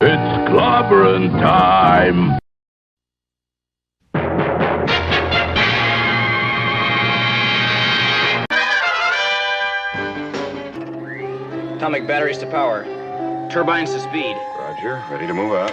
It's clobbering time! Atomic batteries to power. Turbines to speed. Roger, ready to move out.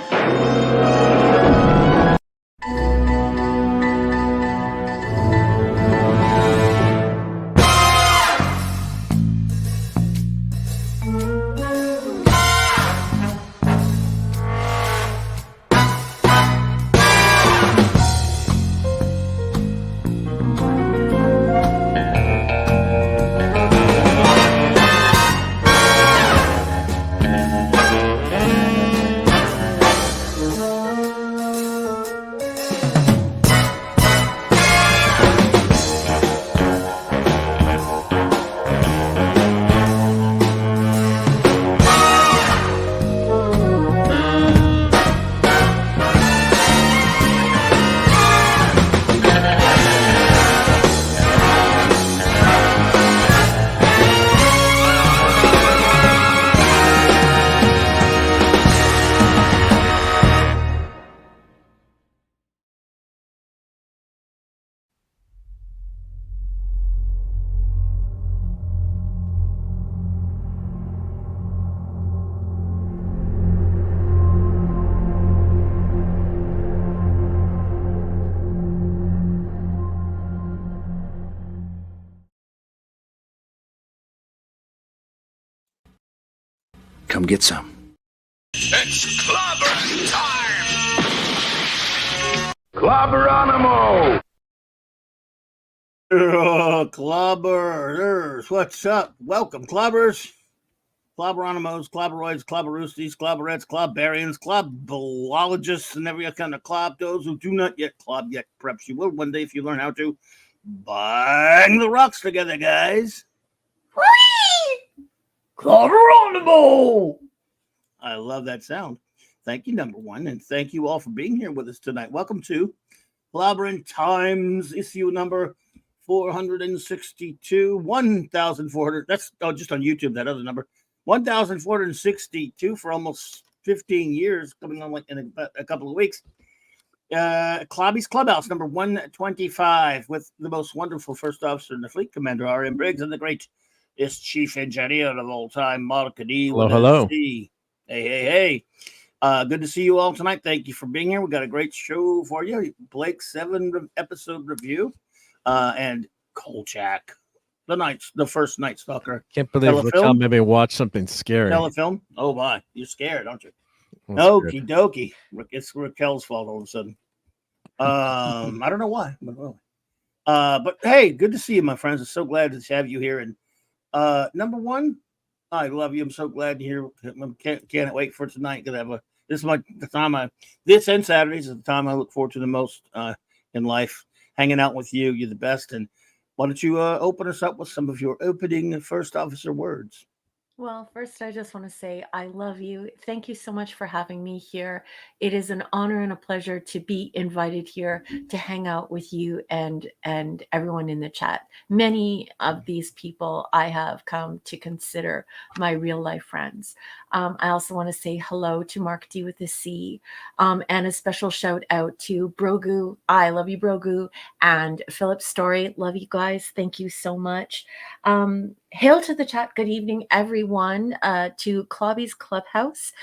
Come get some. It's clobbering time! Clobberonimo! Clobberers, what's up? Welcome, clobbers, clobberonimos, clobberoids, clobberoosties, clobberettes, clobberians, clobologists, and every kind of clob. Those who do not yet clob yet, perhaps you will one day if you learn how to. Bang the rocks together, guys. Clobberonimo! I love that sound. Thank you, number one, and thank you all for being here with us tonight. Welcome to Clobbering Times, issue number 462, 1,400. That's just on YouTube, that other number. 1,462 for almost 15 years, coming on like in a couple of weeks. CLOBBERIN Clubhouse, number 125, with the most wonderful first officer in the fleet, Commander R.M. Briggs, and the greatest chief engineer of all time, MARC. Hello. Hey, hey. Good to see you all tonight. Thank you for being here. We got a great show for you. Blake 7 episode review, and Kolchak, the first Night Stalker. Can't believe Raquel made me watch something scary. Telefilm? Oh my, you're scared, aren't you? Okie dokie. It's Raquel's fault all of a sudden. I don't know why, but hey, good to see you, my friends. I'm so glad to have you here. And number one, I love you. I'm so glad to hear. Can't wait for tonight. This and Saturdays is the time I look forward to the most in life. Hanging out with you, you're the best. And why don't you open us up with some of your opening first officer words? Well, first, I just want to say I love you. Thank you so much for having me here. It is an honor and a pleasure to be invited here to hang out with you and everyone in the chat. Many of these people I have come to consider my real life friends. I also want to say hello to Mark D with a C, and a special shout out to Brogu. I love you, Brogu, and Philip Story. Love you guys. Thank you so much. Hail to the chat. Good evening, everyone, to CLOBBY'S Clubhouse.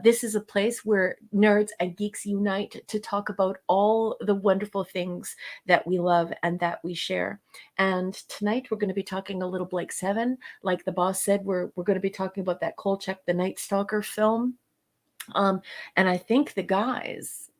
This is a place where nerds and geeks unite to talk about all the wonderful things that we love and that we share. And tonight we're going to be talking a little Blake 7. Like the boss said, we're going to be talking about that Kolchak the Night Stalker film. And I think the guys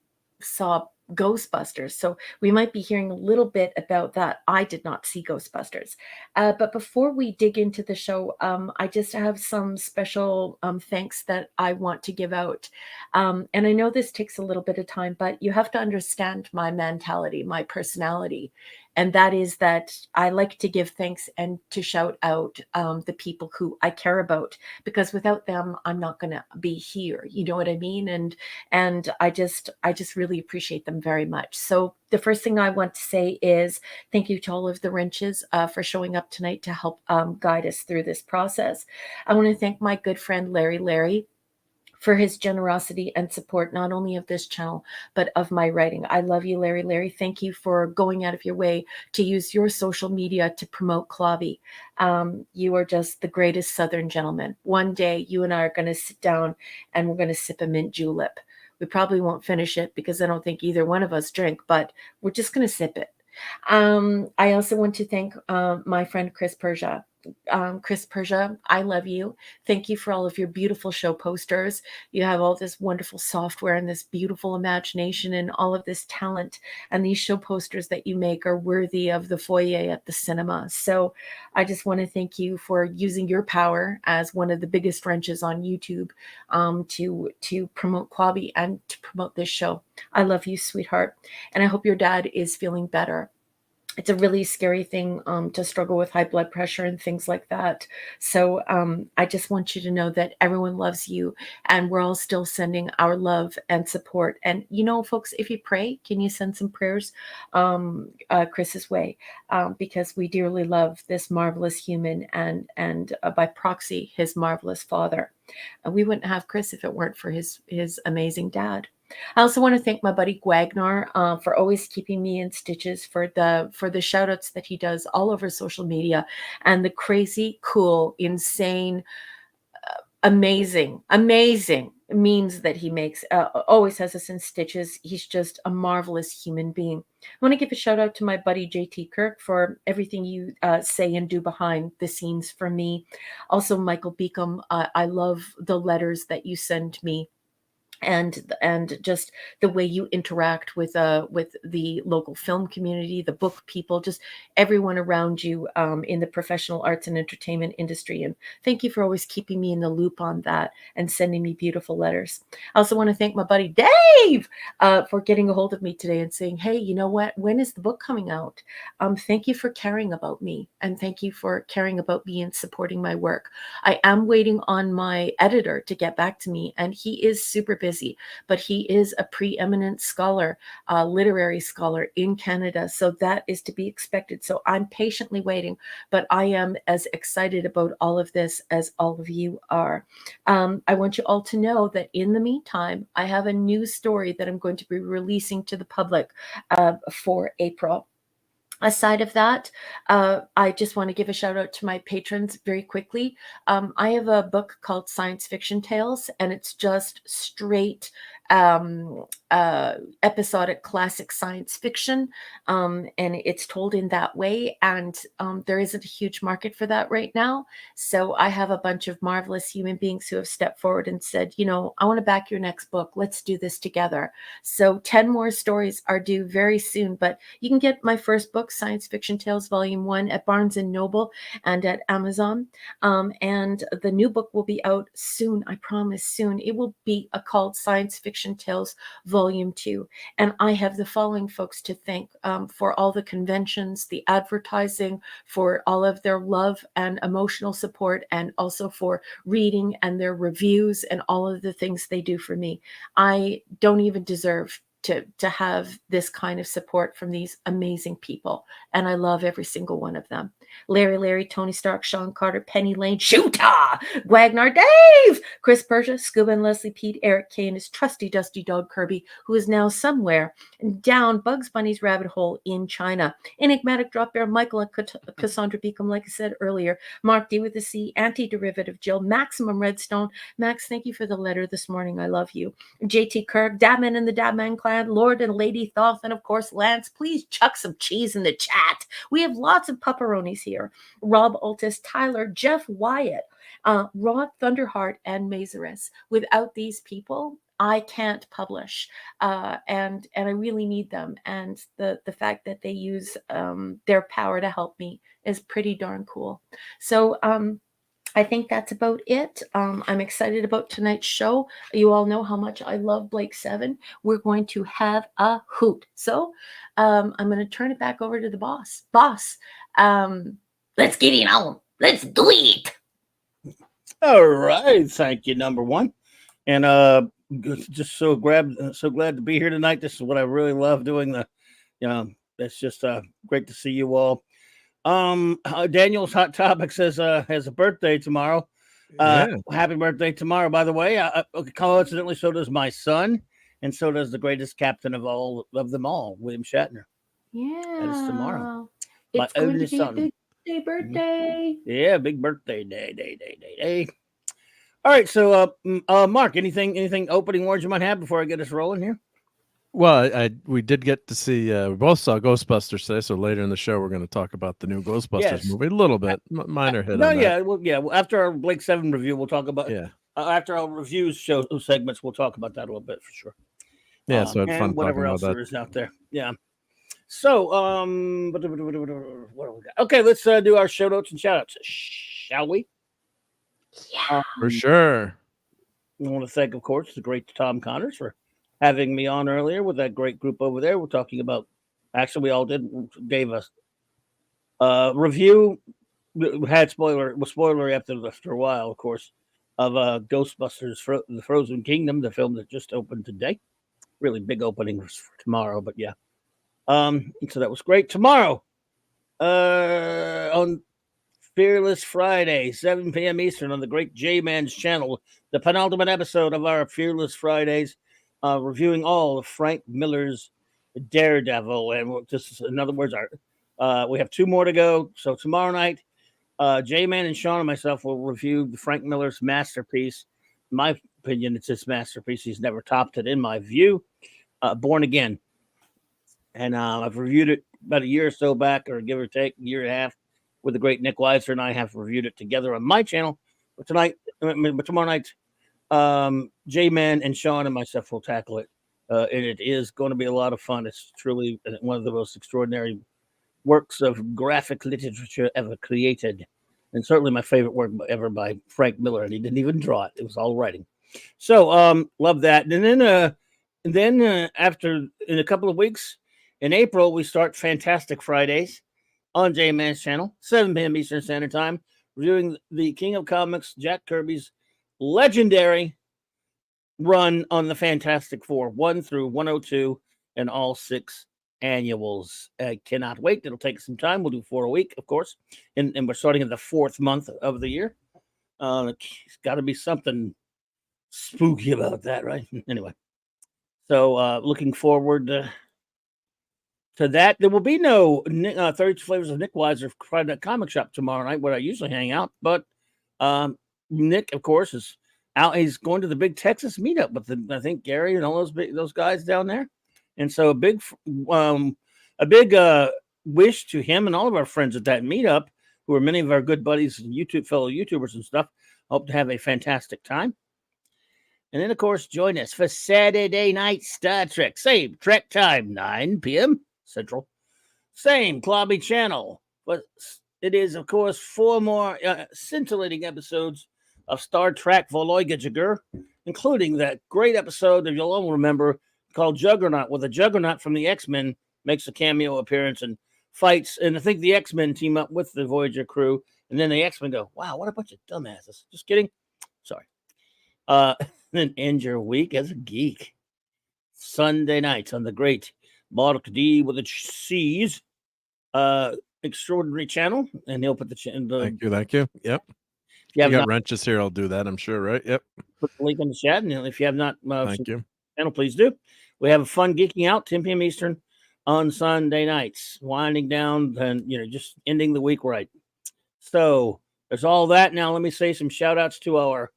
saw Ghostbusters, so we might be hearing a little bit about that. I did not see Ghostbusters, but before we dig into the show, I just have some special thanks that I want to give out, and I know this takes a little bit of time, but you have to understand my mentality, my personality, and that is that I like to give thanks and to shout out the people who I care about, because without them, I'm not going to be here. You know what I mean? And I just really appreciate them very much. So the first thing I want to say is thank you to all of the wrenches for showing up tonight to help guide us through this process. I want to thank my good friend Larry for his generosity and support, not only of this channel, but of my writing. I love you, Larry. Larry, thank you for going out of your way to use your social media to promote CLOBBY. You are just the greatest Southern gentleman. One day, you and I are going to sit down and we're going to sip a mint julep. We probably won't finish it because I don't think either one of us drink, but we're just going to sip it. I also want to thank my friend Chris Persia. Chris Persia, I love you. Thank you for all of your beautiful show posters. You have all this wonderful software and this beautiful imagination and all of this talent. And these show posters that you make are worthy of the foyer at the cinema. So I just want to thank you for using your power as one of the biggest wrenches on YouTube to promote CLOBBY and to promote this show. I love you, sweetheart. And I hope your dad is feeling better. It's a really scary thing to struggle with high blood pressure and things like that. So I just want you to know that everyone loves you and we're all still sending our love and support. And, you know, folks, if you pray, can you send some prayers Chris's way? Because we dearly love this marvelous human and by proxy, his marvelous father. We wouldn't have Chris if it weren't for his amazing dad. I also want to thank my buddy Gwagnar for always keeping me in stitches for the shout outs that he does all over social media and the crazy, cool, insane, amazing memes that he makes. Always has us in stitches. He's just a marvelous human being. I want to give a shout out to my buddy JT Kirk for everything you say and do behind the scenes for me. Also, Michael Beacom, I love the letters that you send me. And just the way you interact with the local film community, the book people, just everyone around you in the professional arts and entertainment industry. And thank you for always keeping me in the loop on that and sending me beautiful letters. I also want to thank my buddy Dave for getting a hold of me today and saying, hey, you know what? When is the book coming out? Thank you for caring about me, and thank you for caring about me and supporting my work. I am waiting on my editor to get back to me, and he is super busy. But he is a preeminent scholar, literary scholar in Canada. So that is to be expected. So I'm patiently waiting, but I am as excited about all of this as all of you are. I want you all to know that in the meantime, I have a new story that I'm going to be releasing to the public for April. Aside of that, I just want to give a shout out to my patrons very quickly. I have a book called Science Fiction Tales, and it's just straight episodic classic science fiction, and it's told in that way. And there isn't a huge market for that right now. So I have a bunch of marvelous human beings who have stepped forward and said, you know, I want to back your next book. Let's do this together. So 10 more stories are due very soon, but you can get my first book, Science Fiction Tales Volume 1, at Barnes & Noble and at Amazon. And the new book will be out soon. I promise soon. It will be called Science Fiction Tales Volume 2. And I have the following folks to thank for all the conventions, the advertising, for all of their love and emotional support, and also for reading and their reviews and all of the things they do for me. I don't even deserve to have this kind of support from these amazing people. And I love every single one of them. Larry, Tony Stark, Sean Carter, Penny Lane, Shooter, Gwagnar, Dave, Chris Persia, Scuba and Leslie Pete, Eric K, and his trusty dusty dog Kirby, who is now somewhere down Bugs Bunny's rabbit hole in China. Enigmatic Drop Bear, Michael and Cassandra Beacom, like I said earlier, Mark D with the C, Anti-Derivative Jill, Maximum Redstone. Max, thank you for the letter this morning. I love you. JT Kirk, Dabman and the Dabman Clan, Lord and Lady Thoth, and of course Lance. Please chuck some cheese in the chat. We have lots of pepperonis here. Rob Altus, Tyler, Jeff Wyatt, Rod Thunderheart, and Mazeris. Without these people, I can't publish, and I really need them. And the fact that they use their power to help me is pretty darn cool. So I think that's about it. I'm excited about tonight's show. You all know how much I love Blake 7. We're going to have a hoot. So I'm going to turn it back over to the boss. Boss, let's get it on. Let's do it. All right. Thank you, number one. And just so glad to be here tonight. This is what I really love doing. It's just great to see you all. Daniel's Hot Topic says has a birthday tomorrow. Happy birthday tomorrow, by the way. Coincidentally, so does my son, and so does the greatest captain of them all, William Shatner. Yeah. That is tomorrow. It's going to be a big birthday. Yeah, big birthday day. All right, so Mark, anything opening words you might have before I get us rolling here? Well, we did get to see. We both saw Ghostbusters today, so later in the show we're going to talk about the new Ghostbusters movie. A little bit, minor hit. On that. Well, after our Blake 7 review, we'll talk about. After our reviews show segments, we'll talk about that a little bit for sure. Yeah, so it's fun whatever talking else about that. there is out there. Yeah. So, what do we got? Okay, let's do our show notes and shout outs, shall we? Yeah, for sure. I want to thank, of course, the great Tom Connors for having me on earlier with that great group over there. We're talking about, actually, we all gave us a review. We had spoiler after a while, of course, of Ghostbusters: The Frozen Kingdom, the film that just opened today. Really big opening for tomorrow, but yeah. So that was great. Tomorrow, on Fearless Friday, 7 p.m. Eastern on the great J-Man's channel, the penultimate episode of our Fearless Fridays, reviewing all of Frank Miller's Daredevil. And just in other words, we have 2 more to go. So tomorrow night, J-Man and Sean and myself will review the Frank Miller's masterpiece. In my opinion, it's his masterpiece. He's never topped it, in my view. Born Again. And I've reviewed it about a year or so back, or give or take a year and a half, with the great Nick Weiser, and I have reviewed it together on my channel. But tomorrow night, J-Man and Sean and myself will tackle it. And it is going to be a lot of fun. It's truly one of the most extraordinary works of graphic literature ever created. And certainly my favorite work ever by Frank Miller. And he didn't even draw it. It was all writing. So love that. And then after, in a couple of weeks, in April, we start Fantastic Fridays on J-Man's channel, 7 p.m. Eastern Standard Time, reviewing the King of Comics, Jack Kirby's legendary run on the Fantastic Four, 1 through 102, and all 6 annuals. I cannot wait. It'll take some time. We'll do 4 a week, of course, and we're starting in the 4th month of the year. It's got to be something spooky about that, right? Anyway, so looking forward to that. There will be no 32 Flavors of Nick Weiser Friday Night Comic Shop tomorrow night, where I usually hang out. But Nick, of course, is out. He's going to the big Texas meetup with I think Gary and all those guys down there. And so a big wish to him and all of our friends at that meetup, who are many of our good buddies and fellow YouTubers and stuff. Hope to have a fantastic time. And then, of course, join us for Saturday night Star Trek. Same Trek time, 9 p.m. Central. Same Clobby channel. But it is, of course, 4 more scintillating episodes of Star Trek Voyager, including that great episode that you'll all remember called Juggernaut, where the Juggernaut from the X-Men makes a cameo appearance and fights. And I think the X-Men team up with the Voyager crew. And then the X-Men go, wow, what a bunch of dumbasses. Just kidding. Sorry. Then end your week as a geek. Sunday nights on the great Mark D with the C's extraordinary channel, and he'll put the thank you. Yep. If you got wrenches here, I'll do that, I'm sure, right? Yep. Put the link in the chat, and if you have not thank you. Channel, please do. We have a fun geeking out 10 p.m. Eastern on Sunday nights, winding down and just ending the week right. So there's all that. Now let me say some shout outs to our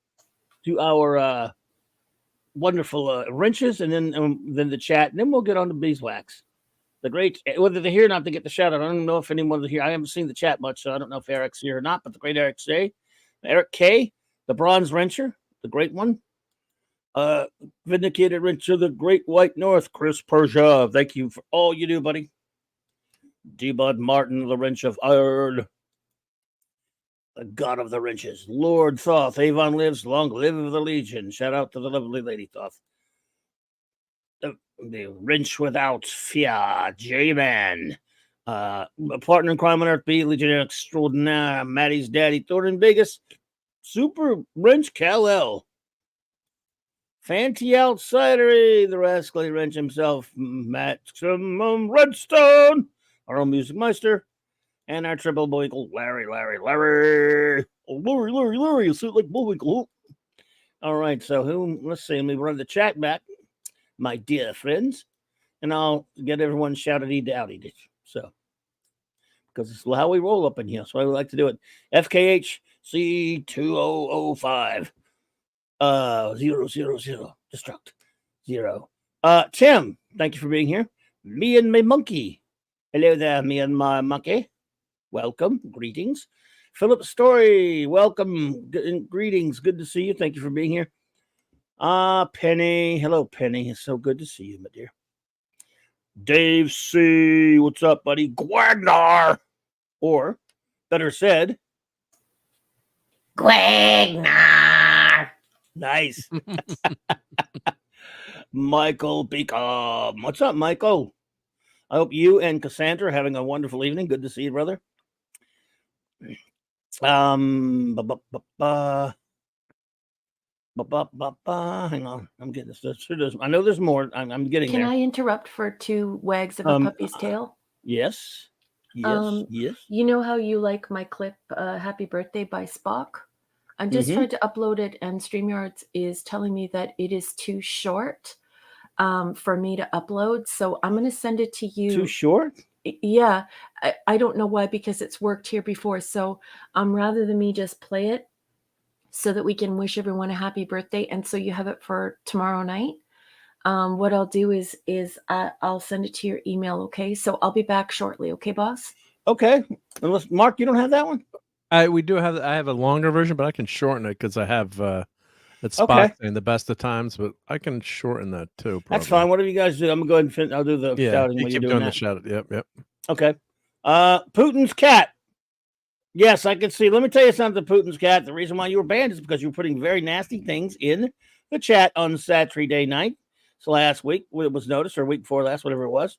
wonderful wrenches, and then the chat, and then we'll get on to beeswax. The great, whether they're here or not, they get the shout out. I don't know if anyone's here. I haven't seen the chat much, so I don't know if Eric's here or not. But the great Eric K, the bronze wrencher, the great one, vindicated wrencher, the Great White North, Chris Persia. Thank you for all you do, buddy. D. Bud Martin, the wrench of iron. The god of the wrenches, Lord Thoth. Avon lives, long live the Legion. Shout out to the lovely Lady Thoth. The wrench without fear, J-Man. Partner in crime on Earth, B, Legionnaire extraordinaire, Maddie's daddy, Thornton Vegas. Super wrench, Kal-El. Fanty Outsidery, the rascally wrench himself, Maximum Redstone, our own music meister. And our triple boinkle, Larry. Oh, Larry, you sit like Bullwinkle. All right, so let's see, let me run the chat back, my dear friends, and I'll get everyone shouted dowdy. So, because it's how we roll up in here, so I would like to do it. FKH C2005 000 destruct 0. Tim, thank you for being here. Me and my monkey. Hello there, me and my monkey. Welcome, greetings. Philip Story, welcome, greetings. Good to see you. Thank you for being here. Penny, hello, Penny. It's so good to see you, my dear. Dave C, what's up, buddy? Gwagnar, or better said, Gwagnar. Nice. Michael Beacom. What's up, Michael? I hope you and Cassandra are having a wonderful evening. Good to see you, brother. Hang on. I'm getting this. I know there's more. I'm getting Can there. I interrupt for 2 wags of a puppy's tail? Yes. Yes. You know how you like my clip, Happy Birthday by Spock? I'm just trying to upload it, and StreamYard is telling me that it is too short for me to upload. So I'm going to send it to you. Too short? Yeah. I don't know why, because it's worked here before. So rather than me just play it so that we can wish everyone a happy birthday, and so you have it for tomorrow night, what I'll do is I'll send it to your email. Okay. So I'll be back shortly. Okay, boss? Okay. Unless, Mark, you don't have that one? We do have. I have a longer version, but I can shorten it because I have it's Spock in the best of times, but I can shorten that too. Probably. That's fine. Whatever you guys do, I'm gonna go ahead and I'll do the shouting. You keep doing the shout. Yep. Okay. Putin's cat. Yes, I can see. Let me tell you something, Putin's cat. The reason why you were banned is because you were putting very nasty things in the chat on Saturday night. So last week, it was noticed, or week before last, whatever it was,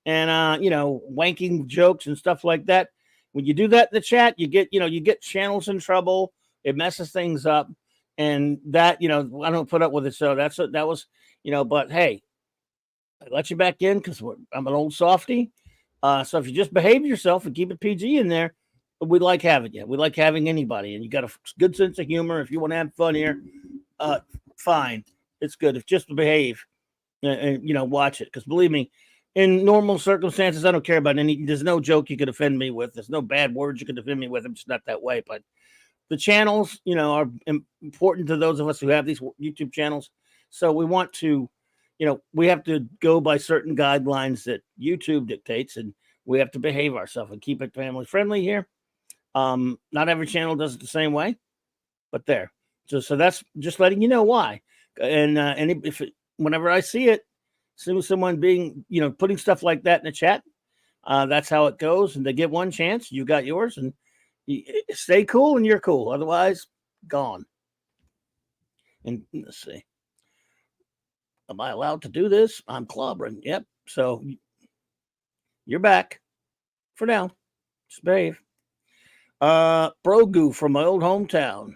and wanking jokes and stuff like that. When you do that in the chat, you get channels in trouble. It messes things up, and that I don't put up with it. So that was But hey, I let you back in because I'm an old softy. So if you just behave yourself and keep it PG in there, we like having you. We like having anybody, and you got a good sense of humor. If you want to have fun here, fine, it's good. If just behave and watch it, because believe me, in normal circumstances, I don't care about any. There's no joke you could offend me with. There's no bad words you could offend me with. I'm just not that way. But the channels, are important to those of us who have these YouTube channels. So we want to, we have to go by certain guidelines that YouTube dictates, and we have to behave ourselves and keep it family friendly here. Not every channel does it the same way, but there. So that's just letting you know why. And whenever I see it, someone being, putting stuff like that in the chat, that's how it goes. And they get one chance, you got yours, and stay cool and you're cool. Otherwise, gone. And let's see. Am I allowed to do this? I'm clobbering. Yep. So you're back for now. Just behave. Brogu from my old hometown.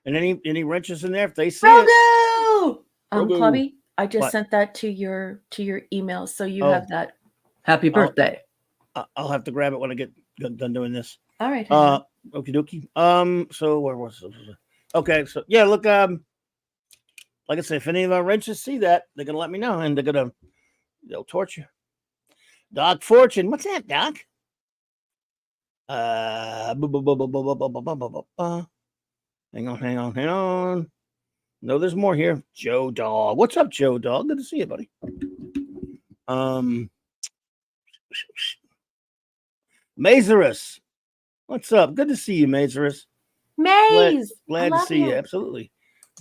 And any wrenches in there if they see it. Clubby, I just sent that to your email, so you have that. Happy birthday. I'll have to grab it when I get done doing this. All right. Okie dokie. So where was it? Okay, so yeah, look, like I said, if any of our wrenches see that, they're gonna let me know, and they'll torture. Doc Fortune, what's that, Doc? Hang on. No, there's more here. Joe Dog. What's up, Joe Dog? Good to see you, buddy. Mazerus. What's up? Good to see you, Mazerus. Maze. Glad to see you. Absolutely.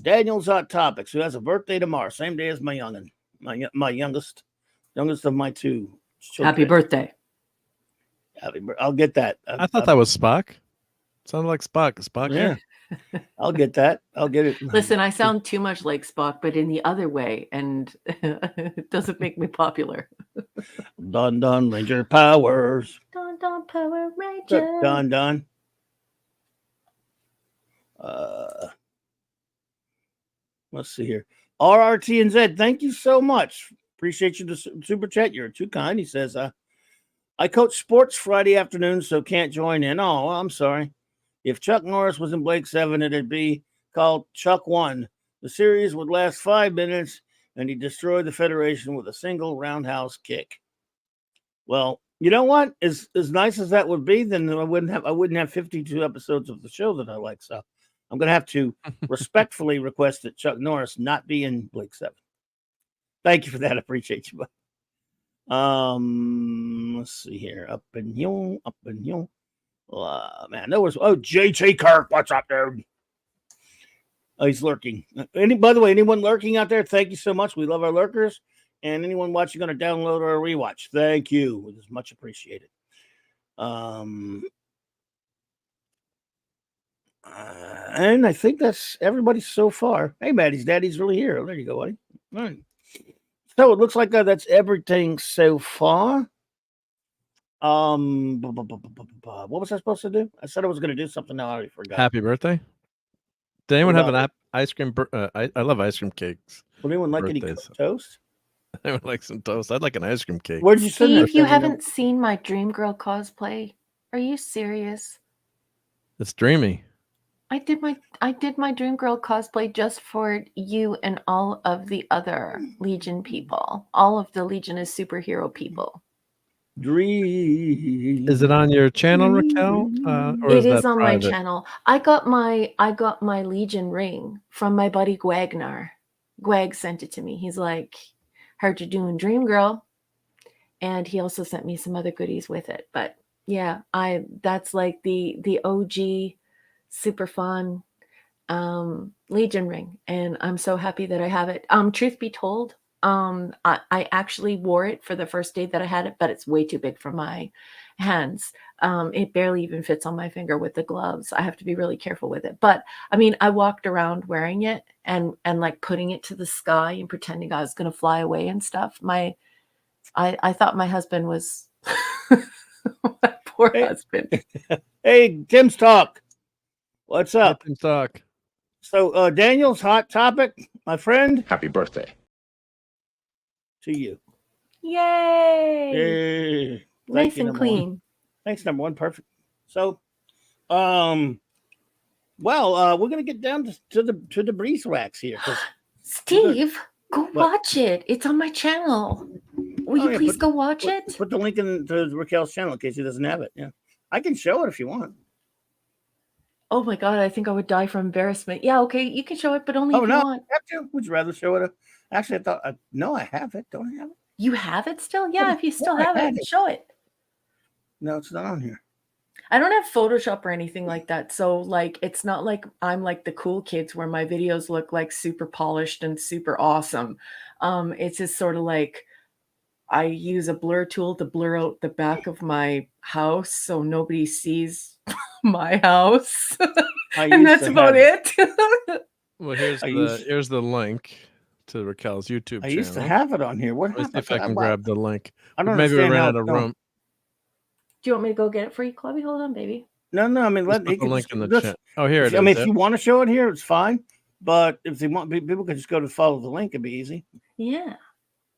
Daniel's Hot Topics, who has a birthday tomorrow, same day as my youngin, my youngest of my 2 children. Happy birthday. I'll get that. I thought that was Spock. Sounded like Spock. Spock. Yeah. I'll get that. I'll get it. Listen, I sound too much like Spock, but in the other way, and it doesn't make me popular. Dun Ranger powers. Dun Power Ranger. Dun. Let's see here. RRT and Z, thank you so much. Appreciate you the super chat. You're too kind. He says, I coach sports Friday afternoon, so can't join in. Oh, well, I'm sorry. If Chuck Norris was in Blake 7, it'd be called Chuck 1. The series would last 5 minutes, and he destroyed the Federation with a single roundhouse kick. Well, you know what? As nice as that would be, then I wouldn't have 52 episodes of the show that I like. So I'm going to have to respectfully request that Chuck Norris not be in Blake 7. Thank you for that. I appreciate you. Let's see here. Up and here. Man, there was JT Kirk. What's up, dude? Oh, he's lurking. By the way, anyone lurking out there? Thank you so much. We love our lurkers. And anyone watching on a download or a rewatch, thank you. It is much appreciated. And I think that's everybody so far. Hey, Maddie's daddy's really here. There you go, buddy. All right. So it looks like that's everything so far. What was I supposed to do? I said I was going to do something. Now I already forgot. Happy birthday. Did anyone have an ice cream? I love ice cream cakes. Would anyone like any toast? I would like some toast. I'd like an ice cream cake. Where'd you send Steve, you haven't seen my Dream Girl cosplay? Are you serious? It's dreamy. I did my Dream Girl cosplay just for you and all of the other Legion people. All of the Legion is superhero people. Dream. Is it on your channel, Raquel? Or It is on private? my channel. I got my Legion ring from my buddy Gwagnar. Gwag sent it to me. He's like, heard you doing Dream Girl, and he also sent me some other goodies with it. But yeah, that's like the OG super fun Legion ring, and I'm so happy that I have it. Truth be told, I actually wore it for the first day that I had it, but it's way too big for my hands. It barely even fits on my finger with the gloves. I have to be really careful with it. But I mean, I walked around wearing it and like putting it to the sky and pretending I was going to fly away and stuff. I thought my husband was my poor husband. Hey, Tim's Talk. What's up? Tim's Talk. So, Daniel's hot topic, my friend. Happy birthday. To you. Yay! Yay. Nice and clean. Thanks, number one. Perfect. So, we're gonna get down to the breeze racks here. Steve, go watch it. It's on my channel. Will you please go watch it? Put the link in to Raquel's channel in case he doesn't have it. Yeah, I can show it if you want. Oh my god, I think I would die from embarrassment. Yeah, okay, you can show it, but only if you want. Have to. Would you rather show it? Actually, I thought no, I have it. Don't I have it? You have it still? Yeah, if you still have it, show it. No, it's not on here. I don't have Photoshop or anything like that. So like it's not like I'm like the cool kids where my videos look like super polished and super awesome. It's just sort of like I use a blur tool to blur out the back of my house so nobody sees my house. And that's about it. Well, here's the link to Raquel's YouTube channel. I used to have it on here. What happened? If I can grab the link. I don't Maybe we understand ran how out of room. Do you want me to go get it for you, Clubby? Hold on, baby. No. I mean, Put the link in the chat. Oh, here it is. I mean, if you want to show it here, it's fine. But if they want, people can just go to follow the link. It'd be easy. Yeah.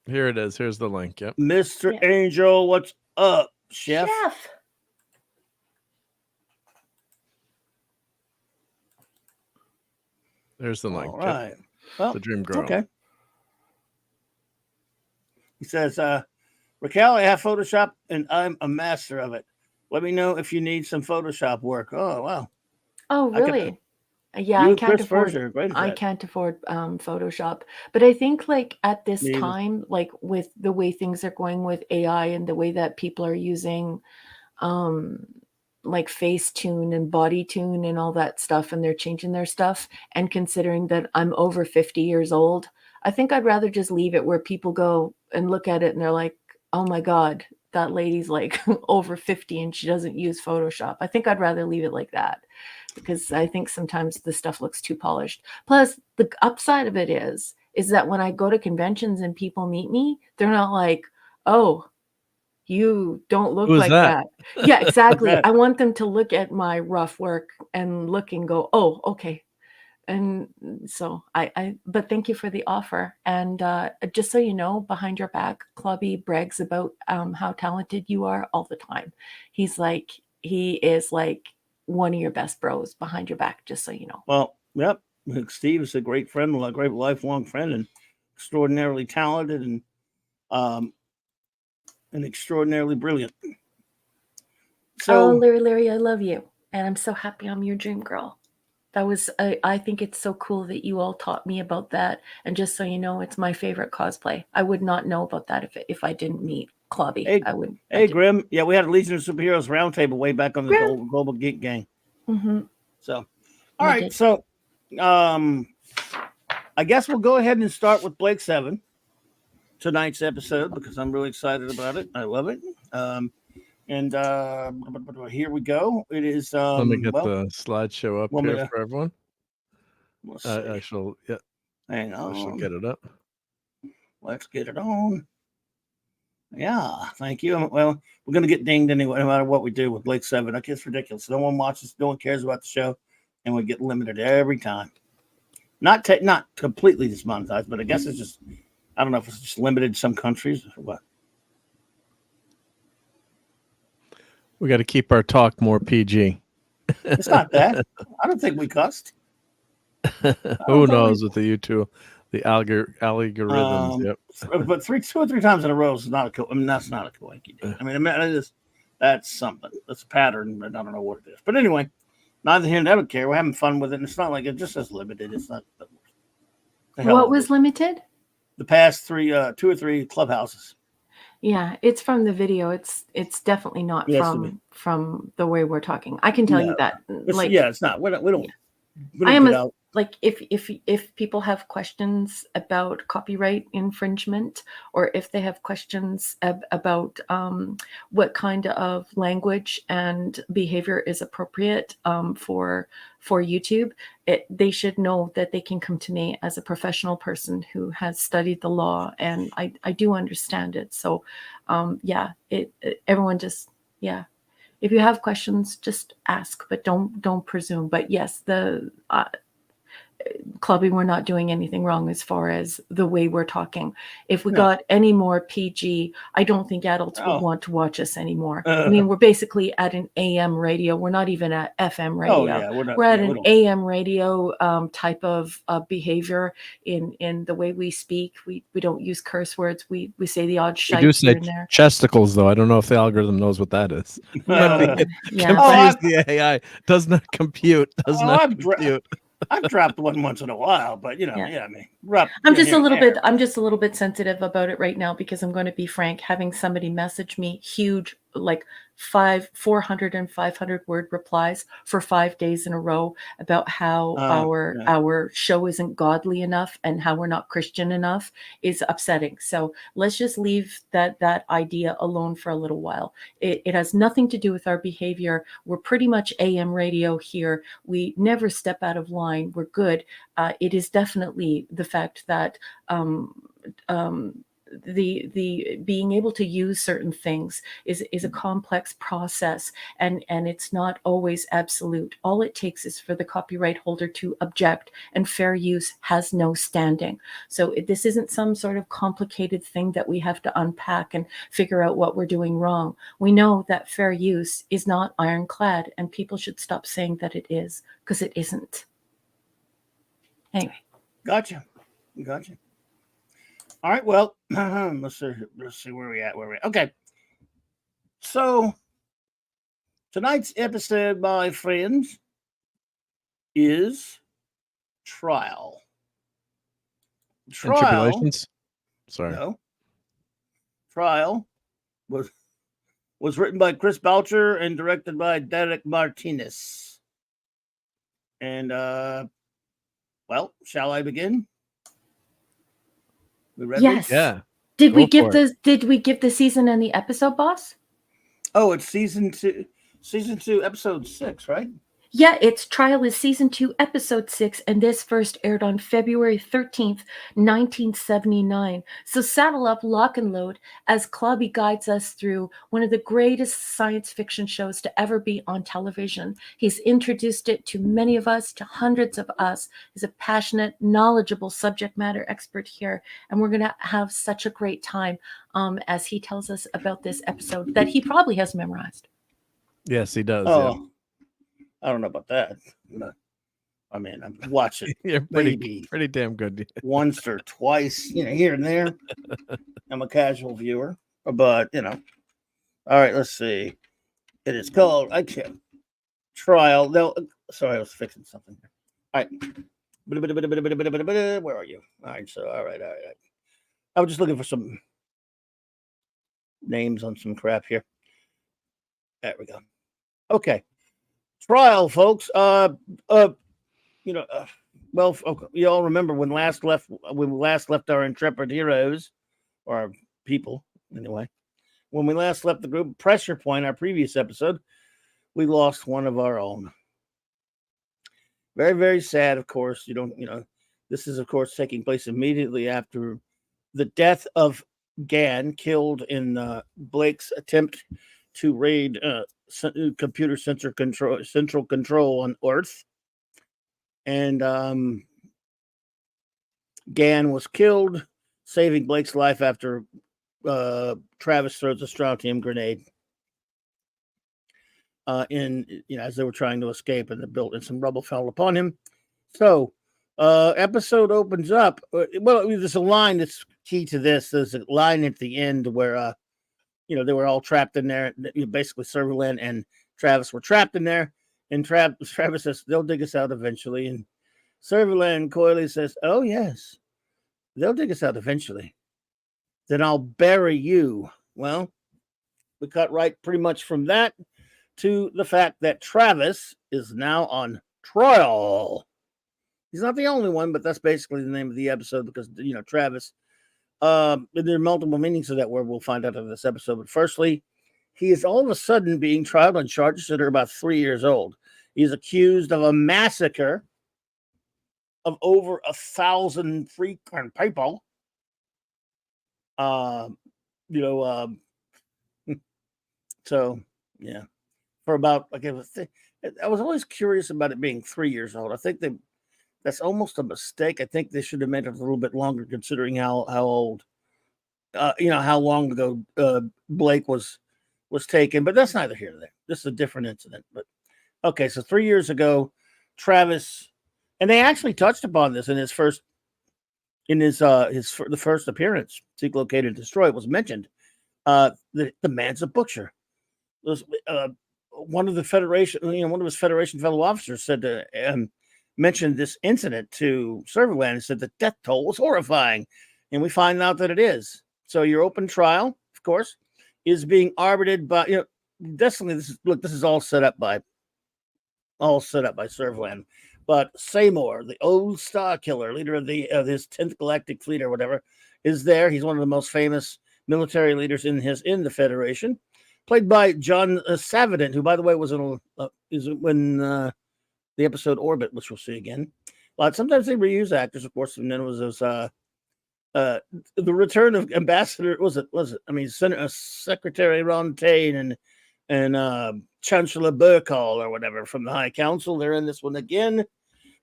Here it is. Here's the link. Yep. Mr. Angel, what's up, Chef? There's the link. All right. Well, the Dream Girl. Okay. He says, Raquel, I have Photoshop and I'm a master of it. Let me know if you need some Photoshop work. Oh, wow. Oh, really? Yeah, I can't afford Photoshop. But I think like at this time, like with the way things are going with AI and the way that people are using like Facetune and BodyTune and all that stuff, and they're changing their stuff, and considering that I'm over 50 years old, I think I'd rather just leave it where people go and look at it and they're like, oh my God, that lady's like over 50 and she doesn't use Photoshop. I think I'd rather leave it like that, because I think sometimes the stuff looks too polished. Plus, the upside of it is that when I go to conventions and people meet me, they're not like, oh, you don't look like that. Yeah, exactly. I want them to look at my rough work and look and go, oh, okay. and so but thank you for the offer. And just so you know, behind your back, Clubby brags about how talented you are all the time. He is like one of your best bros behind your back, just so you know. Well, yep. Steve is a great friend, a great lifelong friend, and extraordinarily talented and extraordinarily brilliant. So, Larry, I love you, and I'm so happy I'm your dream girl. That was, I think it's so cool that you all taught me about that. And just so you know, it's my favorite cosplay. I would not know about that if I didn't meet Clobby. Hey, Grim. Yeah, we had a Legion of Superheroes roundtable way back on the Global Geek Gang. Mm-hmm. So, all right. So, I guess we'll go ahead and start with Blake 7, tonight's episode, because I'm really excited about it. I love it. And here we go. It is. Let me get the slideshow up here for everyone. I shall. Yeah. Hang on. I shall get it up. Let's get it on. Yeah. Thank you. Well, we're gonna get dinged anyway, no matter what we do with Blake 7. Okay, it's ridiculous. No one watches. No one cares about the show, and we get limited every time. Not completely demonetized, but I guess it's just. I don't know if it's just limited in some countries or what. We got to keep our talk more PG. It's not that. I don't think we cussed. Who knows with the YouTube, the algorithms? Yep. But 2 or 3 times in a row is not a cool. I mean, that's not a coinky day. I mean, that's something. That's a pattern, but I don't know what it is. But anyway, neither here nor there care. We're having fun with it. And it's not like it just says limited. It's not. What was limited? The past 2 or 3 clubhouses. Yeah, it's from the video. It's definitely not from the way we're talking. I can tell you that. It's not. We don't. I am like if people have questions about copyright infringement, or if they have questions about what kind of language and behavior is appropriate for YouTube, they should know that they can come to me as a professional person who has studied the law, and I do understand it. So everyone just if you have questions, just ask, but don't presume. But yes, the Clubby, we're not doing anything wrong as far as the way we're talking. If we got any more PG, I don't think adults would want to watch us anymore. I mean, we're basically at an AM radio. We're not even at FM radio. We're at an AM radio type of behavior in the way we speak. We don't use curse words. We say the odd shite here and there. Chesticles, though. I don't know if the algorithm knows what that is. The AI does not compute. Compute. I've dropped one once in a while, but I mean, I'm just a little bit sensitive about it right now, because I'm going to be frank. Having somebody message me huge, like 400 and 500 word replies for 5 days in a row about how our show isn't godly enough and how we're not Christian enough is upsetting. So let's just leave that idea alone for a little while. It has nothing to do with our behavior. We're pretty much AM radio here. We never step out of line. We're good. It is definitely the fact that the being able to use certain things is a complex process, and it's not always absolute. All it takes is for the copyright holder to object, and fair use has no standing. So this isn't some sort of complicated thing that we have to unpack and figure out what we're doing wrong. We know that fair use is not ironclad, and people should stop saying that it is, because it isn't. Anyway. Gotcha. All right, well, let's see where we at. Okay. So tonight's episode, my friends, is Trial. Tribulations? Sorry. No. Trial was written by Chris Boucher and directed by Derek Martinez. And shall I begin? Yes. Yeah. Did we give the season and the episode, boss? Oh, it's season 2, episode 6, right? Yeah, it's Trial is Season 2, Episode 6, and this first aired on February 13th, 1979. So saddle up, lock and load, as Clubby guides us through one of the greatest science fiction shows to ever be on television. He's introduced it to many of us, to hundreds of us. He's a passionate, knowledgeable subject matter expert here, and we're going to have such a great time as he tells us about this episode that he probably has memorized. Yes, he does. Oh, Yeah. I don't know about that. But, I mean, I'm watching You're maybe pretty damn good. once or twice, here and there. I'm a casual viewer, but all right. Let's see. It is called Trial. No, sorry, I was fixing something. All right. Where are you? All right. So, all right. I was just looking for some names on some crap here. There we go. Okay. Trial, folks. Well, okay, you all remember when we last left our intrepid heroes, or our people, anyway. When we last left the group, Pressure Point, our previous episode, we lost one of our own. Very, very sad, of course. This is, of course, taking place immediately after the death of Gan, killed in Blake's attempt to raid computer central control on Earth. And Gan was killed, saving Blake's life after Travis throws a strontium grenade as they were trying to escape, and some rubble fell upon him. So episode opens up. Well, there's a line that's key to this. There's a line at the end where they were all trapped in there. Basically, Serverland and Travis were trapped in there. And Travis says, they'll dig us out eventually. And Serverland coyly says, oh, yes, they'll dig us out eventually. Then I'll bury you. Well, we cut right pretty much from that to the fact that Travis is now on trial. He's not the only one, but that's basically the name of the episode because, Travis. There are multiple meanings to that word we'll find out in this episode. But firstly, he is all of a sudden being tried on charges that are about 3 years old. He's accused of a massacre of over 1,000 freaking people. So, yeah. For about, I was always curious about it being 3 years old. I think that's almost a mistake. I think they should have made it a little bit longer, considering how old, how long ago Blake was taken. But that's neither here nor there. This is a different incident. But okay, so 3 years ago, Travis, and they actually touched upon this in the first appearance. Seek, Locate, and Destroy was mentioned. The man's a butcher. One of the Federation, one of his Federation fellow officers said to mentioned this incident to Serverland and said the death toll was horrifying. And we find out that it is. So your open trial, of course, is being arbitrated by, definitely this is all set up by Serverland. But Seymour, the old Star Killer, leader of his 10th Galactic Fleet or whatever, is there. He's one of the most famous military leaders in the Federation, played by John Savident, who, by the way, was in the episode Orbit, which we'll see again. But sometimes they reuse actors, of course, and then it was the return of Ambassador. Secretary Ron Tain and Chancellor Burkall or whatever from the High Council. They're in this one again,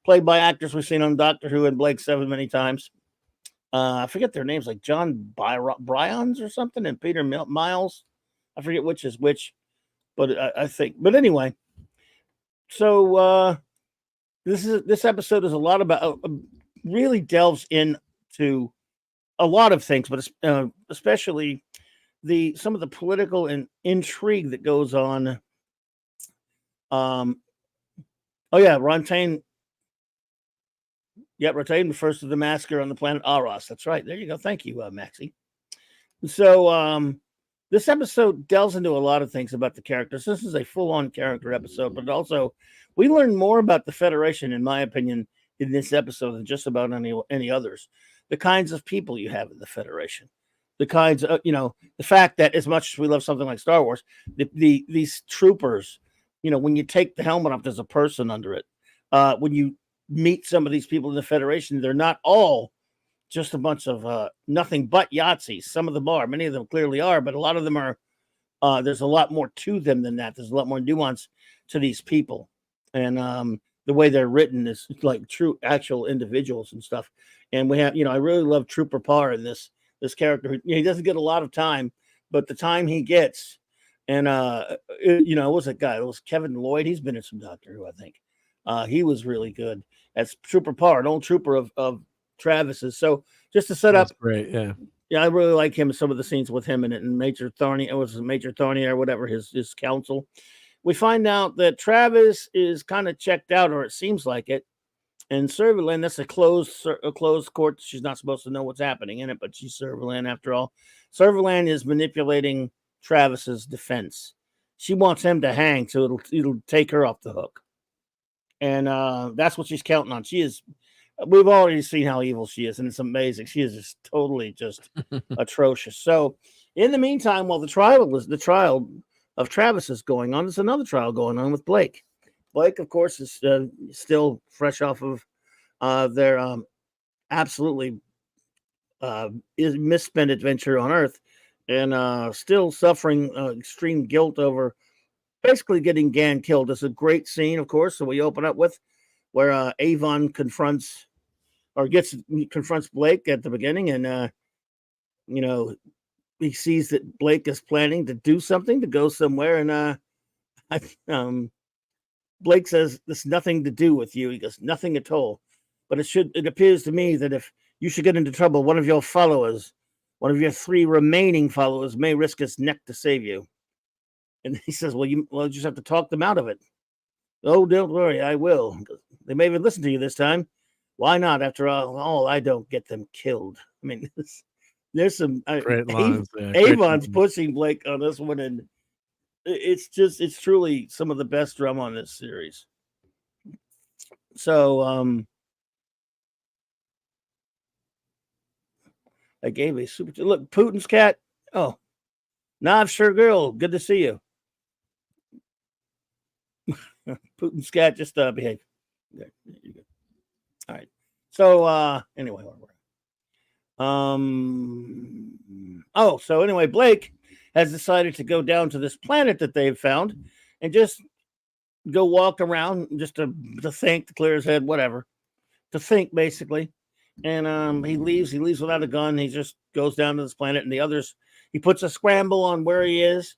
played by actors we've seen on Doctor Who and Blake 7 many times. I forget their names, like John Bryans or something, and Peter Miles. I forget which is which, but I think. But anyway. So this episode is a lot about really delves into a lot of things, but especially some of the political and intrigue that goes on. Ron Tain. Yeah, Ron refers to the massacre on the planet Aros. That's right. There you go. Thank you, Maxie. So this episode delves into a lot of things about the characters. This is a full-on character episode, but also we learn more about the Federation, in my opinion, in this episode than just about any others. The kinds of people you have in the Federation, the kinds of, the fact that as much as we love something like Star Wars, these troopers, when you take the helmet off, there's a person under it. When you meet some of these people in the Federation, they're not all just a bunch of nothing but Yahtzees. Some of them are, many of them clearly are, but a lot of them are. There's a lot more to them than that. There's a lot more nuance to these people, and the way they're written is like true, actual individuals and stuff. And we have, I really love Trooper Parr in this character. He doesn't get a lot of time, but the time he gets, and what was that guy? It was Kevin Lloyd. He's been in some Doctor Who, I think. He was really good. That's Trooper Parr, an old trooper of Travis's. So just to set up, great, yeah. Yeah, I really like him. Some of the scenes with him in it, and Major Thorny. It was Major Thorny or whatever his counsel. We find out that Travis is kind of checked out, or it seems like it. And Servalan, that's a closed court. She's not supposed to know what's happening in it, but she's Servalan after all. Servalan is manipulating Travis's defense. She wants him to hang, so it'll take her off the hook. And that's what she's counting on. We've already seen how evil she is, and it's amazing. She is just totally atrocious. So, in the meantime, while the trial of Travis is going on, there's another trial going on with Blake. Blake, of course, is still fresh off of their absolutely misspent adventure on Earth, and still suffering extreme guilt over basically getting Gan killed. It's a great scene, of course. So we open up with where Avon confronts Blake at the beginning, and he sees that Blake is planning to do something, to go somewhere, and Blake says, "There's nothing to do with you." He goes, "Nothing at all. But it appears to me that if you should get into trouble, one of your 3 remaining followers may risk his neck to save you." And he says, "Well, you just have to talk them out of it." "Oh, don't worry, I will. They may even listen to you this time. Why not? After all, I don't get them killed." I mean, there's some great lines. Avon's pushing Blake on this one, and it's truly some of the best drama on this series. So, I gave a super look. Putin's cat. Oh, Nav sure girl. Good to see you. Putin's cat, just behave. There you go. All right. So anyway, Blake has decided to go down to this planet that they've found and just go walk around, just to think, to clear his head, whatever, to think basically. And he leaves without a gun. He just goes down to this planet, and the others, he puts a scramble on where he is,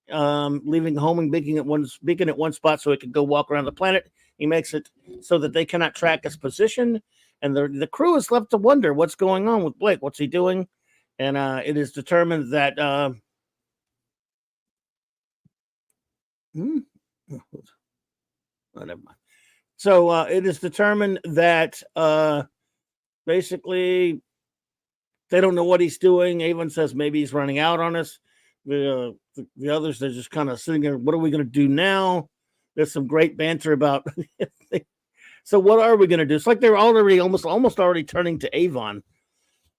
leaving home and beacon at one spot so he can go walk around the planet. He makes it so that they cannot track his position, and the crew is left to wonder what's going on with Blake. What's he doing? And it is determined that never mind. So it is determined that basically they don't know what he's doing. Avon says maybe he's running out on us. The others, they're just kind of sitting there. What are we going to do now? There's some great banter about. So what are we going to do? It's like they're already almost already turning to Avon.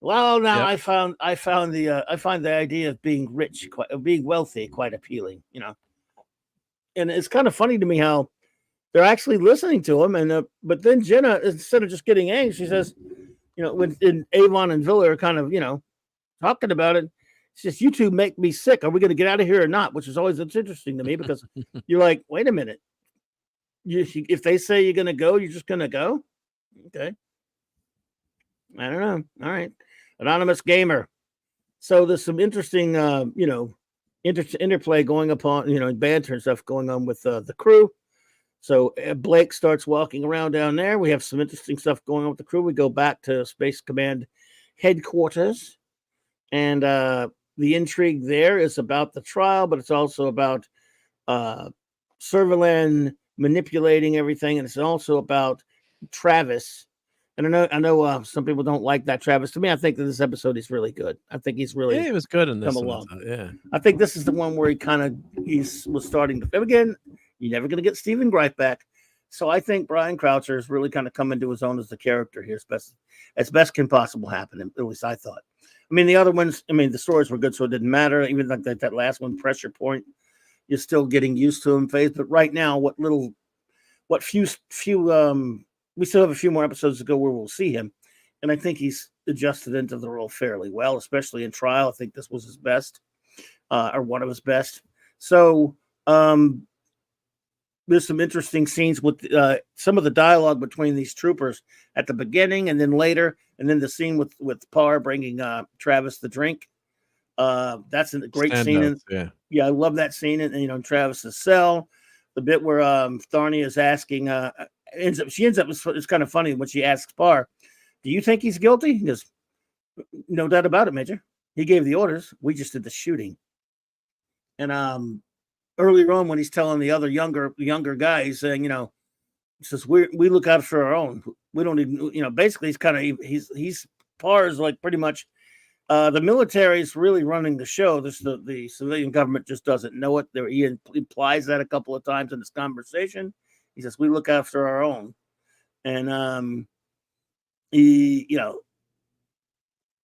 Well, now yep. I find the idea of being rich, being wealthy, quite appealing. And it's kind of funny to me how they're actually listening to him. And but then Jenna, instead of just getting angry, she says, when Avon and Villa are kind of talking about it. She says, "You two make me sick. Are we going to get out of here or not?" Which is always interesting to me, because you're like, wait a minute. If they say you're going to go, you're just going to go? Okay. I don't know. All right. Anonymous Gamer. So there's some interesting, interplay going upon, banter and stuff going on with the crew. So Blake starts walking around down there. We have some interesting stuff going on with the crew. We go back to Space Command headquarters, and the intrigue there is about the trial, but it's also about Servalan manipulating everything, and it's also about Travis. And I know some people don't like that Travis. To me, I think that this episode is really good. I think he's really he was good in this come one. along. Yeah, I think this is the one where he was starting to. Again, you're never going to get Stephen Greif back, so I think Brian Croucher has really kind of come into his own as the character here, as best can possible happen. At least I thought. I mean, the other ones. I mean, the stories were good, so it didn't matter. Even like that last one, Pressure Point. you're still getting used to him phase. But right now, what few we still have a few more episodes to go where we'll see him, and I think he's adjusted into the role fairly well, especially in trial. I think this was his best, or one of his best. So there's some interesting scenes with some of the dialogue between these troopers at the beginning and then later, and then the scene with Parr bringing Travis the drink. That's a great scene. Yeah, I love that scene. And in Travis's cell, the bit where Tharnia is asking, ends up. It's kind of funny when she asks Parr, "Do you think he's guilty?" He goes, "No doubt about it, Major. He gave the orders. We just did the shooting." And earlier on, when he's telling the other younger guys, saying, he says, we look out for our own. We don't even, basically he's Parr is like pretty much the military is really running the show. The civilian government just doesn't know it. He implies that a couple of times in this conversation. He says, we look after our own. And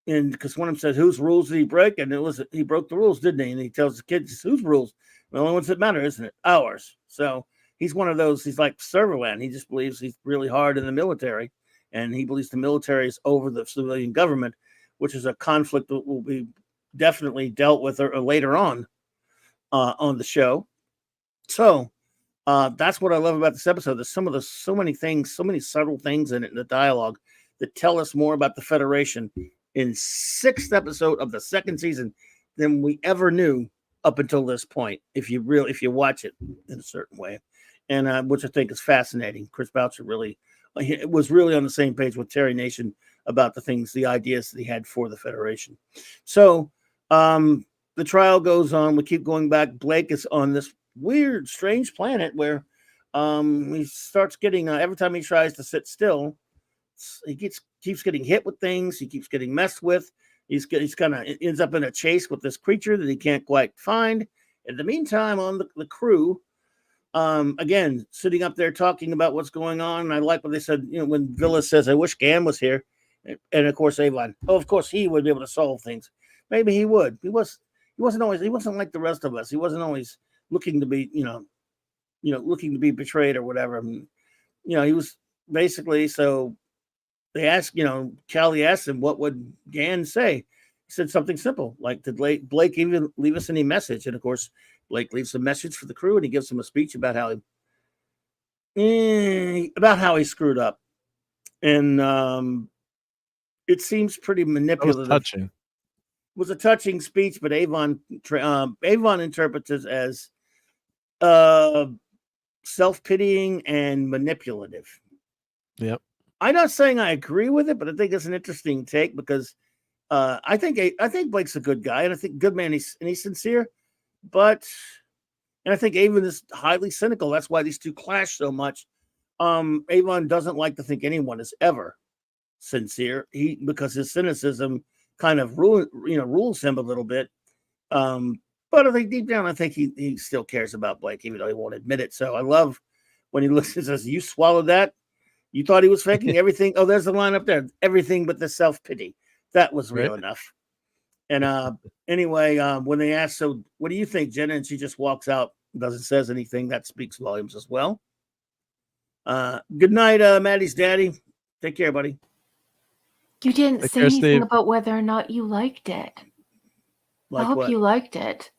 and because one of them says, whose rules did he break? And he broke the rules, didn't he? And he tells the kids, whose rules? The only ones that matter, isn't it? Ours. So he's one of those, he's like Serverland. He just believes he's really hard in the military. And he believes the military is over the civilian government, which is a conflict that will be definitely dealt with later on the show. So that's what I love about this episode. There's so many things, so many subtle things in it in the dialogue that tell us more about the Federation in 6th episode of the 2nd season than we ever knew up until this point, if you watch it in a certain way, and which I think is fascinating. Chris Boucher was really on the same page with Terry Nation about the ideas that he had for the Federation. So the trial goes on. We keep going back. Blake is on this weird, strange planet where he starts getting every time he tries to sit still, he keeps getting hit with things. He keeps getting messed with. He's kind of ends up in a chase with this creature that he can't quite find. In the meantime, on the crew, again, sitting up there talking about what's going on. And I like what they said, when Villa says, I wish Gan was here. And of course, Avon, of course, he would be able to solve things. Maybe he would. He wasn't like the rest of us. He wasn't always looking to be, looking to be betrayed or whatever. And, he was basically, so they asked, Callie asked him, what would Gan say? He said something simple, like, did Blake even leave us any message? And of course, Blake leaves a message for the crew, and he gives them a speech about how he screwed up. And it seems pretty manipulative. That was touching. It was a touching speech, but Avon interprets it as self-pitying and manipulative. Yep. I'm not saying I agree with it, but I think it's an interesting take because I think Blake's a good guy, and I think good man. He's sincere, and I think Avon is highly cynical. That's why these two clash so much. Avon doesn't like to think anyone is ever sincere. Because his cynicism kind of rules him a little bit. But I think deep down, I think he still cares about Blake, even though he won't admit it. So I love when he looks and says, "You swallowed that? You thought he was faking everything?" Oh, there's the line up there. Everything but the self-pity. That was real enough. And anyway, when they ask, so what do you think, Jenna? And she just walks out, doesn't says anything. That speaks volumes as well. Good night, Maddie's daddy. Take care, buddy. You didn't say anything about whether or not you liked it. I hope you liked it.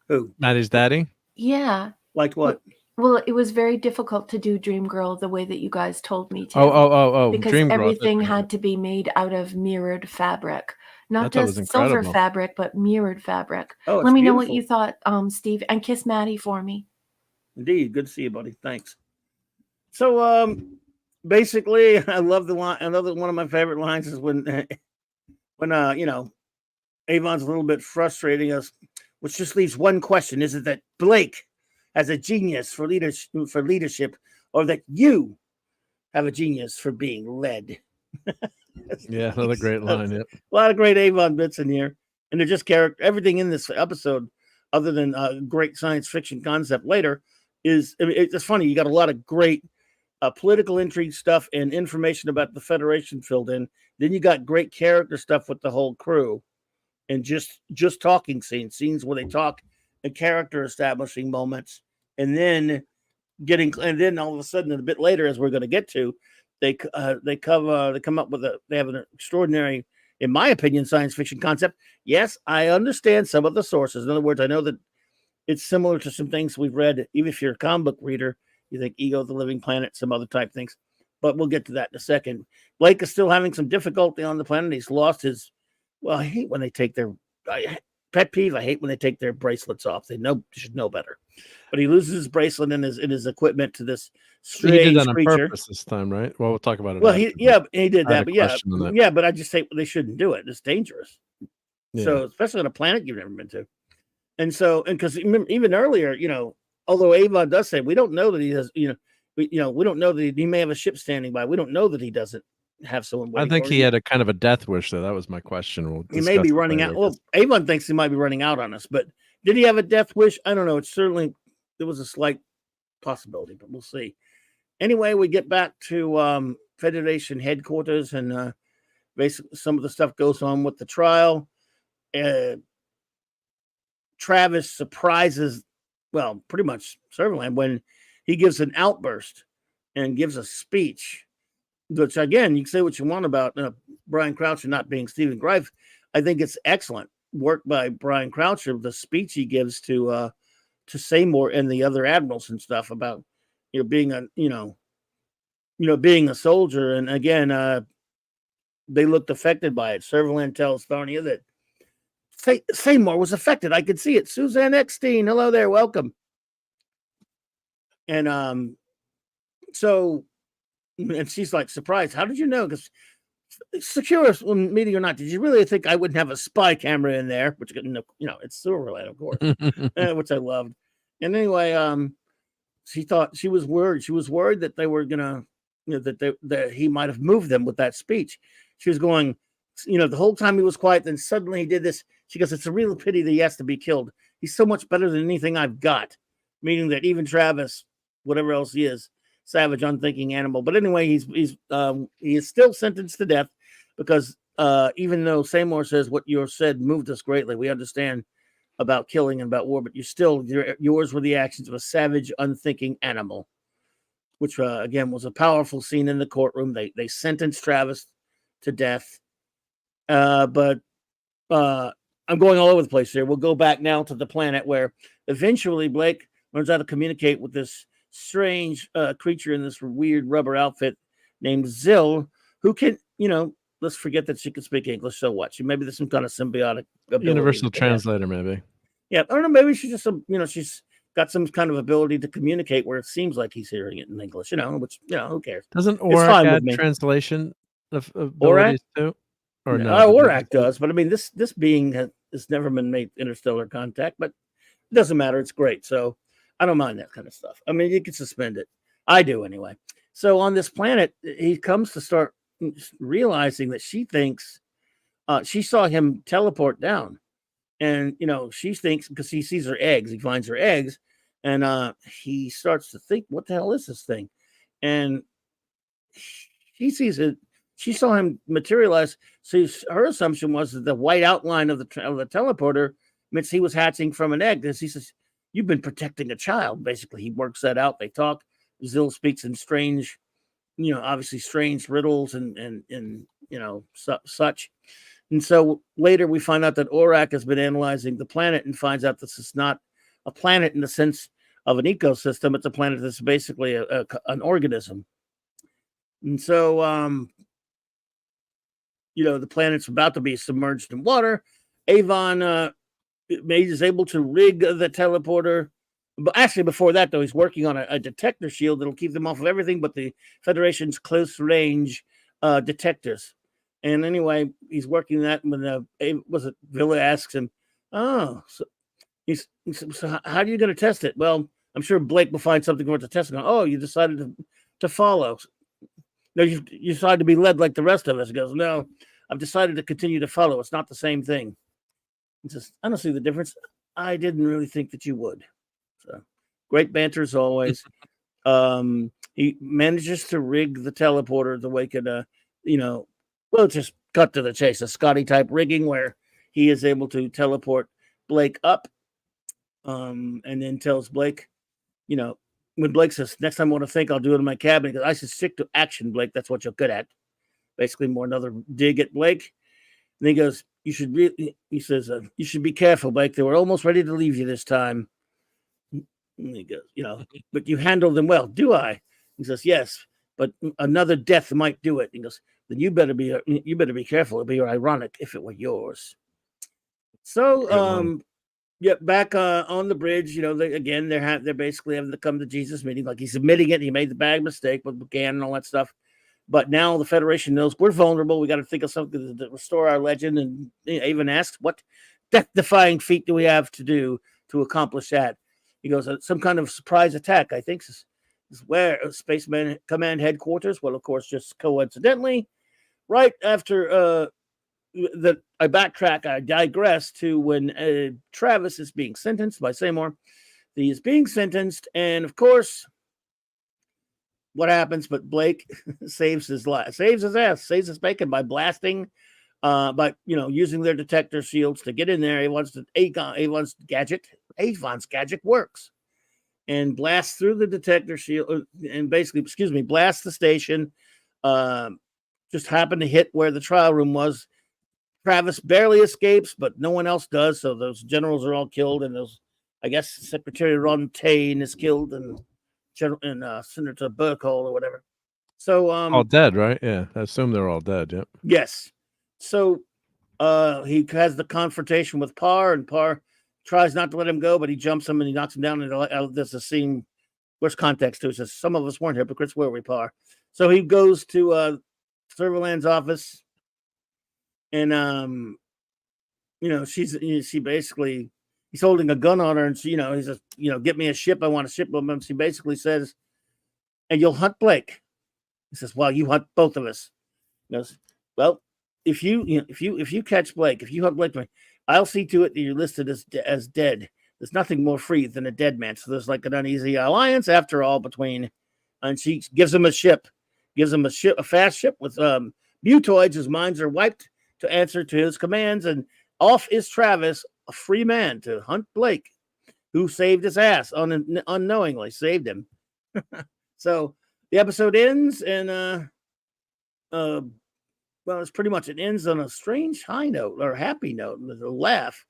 Who? Maddie's daddy? Yeah. Liked what? Well, it was very difficult to do Dream Girl the way that you guys told me to. Oh. Because Dream everything Girl. had to be made out of mirrored fabric. Not just silver fabric, but mirrored fabric. Oh, let me beautiful. know what you thought, Steve. And kiss Maddie for me. Indeed. Good to see you, buddy. Thanks. So, basically, I love the line. Another one of my favorite lines is when Avon's a little bit frustrating us, which just leaves one question: is it that Blake has a genius for leadership, or that you have a genius for being led? Yeah, another great line. Yep. A lot of great Avon bits in here, and they're just everything in this episode, other than a great science fiction concept later, it's funny. You got a lot of great political intrigue stuff and information about the Federation filled in. Then you got great character stuff with the whole crew, and just talking scenes where they talk character establishing moments, and then all of a sudden, a bit later, as we're going to get to, they come up with they have an extraordinary, in my opinion, science fiction concept. Yes, I understand some of the sources. In other words, I know that it's similar to some things we've read. Even if you're a comic book reader, you think Ego, the Living Planet, some other type things. But we'll get to that in a second. Blake is still having some difficulty on the planet. He's lost his. Well, I hate when they take their pet peeve. I hate when they take their bracelets off. They should know better. But he loses his bracelet and his equipment to this strange he did that on creature. purpose this time, right? Well, we'll talk about it. Well, after, he did that. But yeah, but I just say they shouldn't do it. It's dangerous. Yeah. So especially on a planet you've never been to. And because even earlier, although Avon does say we don't know that he has, we don't know that he may have a ship standing by. We don't know that he doesn't have someone. I think he had a kind of a death wish, though. That was my question. He may be running out. Well, Avon thinks he might be running out on us, but did he have a death wish? I don't know. It's certainly there was a slight possibility, but we'll see. Anyway, we get back to Federation headquarters, and basically some of the stuff goes on with the trial. Travis surprises, pretty much Serverland when he gives an outburst and gives a speech, which again, you can say what you want about Brian Croucher not being Stephen Greif. I think it's excellent work by Brian Croucher. The speech he gives to Seymour and the other admirals and stuff about being a soldier, and again they looked affected by it. Serverland tells Tharnia that Seymour was affected. I could see it. Suzanne Eckstein, hello there, welcome. And she's like surprised. How did you know? Because secure meeting or not, did you really think I wouldn't have a spy camera in there? Which it's Silverland, of course, which I loved. And anyway, she thought she was worried. She was worried that they were gonna, that he might have moved them with that speech. She was going, the whole time he was quiet, then suddenly he did this. She goes, it's a real pity that he has to be killed. He's so much better than anything I've got. Meaning that even Travis, whatever else he is, savage, unthinking animal. But anyway, he is still sentenced to death because even though Seymour says what you said moved us greatly, we understand about killing and about war, but yours were the actions of a savage, unthinking animal, which again was a powerful scene in the courtroom. They sentenced Travis to death. But I'm going all over the place here. We'll go back now to the planet where eventually Blake learns how to communicate with this strange creature in this weird rubber outfit named Zill, who can, let's forget that she can speak English. So what? Maybe there's some kind of symbiotic ability. Universal translator, maybe. Yeah, I don't know. Maybe she's just she's got some kind of ability to communicate where it seems like he's hearing it in English. Which who cares? Doesn't Aurak add translation of abilities too? Or no? Aurak does, but I mean, this being has never been made interstellar contact, but it doesn't matter. It's great, so I don't mind that kind of stuff. I mean, you can suspend it. I do anyway. So on this planet, he comes to start realizing that she thinks she saw him teleport down, and she thinks because he sees her eggs, he finds her eggs, and he starts to think, "What the hell is this thing?" And he sees it. She saw him materialize. So her assumption was that the white outline of the teleporter means he was hatching from an egg. He says, "You've been protecting a child." Basically, he works that out. They talk. Zill speaks in strange, obviously strange riddles and such. And so later we find out that Aurak has been analyzing the planet and finds out this is not a planet in the sense of an ecosystem. It's a planet that's basically an organism. And so, the planet's about to be submerged in water. Avon is able to rig the teleporter. But actually, before that, though, he's working on a detector shield that'll keep them off of everything but the Federation's close-range detectors. And anyway, he's working that when Villa asks him, "Oh, so how are you going to test it?" Well, I'm sure Blake will find something for it to test. Oh, you decided to follow. No, you decided to be led like the rest of us. He goes, "No, I've decided to continue to follow. It's not the same thing." He says, "I don't see the difference. I didn't really think that you would." So great banter as always. He manages to rig the teleporter the way could, we'll just cut to the chase. A Scotty type rigging where he is able to teleport Blake up and then tells Blake, you know, when Blake says, next time I want to think, I'll do it in my cabin. He goes, I should stick to action, Blake. That's what you're good at. Basically, more another dig at Blake. And he goes, you should really, he says, you should be careful, Blake. They were almost ready to leave you this time. And he goes, you know, but you handled them well. Do I? He says, yes, but another death might do it. He goes, then you better be careful. It'd be ironic if it were yours. So, yeah, back on the bridge, you know, they're basically having to come to Jesus meeting. Like, he's admitting it. He made the bad mistake with McGann and all that stuff. But now the Federation knows we're vulnerable. We got to think of something to restore our legend. And even asks, what death-defying feat do we have to do to accomplish that? He goes, some kind of surprise attack, I think, is where Spaceman Command Headquarters. Well, of course, just coincidentally, right after I backtrack, I digress to when Travis is being sentenced by Seymour. He is being sentenced, and of course, what happens? But Blake saves his life, saves his ass, saves his bacon by blasting, by using their detector shields to get in there. Avon's gadget works, and blasts through the detector shield, and basically, blasts the station. Just happened to hit where the trial room was. Travis barely escapes, but no one else does. So those generals are all killed, and I guess Secretary Ron Tain is killed, and Senator Burkholder or whatever. So all dead, right? Yeah, I assume they're all dead. Yep. Yes. So he has the confrontation with Parr, and Parr tries not to let him go, but he jumps him and he knocks him down. And there's a scene. Where's context to it? Says, some of us weren't hypocrites, were we, Parr? So he goes to Silverland's office. And she basically, he's holding a gun on her, and she, he says, get me a ship. I want a ship. And she basically says, and you'll hunt Blake. He says, well, you hunt both of us. He goes, well, if you catch Blake, if you hunt Blake, I'll see to it that you're listed as dead. There's nothing more free than a dead man. So there's like an uneasy alliance after all between, and she gives him a ship, a fast ship with mutoids whose minds are wiped to answer to his commands, and off is Travis, a free man, to hunt Blake, who saved his ass unknowingly, saved him. So the episode ends, and well, it's pretty much, it ends on a strange high note, or happy note, with a laugh,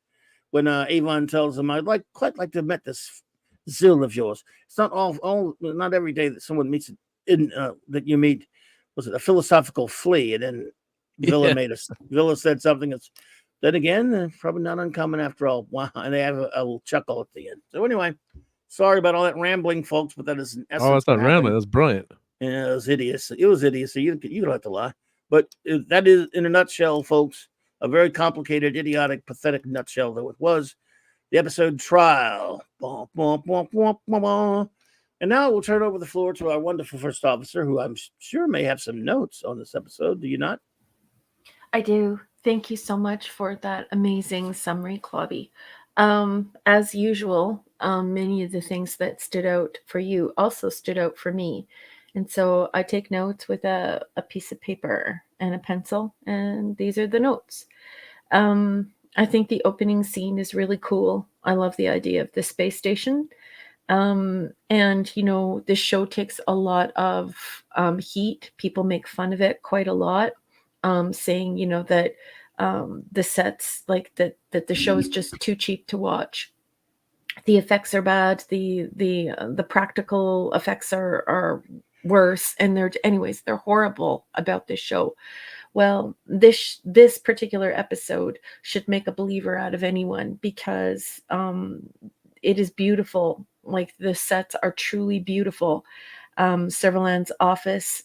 when Avon tells him, I'd quite like to have met this Zill of yours. It's not not every day that someone meets that you meet, was it a philosophical flea, and then Villa said something that's, then again, probably not uncommon after all. Wow. And they have a little chuckle at the end. So anyway, sorry about all that rambling, folks, but that is an essence. Oh, it's not rambling. That's brilliant. Yeah, it was idiocy. It was idiocy. You don't have to lie. But that is, in a nutshell, folks, a very complicated, idiotic, pathetic nutshell, though it was, the episode Trial. Bah, bah, bah, bah, bah, bah. And now we'll turn over the floor to our wonderful first officer, who I'm sure may have some notes on this episode. Do you not? I do. Thank you so much for that amazing summary, Clobby. As usual, many of the things that stood out for you also stood out for me. And so I take notes with a piece of paper and a pencil, and these are the notes. I think the opening scene is really cool. I love the idea of the space station. And, this show takes a lot of heat. People make fun of it quite a lot. Saying, that the sets, like that the show is just too cheap to watch. The effects are bad. The practical effects are worse, and they're horrible about this show. Well, this particular episode should make a believer out of anyone, because it is beautiful. Like, the sets are truly beautiful. Silverland's office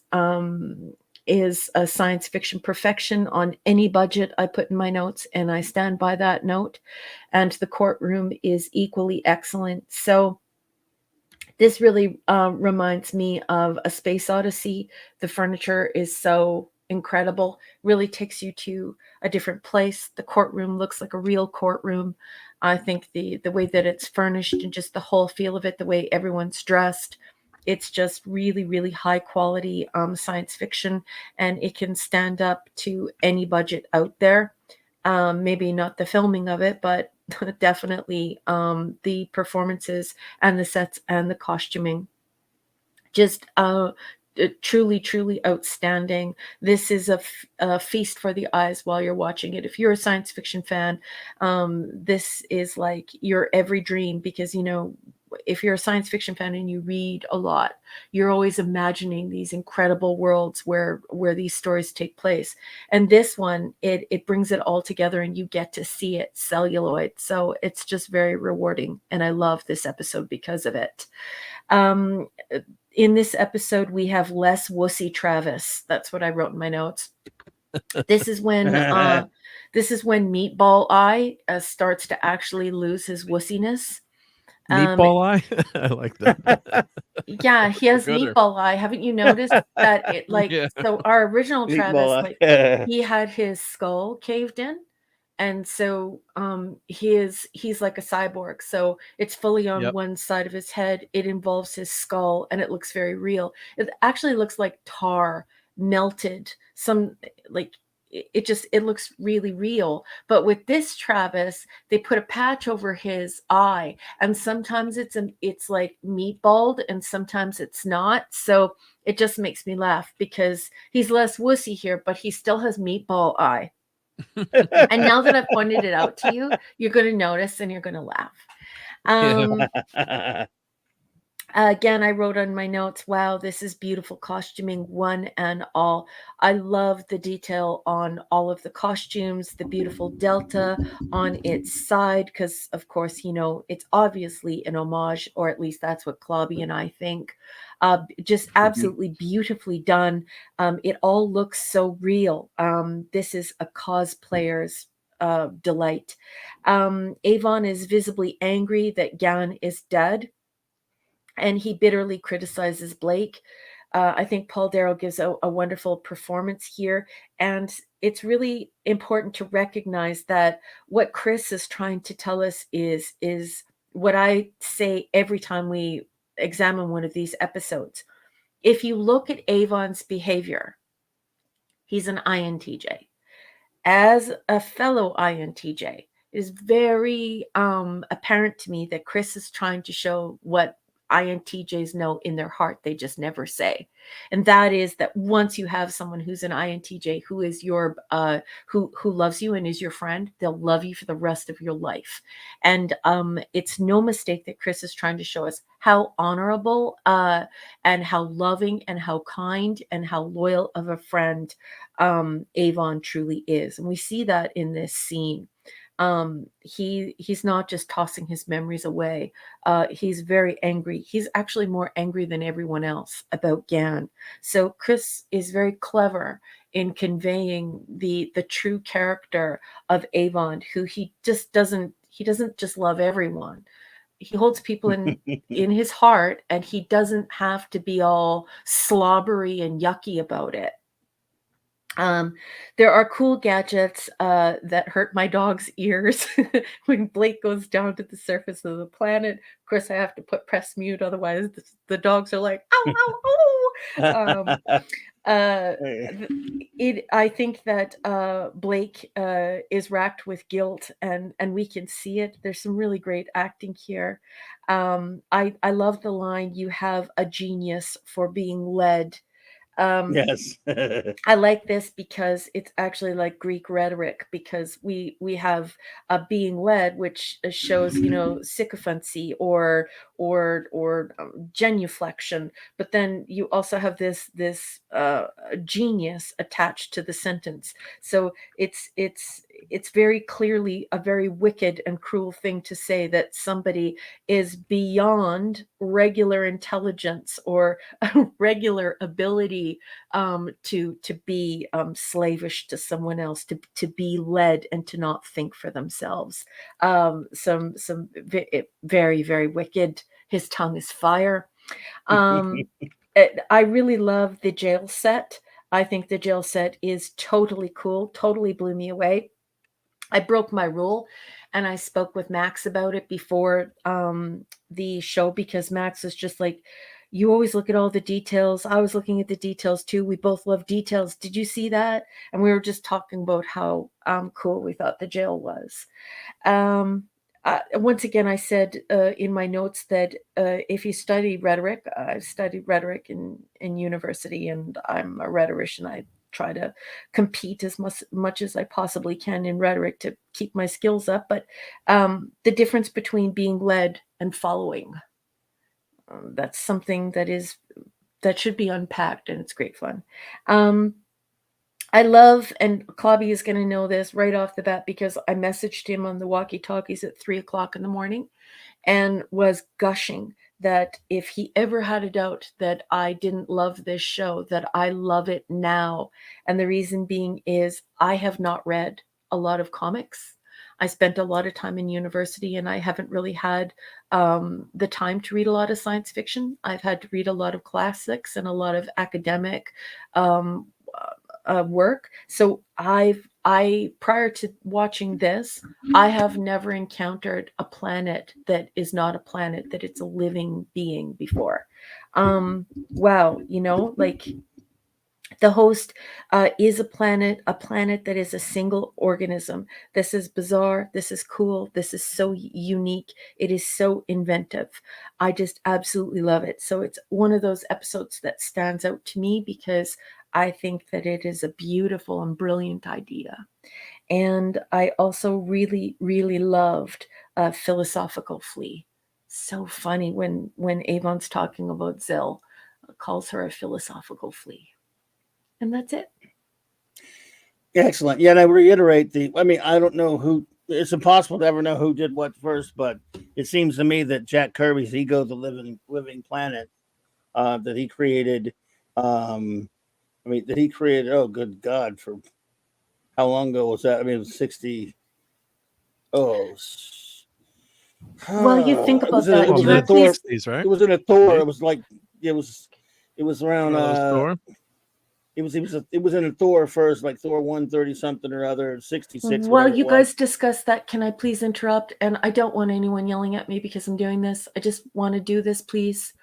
is a science fiction perfection on any budget, I put in my notes, and I stand by that note. And the courtroom is equally excellent. So this really reminds me of A Space Odyssey. The furniture is so incredible, really takes you to a different place. The courtroom looks like a real courtroom. I think the way that it's furnished, and just the whole feel of it, the way everyone's dressed, it's just really, really high quality science fiction, and it can stand up to any budget out there. Maybe not the filming of it, but definitely. The performances and the sets and the costuming, just truly, truly outstanding. This is a feast for the eyes while you're watching it. If you're a science fiction fan, this is like your every dream, because if you're a science fiction fan and you read a lot, you're always imagining these incredible worlds where these stories take place. And this one, it brings it all together, and you get to see it celluloid. So it's just very rewarding, and I love this episode because of it. Um, in this episode, we have less wussy Travis. That's what I wrote in my notes. This is when Meatball Eye starts to actually lose his wussiness. Meatball Eye? I like that. Yeah, he has Gooder. meatball eye. Haven't you noticed that it Yeah. so our original Travis, Meatball like eye. he had his skull caved in, and so he's like a cyborg. So it's fully on Yep. one side of his head. It involves his skull, and it looks very real. It actually looks like tar melted. It looks really real. But with this Travis, they put a patch over his eye, and sometimes it's like meatballed, and sometimes it's not. So it just makes me laugh because he's less wussy here, but he still has meatball eye. And now that I've pointed it out to you, you're going to notice and you're going to laugh. Again, I wrote on my notes, wow, this is beautiful costuming, one and all. I love the detail on all of the costumes, the beautiful delta on its side, because, of course, it's obviously an homage, or at least that's what Clobby and I think. Just absolutely beautifully done. It all looks so real. This is a cosplayer's delight. Avon is visibly angry that Gan is dead, and he bitterly criticizes Blake. I think Paul Darrow gives a wonderful performance here, and it's really important to recognize that what Chris is trying to tell us is what I say every time we examine one of these episodes. If you look at Avon's behavior, he's an INTJ. As a fellow INTJ, it is very apparent to me that Chris is trying to show what INTJs know in their heart, they just never say. And that is that once you have someone who's an INTJ, who is your who loves you and is your friend, they'll love you for the rest of your life. And it's no mistake that Chris is trying to show us how honorable and how loving and how kind and how loyal of a friend Avon truly is. And we see that in this scene. He's not just tossing his memories away. He's very angry. He's actually more angry than everyone else about Gan. So Chris is very clever in conveying the true character of Avon, who he doesn't just love everyone. He holds people in his heart, and he doesn't have to be all slobbery and yucky about it. There are cool gadgets that hurt my dog's ears when Blake goes down to the surface of the planet. Of course, I have to press mute, otherwise the dogs are like, ow, ow, ow. I think that Blake is racked with guilt, and we can see it. There's some really great acting here. I love the line, "You have a genius for being led." Yes. I like this because it's actually like Greek rhetoric, because we have being led, which shows sycophancy or genuflection, but then you also have this genius attached to the sentence. So it's very clearly a very wicked and cruel thing to say, that somebody is beyond regular intelligence or regular ability to be slavish to someone else, to be led and to not think for themselves. Some very, very wicked. His tongue is fire. I really love the jail set. I think the jail set is totally cool, totally blew me away. I broke my rule, and I spoke with Max about it before the show, because Max was just like, you always look at all the details. I was looking at the details too. We both love details. Did you see that? And we were just talking about how cool we thought the jail was. once again, I said in my notes that if you study rhetoric, I studied rhetoric in university, and I'm a rhetorician. I try to compete as much as I possibly can in rhetoric to keep my skills up. But the difference between being led and following, that's something that should be unpacked, and it's great fun. I love, and Clobby is going to know this right off the bat because I messaged him on the walkie-talkies at 3:00 in the morning and was gushing that if he ever had a doubt that I didn't love this show, that I love it now. And the reason being is I have not read a lot of comics. I spent a lot of time in university, and I haven't really had the time to read a lot of science fiction. I've had to read a lot of classics and a lot of academic work. So I prior to watching this, I have never encountered a planet that is not a planet, that it's a living being before. Wow, like the host is a planet that is a single organism. This is bizarre. This is cool. This is so unique. It is so inventive. I just absolutely love it. So it's one of those episodes that stands out to me because I think that it is a beautiful and brilliant idea. And I also really, really loved Philosophical Flea. So funny when Avon's talking about Zill, calls her a philosophical flea. And that's it. Excellent. Yeah, and I reiterate I don't know who, it's impossible to ever know who did what first, but it seems to me that Jack Kirby's Ego, the Living Planet, that he created, oh, good God, for how long ago was that? I mean, it was 60. Oh. Well, you think about that. It was in in a Thor, 60s, right? It was in a Thor. It was like, it was around, Thor? It was in a Thor first, like Thor 130 something or other, 66. While you guys discuss that, can I please interrupt? And I don't want anyone yelling at me because I'm doing this. I just want to do this, please.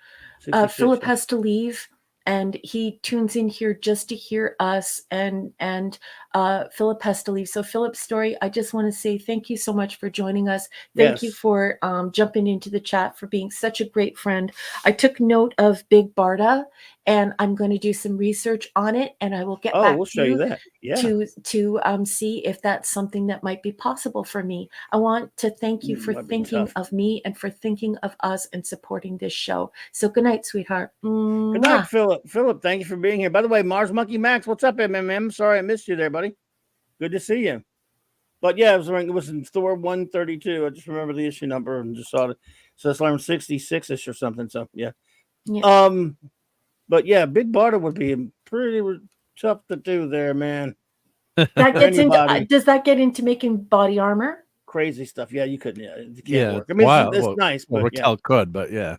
Philip has to leave, and he tunes in here just to hear us, and Philip has to leave. So Philip Story, I just want to say thank you so much for joining us. Thank you for jumping into the chat, for being such a great friend. I took note of Big Barda, and I'm going to do some research on it, and I will get back we'll to show you that. Yeah. to see if that's something that might be possible for me. I want to thank you for thinking of me and for thinking of us and supporting this show. So good night, sweetheart. Good night, Philip. Philip, thank you for being here. By the way, Mars Monkey Max, what's up, MMM? Sorry I missed you there, buddy. Good to see you. But yeah, it was in Thor 132. I just remember the issue number and just saw it. So it's around 66ish or something. So yeah. But yeah, Big Barda would be pretty tough to do there, man. That gets into, does that get into making body armor? Crazy stuff. Yeah, you couldn't. Yeah, it can't work. I mean, it's nice, but Raquel could, but yeah.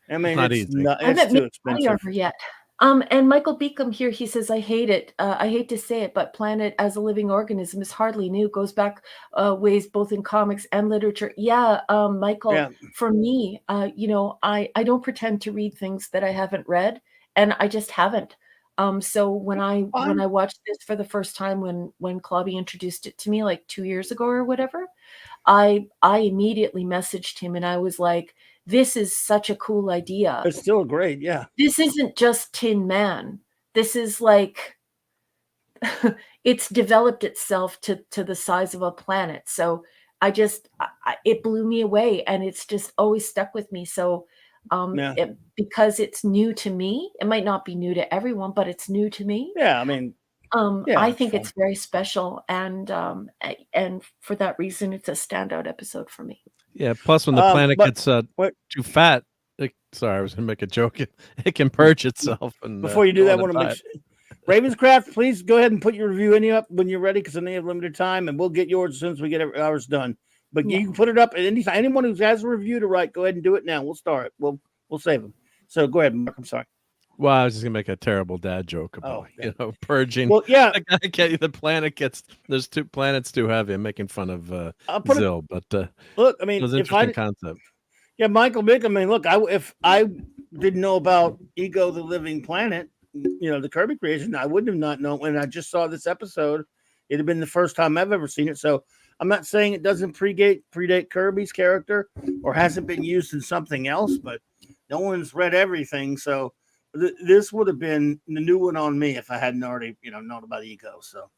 I mean, it's too expensive. Body armor yet. And Michael Beacom here, he says, I hate it. I hate to say it, but Planet as a living organism is hardly new. Goes back ways both in comics and literature. Yeah, Michael, for me, I don't pretend to read things that I haven't read, and I just haven't. So when I watched this for the first time, when Clobby introduced it to me like 2 years ago or whatever, I immediately messaged him, and I was like, this is such a cool idea. It's still great, yeah. This isn't just Tin Man. This is like, it's developed itself to the size of a planet. So it blew me away, and it's just always stuck with me. So because it's new to me, it might not be new to everyone, but it's new to me. Yeah, I mean, I think it's very special, and for that reason, it's a standout episode for me. Yeah. Plus, when the planet gets too fat, sorry, I was going to make a joke. It can purge itself. And before you do that, I want to make sure, Ravenscraft, please go ahead and put your review up when you're ready, because I know you have limited time, and we'll get yours as soon as we get ours done. But you can put it up at any time. Anyone who has a review to write, go ahead and do it now. We'll start it. We'll save them. So go ahead, Mark. I'm sorry. Well, I was just gonna make a terrible dad joke about purging. Well, yeah, the planet gets, there's two planets too heavy. I'm making fun of Zill, but look, I mean, it was an interesting concept. Yeah, Michael Bick. I mean, look, if I didn't know about Ego, the Living Planet, the Kirby creation, I wouldn't have not known. When I just saw this episode, it'd have been the first time I've ever seen it. So I'm not saying it doesn't predate Kirby's character or hasn't been used in something else, but no one's read everything. So this would have been the new one on me if I hadn't already, known about Ego. So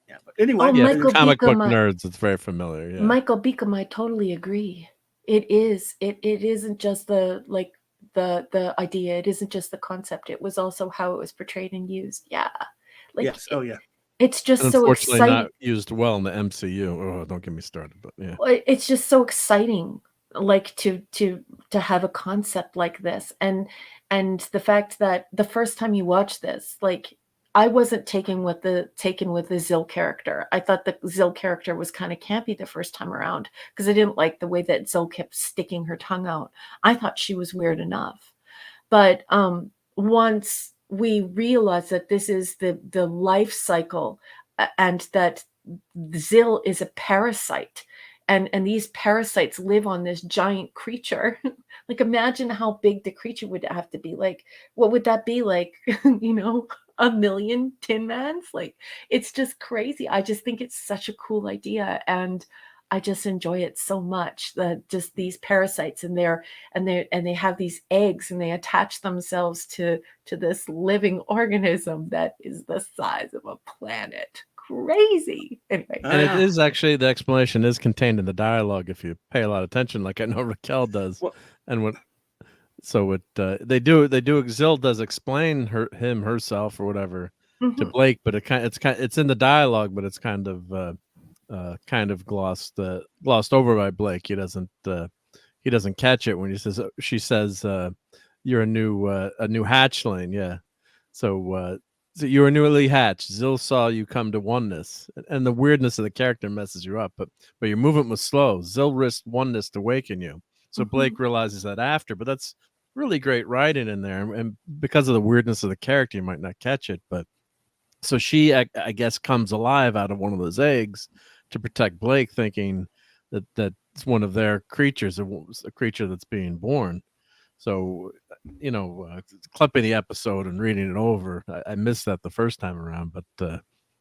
yeah, but anyway, Yeah, Michael for comic book Beacom, nerds, it's very familiar. Yeah. Michael Beacom, I totally agree. It is. It isn't just the idea. It isn't just the concept. It was also how it was portrayed and used. Yeah. Like, yes. Oh yeah. It's just And so unfortunately exciting. not used well in the MCU. Oh, don't get me started. But yeah, It's just so exciting, like to have a concept like this, and the fact that the first time you watch this, like, I wasn't taken with the Zill character. I thought the Zill character was kind of campy the first time around because I didn't like the way that Zill kept sticking her tongue out. I thought she was weird enough, but once we realize that this is the life cycle, and that Zill is a parasite, and these parasites live on this giant creature. Like, imagine how big the creature would have to be. Like, what would that be like? 1,000,000 Tin Mans? Like, it's just crazy. I just think it's such a cool idea, and I just enjoy it so much. That just these parasites, and they have these eggs, and they attach themselves to this living organism that is the size of a planet. Crazy. Anyway, and it is actually, the explanation is contained in the dialogue if you pay a lot of attention, like I know Raquel does. Well, and what so it they do Zill does explain herself or whatever to Blake, but it's in the dialogue, but it's kind of glossed over by Blake. He doesn't catch it when she says you're a new hatchling. Yeah. So you're a newly hatched. Zill saw you come to oneness, and the weirdness of the character messes you up. But your movement was slow. Zill risked oneness to waken you. So Blake realizes that after. But that's really great writing in there, and because of the weirdness of the character, you might not catch it. But so she, I guess, comes alive out of one of those eggs to protect Blake, thinking that that's one of their creatures, a creature that's being born. So, clipping the episode and reading it over, I missed that the first time around, but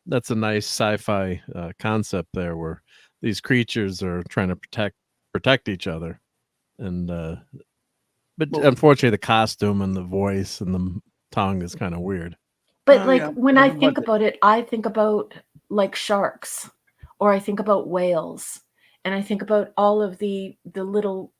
that's a nice sci-fi concept there, where these creatures are trying to protect each other, and but unfortunately, the costume and the voice and the tongue is kind of weird. But when I think about it, I think about like sharks, or I think about whales. And I think about all of the little,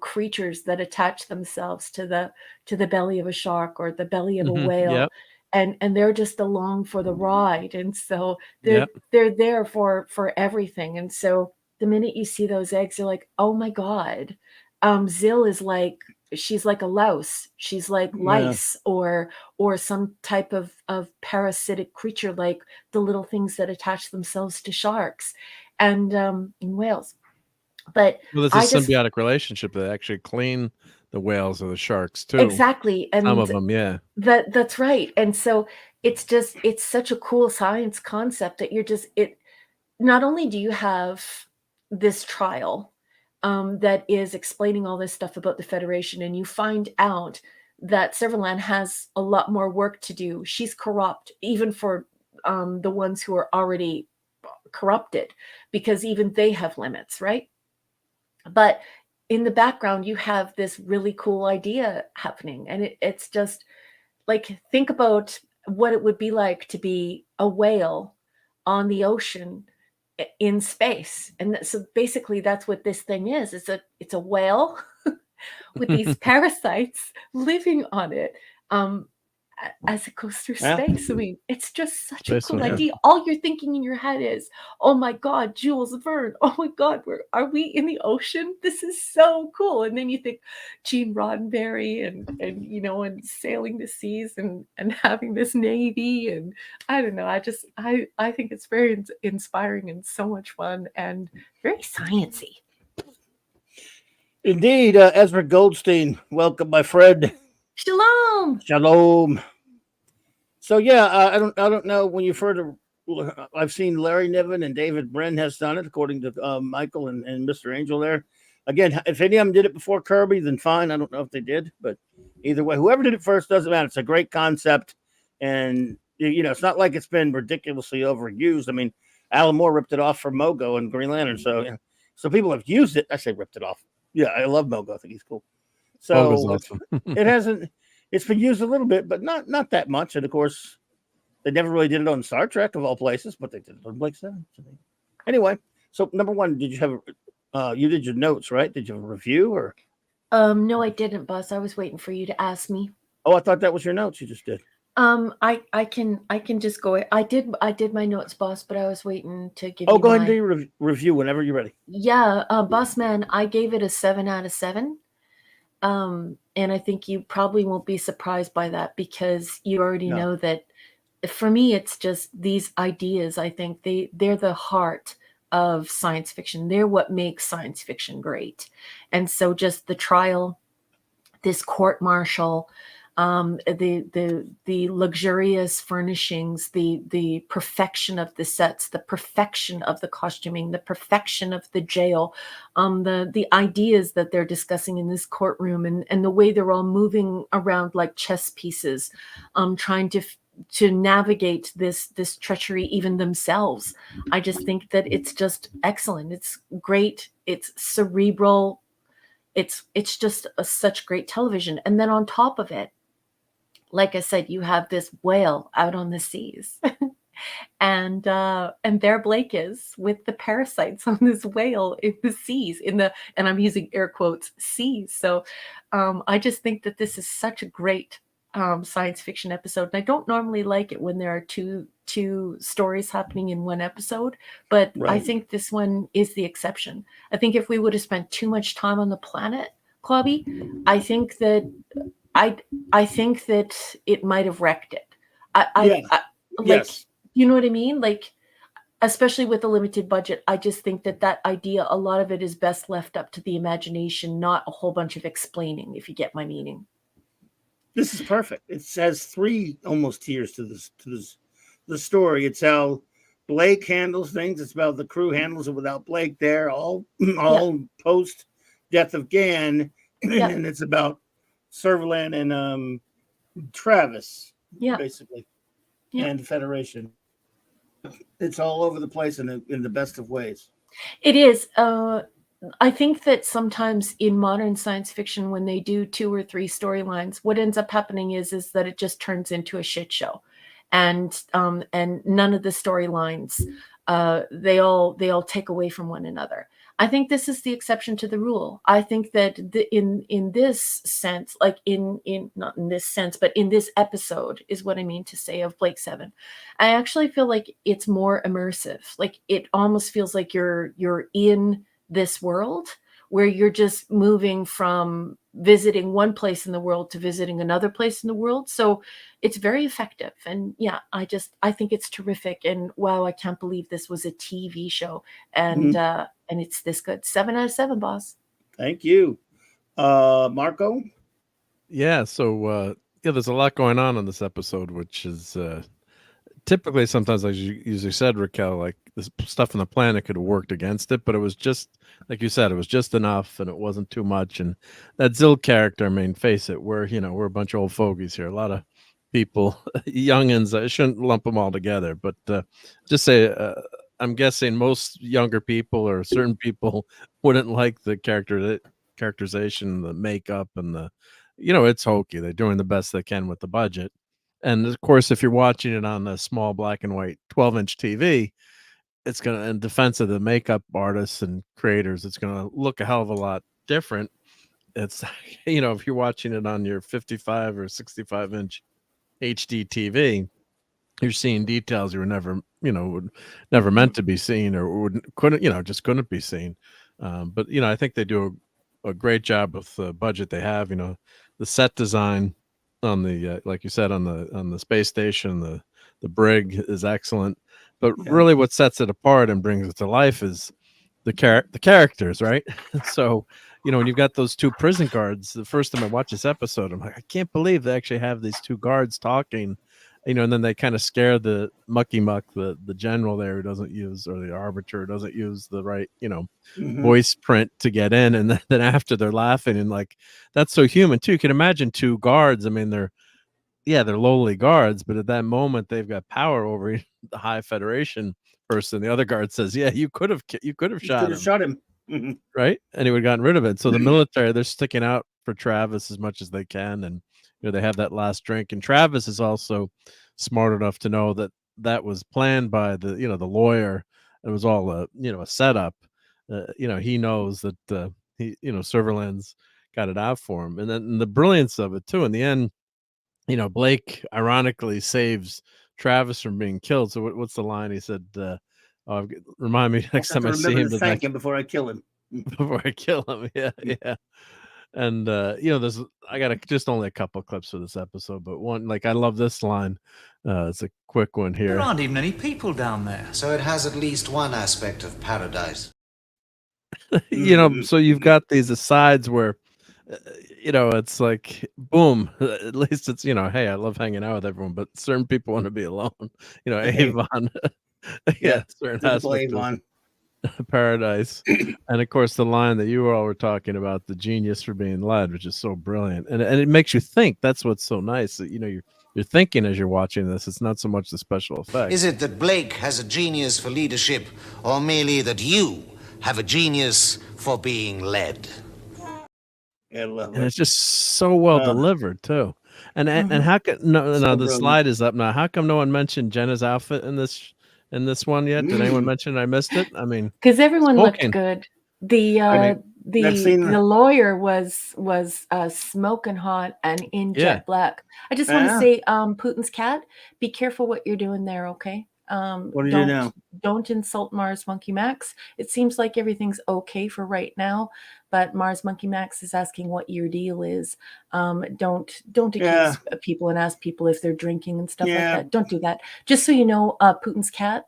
creatures that attach themselves to the belly of a shark or the belly of a whale. Yep. And they're just along for the ride. And so they're there for everything. And so the minute you see those eggs, you're like, oh my God. Zill is like, she's like a louse. She's like lice or some type of parasitic creature, like the little things that attach themselves to sharks and in whales. But there's a symbiotic relationship. They actually clean the whales or the sharks too. Exactly. And some of them, yeah. That's right. And so it's such a cool science concept that not only do you have this trial that is explaining all this stuff about the Federation, and you find out that Silverland has a lot more work to do. She's corrupt, even for the ones who are already corrupted, because even they have limits, right? But in the background, you have this really cool idea happening, and it's just like, think about what it would be like to be a whale on the ocean in space. And so basically that's what this thing is. It's a whale with these parasites living on it as it goes through space. I mean, it's just such a cool idea. All you're thinking in your head is, oh my God, Jules Verne. Oh my God, are we in the ocean? This is so cool. And then you think Gene Roddenberry and sailing the seas and having this navy. And I don't know. I think it's very inspiring and so much fun and very sciencey. Indeed, Ezra Goldstein, welcome, my friend. Shalom. Shalom. So yeah, I don't know when you've heard of. I've seen Larry Niven and David Brin has done it, according to Michael and Mr. Angel there. Again, if any of them did it before Kirby, then fine. I don't know if they did, but either way, whoever did it first doesn't matter. It's a great concept, and it's not like it's been ridiculously overused. I mean, Alan Moore ripped it off from Mogo and Green Lantern. So yeah. So people have used it. I say ripped it off. Yeah, I love Mogo. I think he's cool. Bogo's So awesome. it hasn't. It's been used a little bit, but not that much. And of course, they never really did it on Star Trek of all places, but they did it on Blake 7. So anyway, so number one, did you have you did your notes, right? Did you have a review or? No, I didn't, boss. I was waiting for you to ask me. Oh, I thought that was your notes you just did. I can just go. I did my notes, boss, but I was waiting to give. Oh, go ahead and do your review whenever you're ready. Yeah, boss man, I gave it a 7 out of 7. And I think you probably won't be surprised by that because you already know that. For me, it's just these ideas. I think they're the heart of science fiction. They're what makes science fiction great. And so just the trial, this court martial, the luxurious furnishings, the perfection of the sets, the perfection of the costuming, the perfection of the jail, the ideas that they're discussing in this courtroom, and the way they're all moving around like chess pieces, trying to navigate this treachery even themselves. I just think that it's just excellent. It's great. It's cerebral. It's just such great television. And then on top of it, like I said, you have this whale out on the seas. And there Blake is with the parasites on this whale in the seas, and I'm using air quotes, seas. So I just think that this is such a great science fiction episode. And I don't normally like it when there are two stories happening in one episode, but I think this one is the exception. I think if we would have spent too much time on the planet, Clobby, I think that it might have wrecked it. Yes. You know what I mean? Like, especially with a limited budget, I just think that idea, a lot of it is best left up to the imagination, not a whole bunch of explaining, if you get my meaning. This is perfect. It has 3 almost tiers to the story. It's how Blake handles things. It's about the crew handles it without Blake there, all post death of Gann, and it's about Servalan and Travis, basically, and Federation. It's all over the place in the best of ways. It is. I think that sometimes in modern science fiction, when they do 2 or 3 storylines, what ends up happening is that it just turns into a shit show, and none of the storylines they all take away from one another. I think this is the exception to the rule. I think that in this sense, like in not in this sense, but in this episode is what I mean to say of Blake 7. I actually feel like it's more immersive. Like it almost feels like you're in this world where you're just moving from visiting one place in the world to visiting another place in the world. So it's very effective. And yeah, I think it's terrific. And wow, I can't believe this was a TV show. And it's this good. 7 out of 7, boss. Thank you. Marco? Yeah, so there's a lot going on in this episode, which is typically sometimes, like you usually said, Raquel, like this stuff on the planet could have worked against it, but it was just, like you said, it was just enough and it wasn't too much. And that Zill character, I mean, face it, we're a bunch of old fogies here. A lot of people, youngins, I shouldn't lump them all together, but just say, I'm guessing most younger people or certain people wouldn't like the characterization, the makeup, and it's hokey. They're doing the best they can with the budget. And of course, if you're watching it on a small black and white 12-inch TV, it's going to, in defense of the makeup artists and creators, it's going to look a hell of a lot different. It's, if you're watching it on your 55 or 65-inch HD TV, you're seeing details you were never meant to be seen, or couldn't be seen. But I think they do a great job with the budget they have. The set design on the like you said on the space station, the brig is excellent. But really, what sets it apart and brings it to life is the characters, right? So when you've got those 2 prison guards, the first time I watched this episode, I'm like, I can't believe they actually have these 2 guards talking. And then they kind of scare the mucky muck, the general there who doesn't use, or the arbiter doesn't use the right, voice print to get in. And then after they're laughing, and like, that's so human too. You can imagine 2 guards. I mean, they're yeah, they're lowly guards, but at that moment they've got power over the high Federation person. The other guard says, "Yeah, you could have shot him, Shot him. Mhm. right?" And he would have gotten rid of it. So the military, they're sticking out for Travis as much as they can, and they have that last drink. And Travis is also smart enough to know that that was planned by the the lawyer. It was all a a setup. He knows that Silverland's got it out for him, and then the brilliance of it too. In the end, Blake ironically saves Travis from being killed. So what's the line he said? Remind me next time I see him to thank him before I kill him. before I kill him. Yeah, yeah. And there's I got just only a couple clips for this episode, but one I love this line. It's a quick one here. There aren't even any people down there. So it has at least one aspect of paradise. So you've got these asides where it's like boom, at least it's hey, I love hanging out with everyone, but certain people want to be alone. Avon. Yeah, certain aspects of paradise. And of course the line that you all were talking about, the genius for being led, which is so brilliant, and it makes you think. That's what's so nice, that you're thinking as you're watching this. It's not so much the special effects. Is it that Blake has a genius for leadership, or merely that you have a genius for being led? And it's just so well delivered too. And how come the slide is up now? How come no one mentioned Jenna's outfit in this one yet? Did anyone mention it? I missed it. I mean, because everyone looked good. The lawyer was smoking hot and in jet black. I just want to say, Putin's cat, be careful what you're doing there, okay? What do you do now? Don't insult Mars Monkey Max. It seems like everything's okay for right now, but Mars Monkey Max is asking what your deal is. Don't accuse people and ask people if they're drinking and stuff like that. Don't do that. Just so you know, Putin's cat,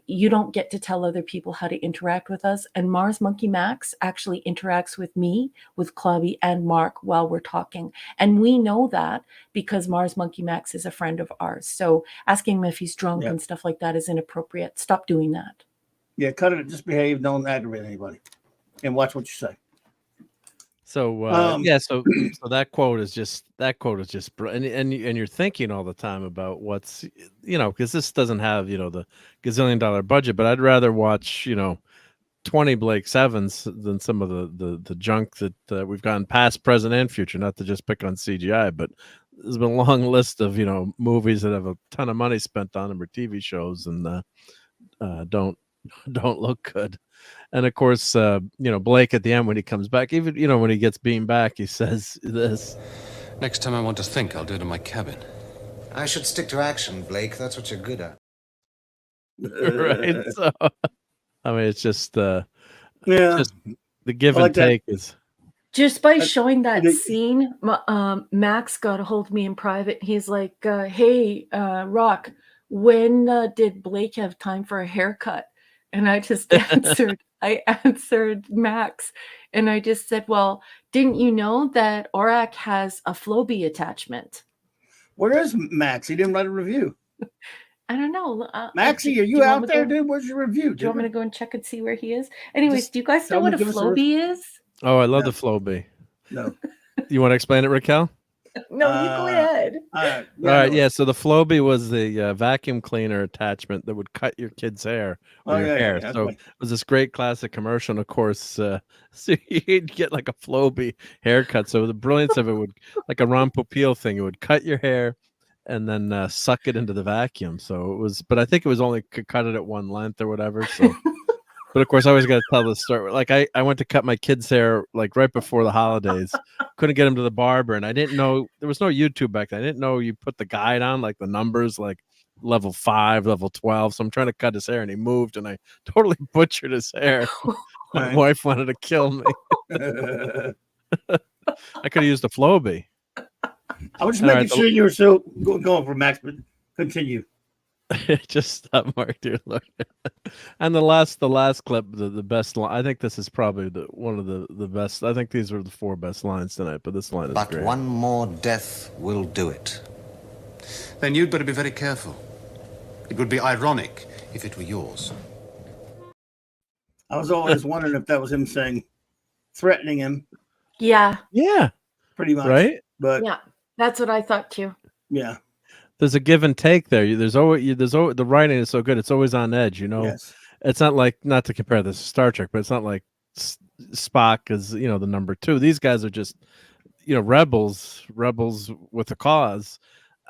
you don't get to tell other people how to interact with us. And Mars Monkey Max actually interacts with me, with Clubby and Mark while we're talking. And we know that because Mars Monkey Max is a friend of ours. So asking him if he's drunk and stuff like that is inappropriate. Stop doing that. Yeah, cut it. Just behave. Don't aggravate anybody. And watch what you say. So so that quote is just and you're thinking all the time about what's because this doesn't have the gazillion-dollar budget, but I'd rather watch 20 Blake Sevens than some of the junk that we've gotten past, present, and future. Not to just pick on CGI, but there's been a long list of movies that have a ton of money spent on them, or TV shows, and don't look good. And of course, Blake at the end when he comes back, even when he gets beaten back, he says this: Next time I want to think, I'll do it in my cabin. I should stick to action, Blake. That's what you're good at. Right. So, I mean, it's just just the give and take is. Just by showing that scene, Max got a hold of me in private. He's like, "Hey, Rock, when did Blake have time for a haircut?" And I just answered Max, and I just said, "Well, didn't you know that Orac has a Flowbee attachment?" Where is Max? He didn't write a review. I don't know. Maxie, are you out there, dude? Where's your review? Do you want me to go and check and see where he is? Anyways, do you guys know what a Flowbee is? Oh, I love the Flowbee. No. You want to explain it, Raquel? No, you go ahead. All right, yeah. So the Flowbee was the vacuum cleaner attachment that would cut your kid's hair or your hair. Yeah, so it was this great classic commercial, and of course, so you'd get like a Flowbee haircut. So the brilliance of it would, like a Ron Popeil thing, it would cut your hair and then suck it into the vacuum. So it was, but I think it was only could cut it at one length or whatever. So. But of course, I always got to tell the story. Like I went to cut my kid's hair like right before the holidays. Couldn't get him to the barber, and I didn't know there was no YouTube back then. I didn't know you put the guide on like the numbers, like level 5, level 12. So I'm trying to cut his hair, and he moved, and I totally butchered his hair. My wife wanted to kill me. I could have used a Flowbee. I was just making sure you were still going for Max, but continue. Just stop, Mark, dear Lord. And the last clip, the best line. I think this is probably one of the best. I think these were the 4 best lines tonight, but this line is but great. One more death will do it. Then you'd better be very careful. It would be ironic if it were yours. I was always wondering if that was him threatening him. Yeah. Yeah. Pretty much. Right? But yeah, that's what I thought too. Yeah. There's a give and take there. There's always the writing is so good. It's always on edge. You know, Yes. it's not like, not to compare this to Star Trek, but it's not like Spock is the number 2. These guys are just rebels with a cause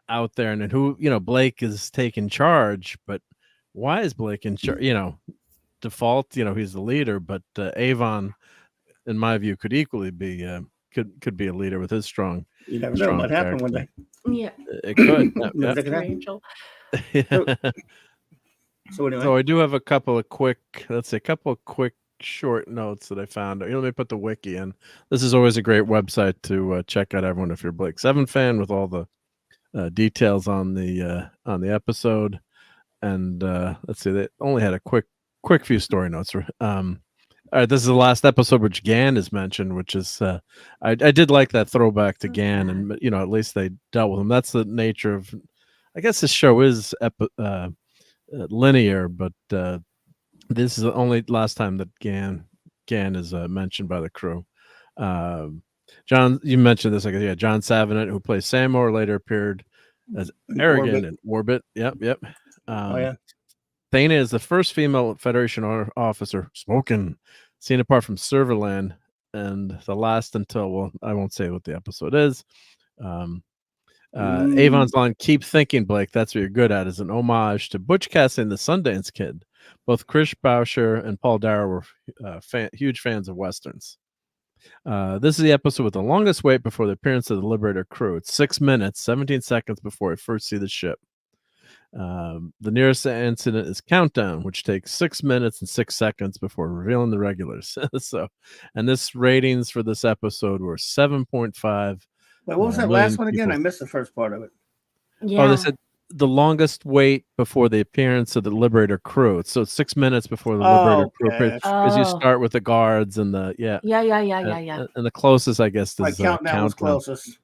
out there, and then who Blake is taking charge, but why is Blake in charge? Default, he's the leader, but Avon, in my view, could equally be could be a leader with his strong. You never know what happened one day. Yeah. It could. That could happen. Angel. So anyway, So I do have a couple of quick short notes that I found. Let me put the wiki in. This is always a great website to check out, everyone, if you're a Blake 7 fan, with all the details on the episode. And let's see, they only had a quick few story notes. All right, this is the last episode which Gan is mentioned, which is I did like that throwback to Gan, and at least they dealt with him. That's the nature of, I guess this show is linear, but this is the only last time that Gan is mentioned by the crew. John, you mentioned this, I guess. Yeah, John Savinet, who plays Samor, later appeared as Arrogant in Orbit. Yep. oh yeah, Thana is the first female Federation officer smoking, seen apart from Serverland, and the last until, well, I won't say what the episode is. Avon's line, "Keep thinking, Blake. That's what you're good at," is an homage to Butch Cassidy and the Sundance Kid. Both Chris Boucher and Paul Darrow were huge fans of Westerns. This is the episode with the longest wait before the appearance of the Liberator crew. It's 6 minutes, 17 seconds before we first see the ship. The nearest incident is Countdown, which takes 6 minutes and 6 seconds before revealing the regulars. And this ratings for this episode were 7.5. Wait, what was that last one again? I missed the first part of it. Yeah. Oh, they said the longest wait before the appearance of the Liberator crew. So it's 6 minutes before the Liberator crew appears, because you start with the guards and the Yeah. And the closest, I guess, is Countdown was closest.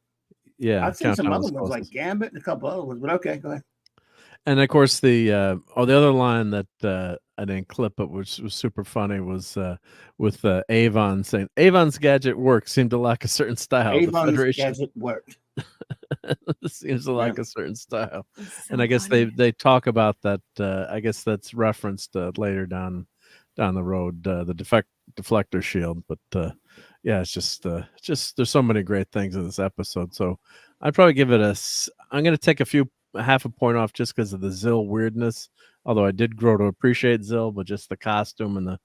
Yeah, I've seen some Countdown other was ones like closest. Gambit and a couple other ones, but okay, go ahead. And of course, the other line that I didn't clip, but which was super funny, was with Avon saying, "Avon's gadget work seemed to lack a certain style. Avon's gadget worked. Seems to lack a certain style." So and I guess funny. they talk about that. I guess that's referenced later down the road, the deflector shield. But yeah, it's just there's so many great things in this episode. So I'd probably give it I'm going to take half a point off just because of the Zill weirdness. Although I did grow to appreciate Zill, but just the costume and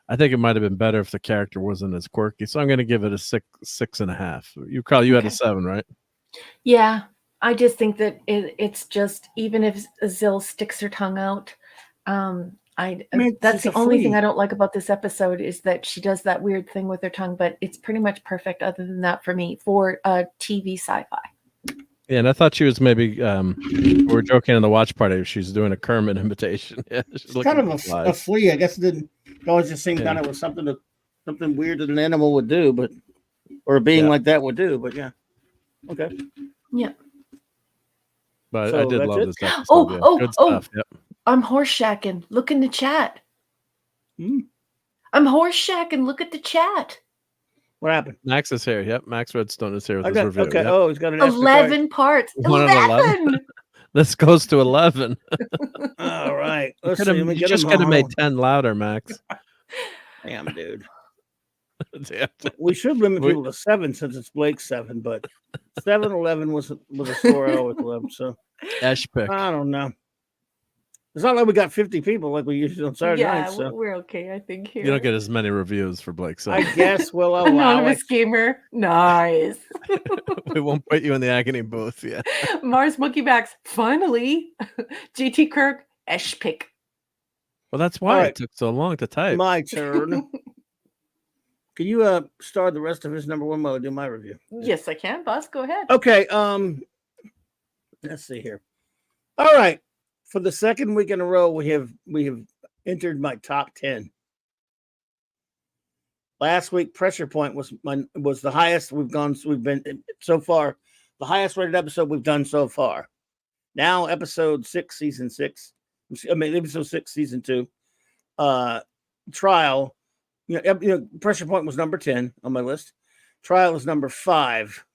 I think it might have been better if the character wasn't as quirky. So I'm going to give it a 6.5. You, Carl, you had a 7, right? Yeah, I just think that it's just, even if Zill sticks her tongue out, that's the only thing I don't like about this episode, is that she does that weird thing with her tongue, but it's pretty much perfect other than that for me for TV sci-fi. Yeah, and I thought she was maybe we were joking in the watch party, she's doing a Kermit imitation. Yeah, it's kind of a flea. I guess it always just seemed kind of was something weird that an animal would do, or a being like that would do. But yeah, okay, yeah. But so I did love this episode. Good stuff. Yep. I'm horse shacking. Look in the chat. I'm horse shacking. Look at the chat. What happened? Max is here. Yep, Max Redstone is here with his review. Okay. Yep. Oh, he's got an 11 parts. 11. This goes to 11. All right. You just could have made 10 louder, Max. Damn, dude. Damn. We should limit people to 7 since it's Blake's 7, but 7-11 was a score I always loved. So Ash pick. I don't know. It's not like we got 50 people like we usually on Saturday nights. So we're okay, I think. Here you don't get as many reviews for Blake's. I guess we'll allow Anonymous gamer. Nice. We won't put you in the agony booth yet. Mars Mookiebacks. Finally. GT Kirk. Ash pick. Well, that's why it took so long to type. My turn. Can you start the rest of his number one while I do my review? Yes, I can, boss. Go ahead. Okay. Let's see here. All right. For the second week in a row, we have entered my top 10. Last week, Pressure Point was the highest we've been so far, the highest rated episode we've done so far. Now, episode 6, season 6. Episode 6, season 2. Trial. Pressure Point was number 10 on my list. Trial is number 5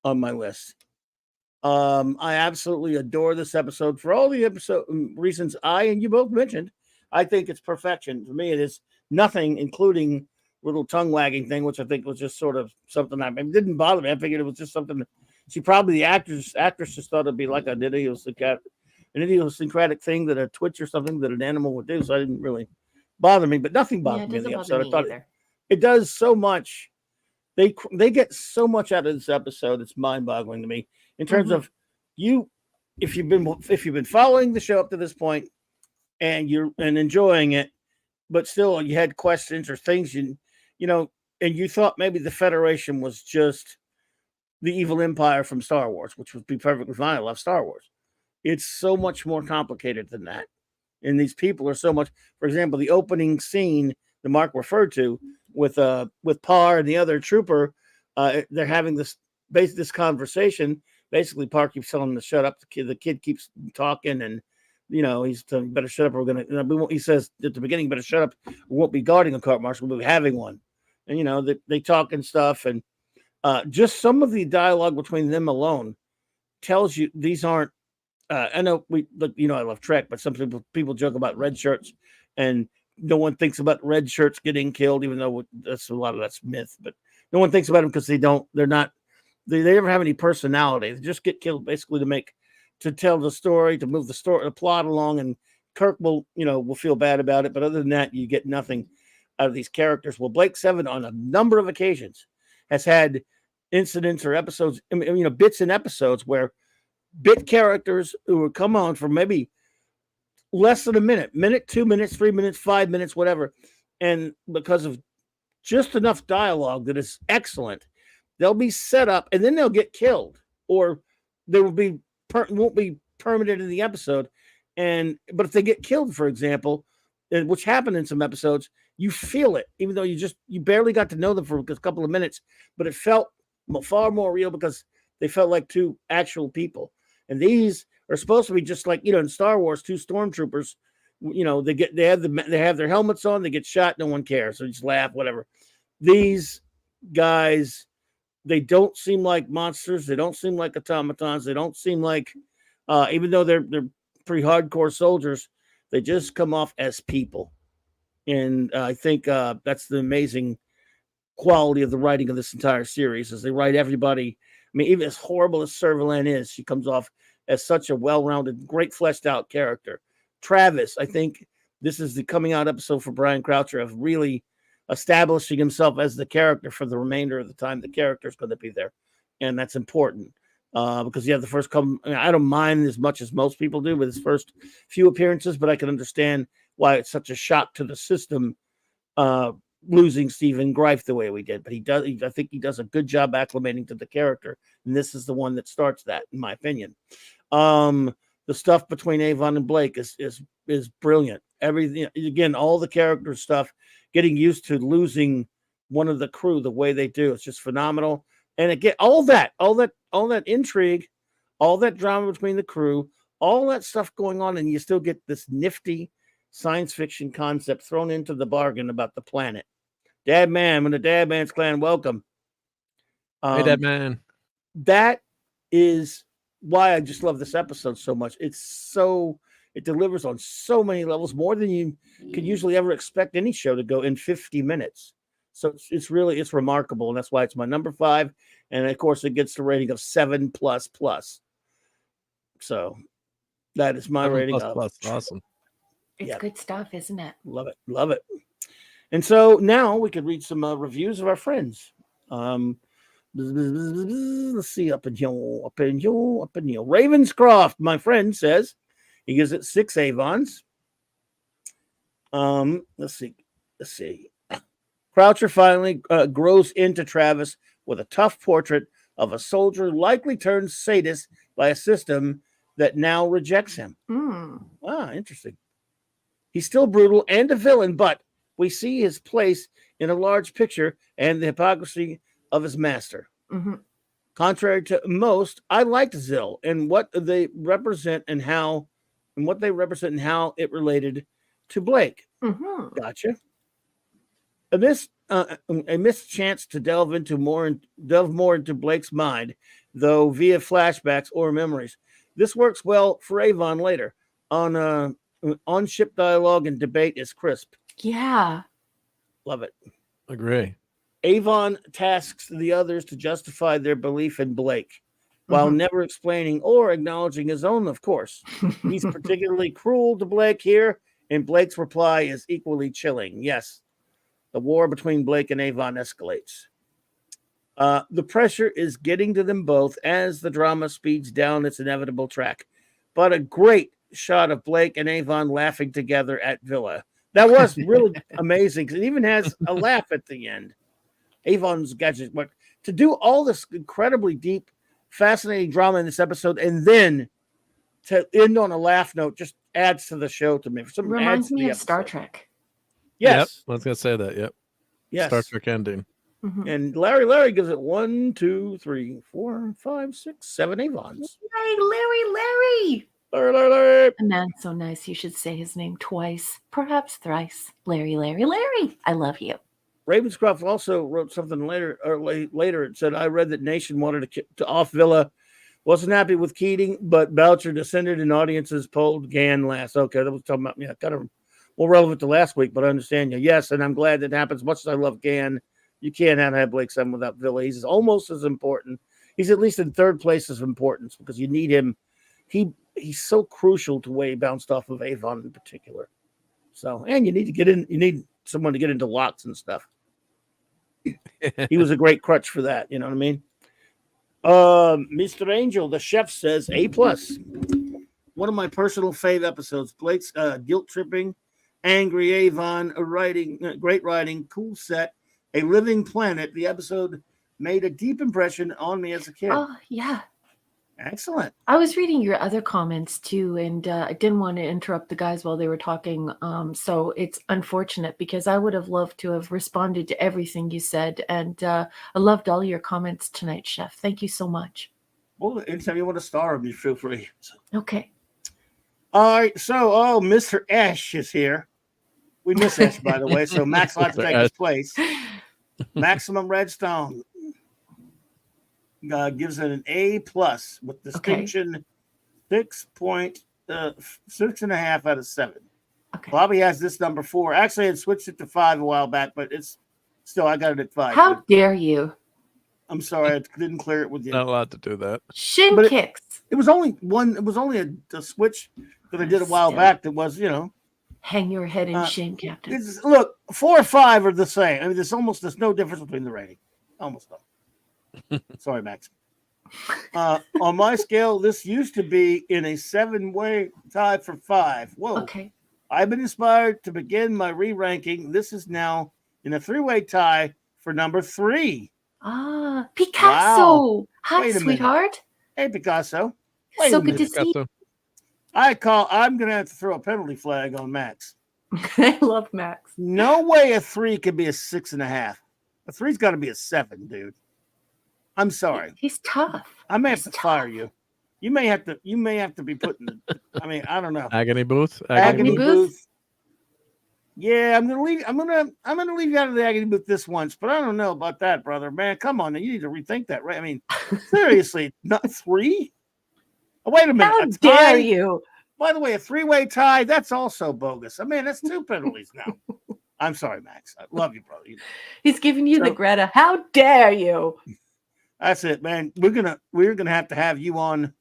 on my list. I absolutely adore this episode for all the episode reasons I and you both mentioned. I think it's perfection. For me, it is nothing, including little tongue wagging thing, which I think was just sort of something it didn't bother me. I figured it was just something that she probably the actress just thought it'd be like an idiosyncratic thing that a twitch or something that an animal would do. So I didn't really bother me, but nothing bothered me in the episode. I thought it does so much. They get so much out of this episode. It's mind-boggling to me in terms of you. If you've been following the show up to this point and you're enjoying it, but still you had questions or things you know, and you thought maybe the Federation was just the evil empire from Star Wars, which would be perfectly fine. I love Star Wars. It's so much more complicated than that. And these people are so much, for example, the opening scene that Mark referred to with Parr and the other trooper, they're having this conversation. Basically, Parr keeps telling him to shut up. The kid keeps talking, and he's telling him, better shut up. He says at the beginning, better shut up. We won't be guarding a court martial. We'll be having one. And they talk and stuff, and just some of the dialogue between them alone tells you these aren't. I know I love Trek, but some people joke about red shirts, and no one thinks about red shirts getting killed, even though that's a lot of that's myth. But no one thinks about them because they never have any personality. They just get killed basically to tell the story, to move the plot along, and Kirk will feel bad about it. But other than that, you get nothing out of these characters. Well, Blake Seven on a number of occasions has had incidents or episodes, bits and episodes where bit characters who would come on for maybe less than a minute, 2 minutes, 3 minutes, 5 minutes, whatever. And because of just enough dialogue that is excellent, they'll be set up and then they'll get killed, or they won't be permanent in the episode. But if they get killed, for example, which happened in some episodes, you feel it, even though you barely got to know them for a couple of minutes, but it felt far more real because they felt like two actual people. And these are supposed to be just like, in Star Wars, two stormtroopers, they have their helmets on, they get shot, no one cares. So just laugh, whatever. These guys, they don't seem like monsters. They don't seem like automatons. They don't seem like, even though they're pretty hardcore soldiers, they just come off as people. And I think that's the amazing quality of the writing of this entire series, is they write everybody. I mean, even as horrible as Servalan is, she comes off as such a well-rounded, great fleshed out character. Travis, I think this is the coming out episode for Brian Croucher of really establishing himself as the character for the remainder of the time the character is going to be there. And that's important because you have the first couple. I don't mind as much as most people do with his first few appearances, but I can understand why it's such a shock to the system losing Stephen Greif the way we did. But I think he does a good job acclimating to the character, and this is the one that starts that, in my opinion. The stuff between Avon and Blake is brilliant. Everything, again, all the character stuff, getting used to losing one of the crew the way they do, it's just phenomenal. And again, all that intrigue, all that drama between the crew, all that stuff going on, and you still get this nifty science fiction concept thrown into the bargain about the planet. Dad Man, when the Dad Man's clan, welcome. Hey, Dad Man. That is why I just love this episode so much. It delivers on so many levels, more than you could usually ever expect any show to go in 50 minutes. So it's remarkable, and that's why it's my number 5. And of course, it gets the rating of 7++. So that is my rating. Awesome. It's good stuff, isn't it? Love it. Love it. And so now we could read some reviews of our friends. Let's see. Up in here. Ravenscroft, my friend, says he gives it 6 Avons. Let's see. Croucher finally grows into Travis with a tough portrait of a soldier likely turned sadist by a system that now rejects him. Interesting. He's still brutal and a villain, but we see his place in a large picture and the hypocrisy of his master. Mm-hmm. Contrary to most, I liked Zill and what they represent and how it related to Blake. Mm-hmm. Gotcha. A missed chance to delve more into Blake's mind though via flashbacks or memories. This works well for Avon later. On ship dialogue and debate is crisp. Yeah. Love it. Agree. Avon tasks the others to justify their belief in Blake, while Mhm. never explaining or acknowledging his own, of course. He's particularly cruel to Blake here, and Blake's reply is equally chilling. Yes, the war between Blake and Avon escalates. The pressure is getting to them both as the drama speeds down its inevitable track. But a great shot of Blake and Avon laughing together at Villa. That was really amazing because it even has a laugh at the end. Avon's gadget, but to do all this incredibly deep, fascinating drama in this episode and then to end on a laugh note just adds to the show to me. Reminds me of Star Trek. Yes. Yep, I was going to say that. Yep. Yes. Star Trek ending. Mhm. And Larry gives it 1, 2, 3, 4, 5, 6, 7 Avons. Hey, Larry! Larry. A man so nice you should say his name twice, perhaps thrice. Larry! I love you. Ravenscroft also wrote something later. It said, I read that Nation wanted to off Villa, wasn't happy with Keating, but Boucher descended and audiences polled Gann last. Okay, that was talking about, yeah, kind of more relevant to last week, but I understand you. Yes, and I'm glad that happens. As much as I love Gann, you can't have Blake 7 without Villa. He's almost as important. He's at least in third place of importance because you need him. He's so crucial to where he bounced off of Avon in particular. So, and you need to get in. You need someone to get into locks and stuff. He was a great crutch for that. You know what I mean? Mr. Angel, the chef, says A+. One of my personal fave episodes. Blake's guilt tripping, angry Avon, great writing, cool set, a living planet. The episode made a deep impression on me as a kid. Oh, yeah. Excellent. I was reading your other comments too, and I didn't want to interrupt the guys while they were talking. So it's unfortunate because I would have loved to have responded to everything you said. And I loved all your comments tonight, Chef. Thank you so much. Well, anytime you want to star me, feel free. Okay. All right. So, Mr. Ash is here. We miss Ash, by the way. So Max will have to take his place. Maximum Redstone gives it an A+ with distinction. 6.5 out of 7. Okay. Bobby has this number 4. Actually, I had switched it to 5 a while back, but it's still, I got it at 5. How dare you? I'm sorry, I didn't clear it with you. Not allowed to do that. Shin But kicks. It was only one. It was only a switch that I did a while back. That was, Hang your head in shame, Captain. Look, 4 or 5 are the same. I mean, there's no difference between the rating. Almost no. Sorry, Max. On my scale, this used to be in a 7-way tie for 5. Whoa. Okay. I've been inspired to begin my re-ranking. This is now in a 3-way tie for number 3. Ah, Picasso. Wow. Hi, Wait a minute. sweetheart. Hey, Picasso. So good to see you. I'm going to have to throw a penalty flag on Max. I love Max. No way a 3 could be a 6.5. A 3's got to be a 7, dude. I'm sorry. He's tough. I may have to fire you. You may have to be put in I don't know. Agony booth. Agony booth. Yeah, I'm gonna leave you out of the agony booth this once, but I don't know about that, brother. Man, come on, you need to rethink that, right? I mean, seriously, not 3? Oh, wait a minute. How dare you? By the way, a 3-way tie, that's also bogus. I mean, that's 2 penalties now. I'm sorry, Max. I love you, brother. He's giving you the Greta. How dare you? That's it, man. We're gonna have you on.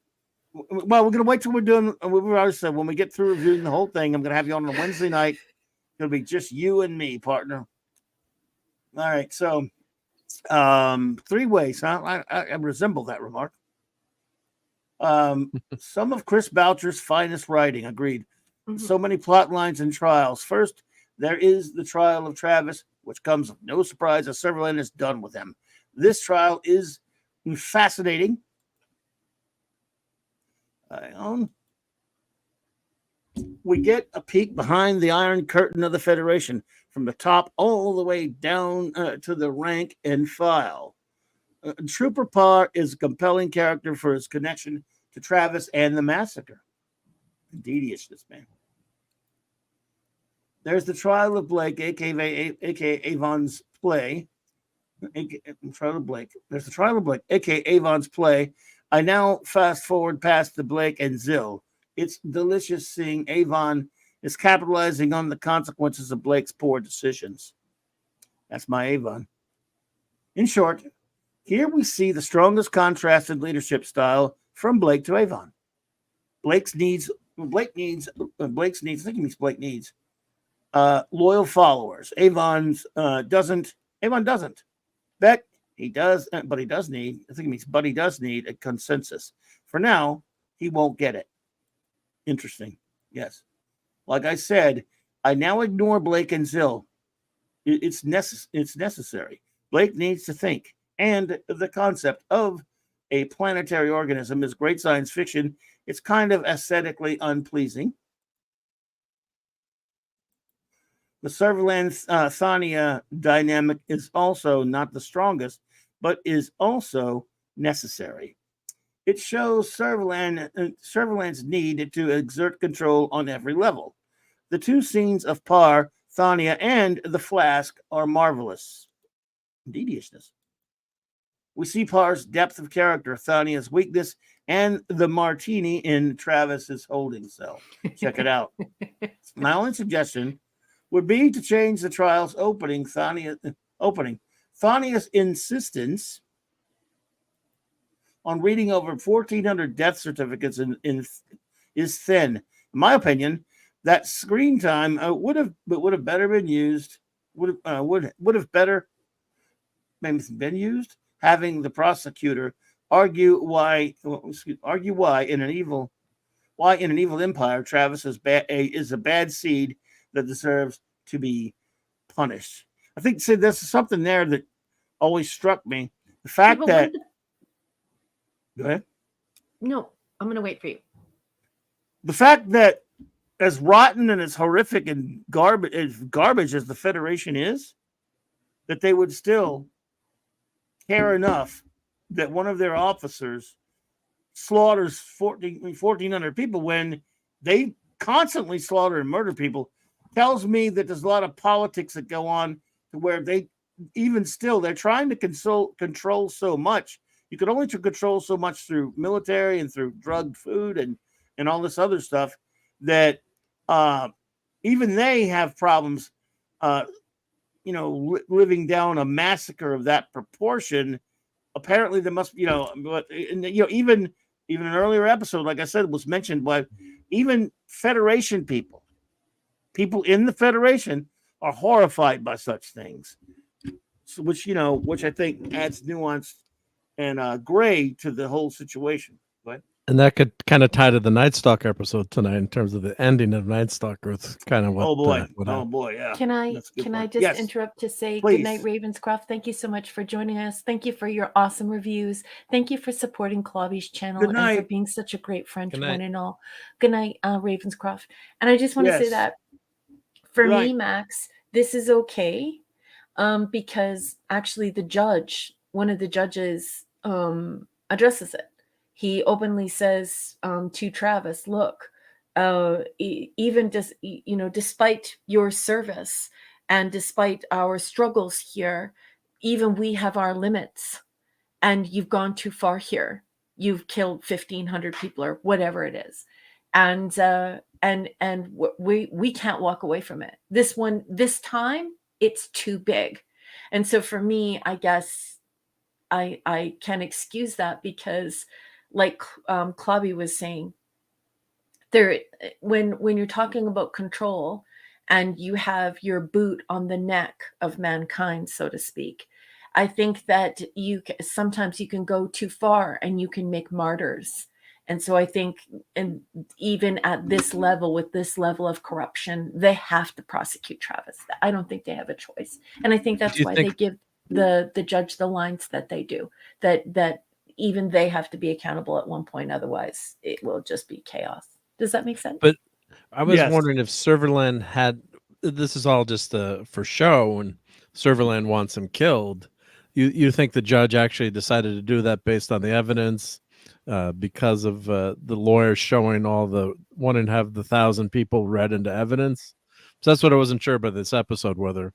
Well, we're gonna wait till we're doing. We already said when we get through reviewing the whole thing, I'm gonna have you on a Wednesday night. It'll be just you and me, partner. All right, so 3 ways, huh? I resemble that remark. Some of Chris Boucher's finest writing. Agreed. Mm-hmm. So many plot lines and trials. First, there is the trial of Travis, which comes of no surprise as Sutherland is done with him. This trial is fascinating. Hang on. We get a peek behind the Iron Curtain of the Federation from the top all the way down to the rank and file. Trooper Parr is a compelling character for his connection to Travis and the massacre. Deedishness, man. There's the trial of Blake, aka Avon's play. Trial of Blake. There's the Trial of Blake, aka Avon's play. I now fast forward past the Blake and Zill. It's delicious seeing Avon is capitalizing on the consequences of Blake's poor decisions. That's my Avon. In short, here we see the strongest contrast in leadership style from Blake to Avon. Blake needs, I think he means Blake needs, loyal followers. Avon doesn't. Bet he does, but he does need, I think it means, but he does need a consensus. For now, he won't get it. Interesting. Yes. Like I said, I now ignore Blake and Zill. It's necessary. Blake needs to think. And the concept of a planetary organism is great science fiction. It's kind of aesthetically unpleasing. The Servalan-Thania dynamic is also not the strongest, but is also necessary. It shows Servalan's need to exert control on every level. The two scenes of Par, Thania, and the flask are marvelous. Deediousness. We see Par's depth of character, Thania's weakness, and the martini in Travis's holding cell. Check it out. My only suggestion would be to change the trial's opening. Thania's insistence on reading over 1,400 death certificates is thin. In my opinion, that screen time would have better been used. Would have better been used. Having the prosecutor argue why in an evil empire Travis is a bad seed that deserves to be punished. I think, Sid, there's something there that always struck me. The fact that... Go ahead. No, I'm going to wait for you. The fact that as rotten and as horrific and garbage as the Federation is, that they would still care enough that one of their officers slaughters 1,400 people when they constantly slaughter and murder people, tells me that there's a lot of politics that go on to where they're trying to control so much. You can only control so much through military and through drugged food and all this other stuff that even they have problems, living down a massacre of that proportion. Apparently there must, even an earlier episode, like I said, was mentioned by even Federation people in the Federation are horrified by such things, which I think adds nuance and gray to the whole situation. But and that could kind of tie to the Night Stalker episode tonight in terms of the ending of Night Stalker. It's kind of what. Yeah. Can I just interrupt to say Please. Good night, Ravenscroft? Thank you so much for joining us. Thank you for your awesome reviews. Thank you for supporting Clobby's channel and for being such a great friend to one and all. Good night, Ravenscroft. And I just want to say that for me, Max, this is okay, because actually one of the judges addresses it. He openly says to Travis, look, despite your service and despite our struggles here, even we have our limits, and you've gone too far here. You've killed 1,500 people or whatever it is. And we can't walk away from it. This time it's too big. And so for me, I guess I can excuse that because, like Clobby was saying, when you're talking about control and you have your boot on the neck of mankind, so to speak, I think that sometimes you can go too far and you can make martyrs. And so I think, and even at this level, with this level of corruption, they have to prosecute Travis. I don't think they have a choice. And I think that's why they give the judge the lines that they do, that even they have to be accountable at one point. Otherwise, it will just be chaos. Does that make sense? But I was wondering if Serverland this is all just for show, and Serverland wants him killed. You think the judge actually decided to do that based on the evidence, because of the lawyers showing all wanting to have the 1,000 people read into evidence? So that's what I wasn't sure about this episode, whether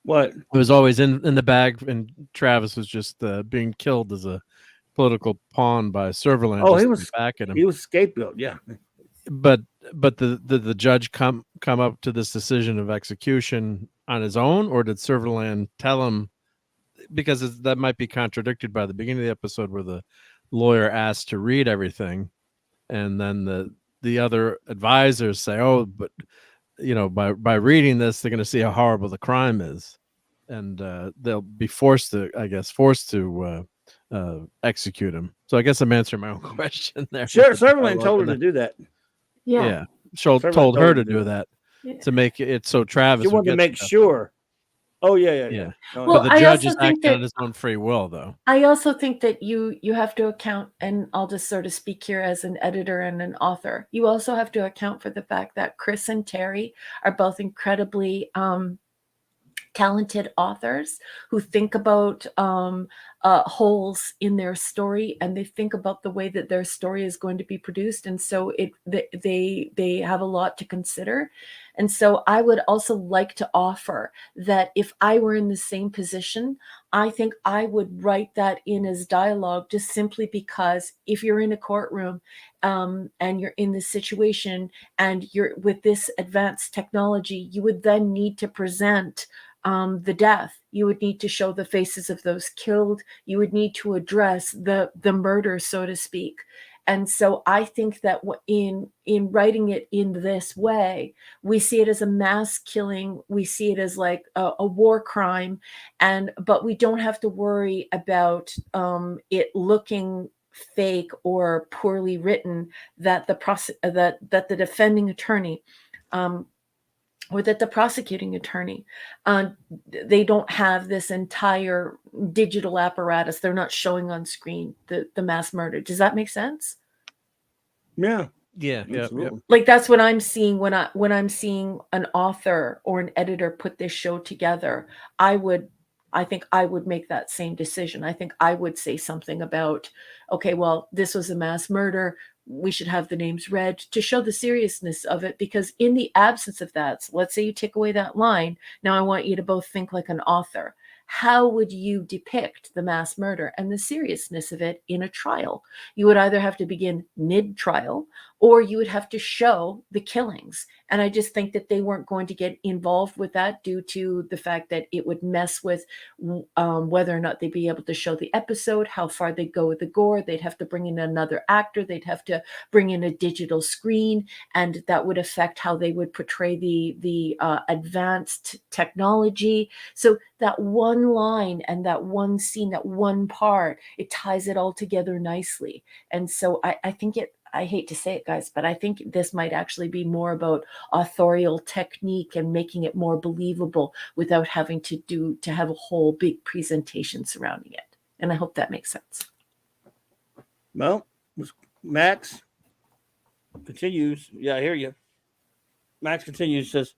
What? It was always in the bag, and Travis was just being killed as a political pawn by Serverland. Oh, just he to was be back at him. He was scapegoat. Yeah. But the judge come up to this decision of execution on his own, or did Serverland tell him? Because that might be contradicted by the beginning of the episode where the lawyer asked to read everything, and then the other advisors say, "Oh, but by reading this, they're going to see how horrible the crime is, and they'll be forced to execute him." So I guess I'm answering my own question there. Sure, Serverland told her to do that. Yeah, told her to do that to make it so Travis. She wanted to make sure. Oh yeah. No, well, but the judge is acting on his own free will, though. I also think that you have to account, and I'll just sort of speak here as an editor and an author. You also have to account for the fact that Chris and Terry are both incredibly talented authors who think about holes in their story, and they think about the way that their story is going to be produced, and so they have a lot to consider. And so I would also like to offer that if I were in the same position, I think I would write that in as dialogue, just simply because if you're in a courtroom and you're in this situation and you're with this advanced technology, you would then need to present the death. You would need to show the faces of those killed. You would need to address the murder, so to speak. And so I think that in writing it in this way, we see it as a mass killing. We see it as like a war crime, but we don't have to worry about it looking fake or poorly written. That the defending attorney. Or that the prosecuting attorney, they don't have this entire digital apparatus. They're not showing on screen the mass murder. Does that make sense? Yeah. Yeah. Like that's what I'm seeing when I'm seeing an author or an editor put this show together. I think I would make that same decision. I think I would say something about, okay, well, this was a mass murder. We should have the names read to show the seriousness of it, because in the absence of that, so let's say you take away that line. Now I want you to both think like an author. How would you depict the mass murder and the seriousness of it in a trial? You would either have to begin mid-trial, or you would have to show the killings. And I just think that they weren't going to get involved with that due to the fact that it would mess with whether or not they'd be able to show the episode, how far they'd go with the gore. They'd have to bring in another actor. They'd have to bring in a digital screen, and that would affect how they would portray the advanced technology. So that one line and that one scene, that one part, it ties it all together nicely. And so I think I hate to say it, guys, but I think this might actually be more about authorial technique and making it more believable without having to have a whole big presentation surrounding it. And I hope that makes sense. Well, Max continues. Yeah, I hear you. Max continues, says,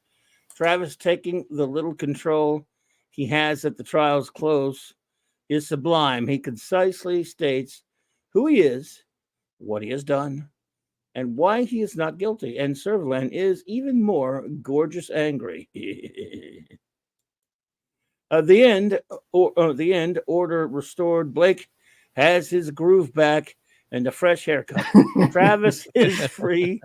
Travis taking the little control he has at the trial's close is sublime. He concisely states who he is, what he has done, and why he is not guilty. And Serverland is even more gorgeous angry. The end, order restored. Blake has his groove back and a fresh haircut. Travis is free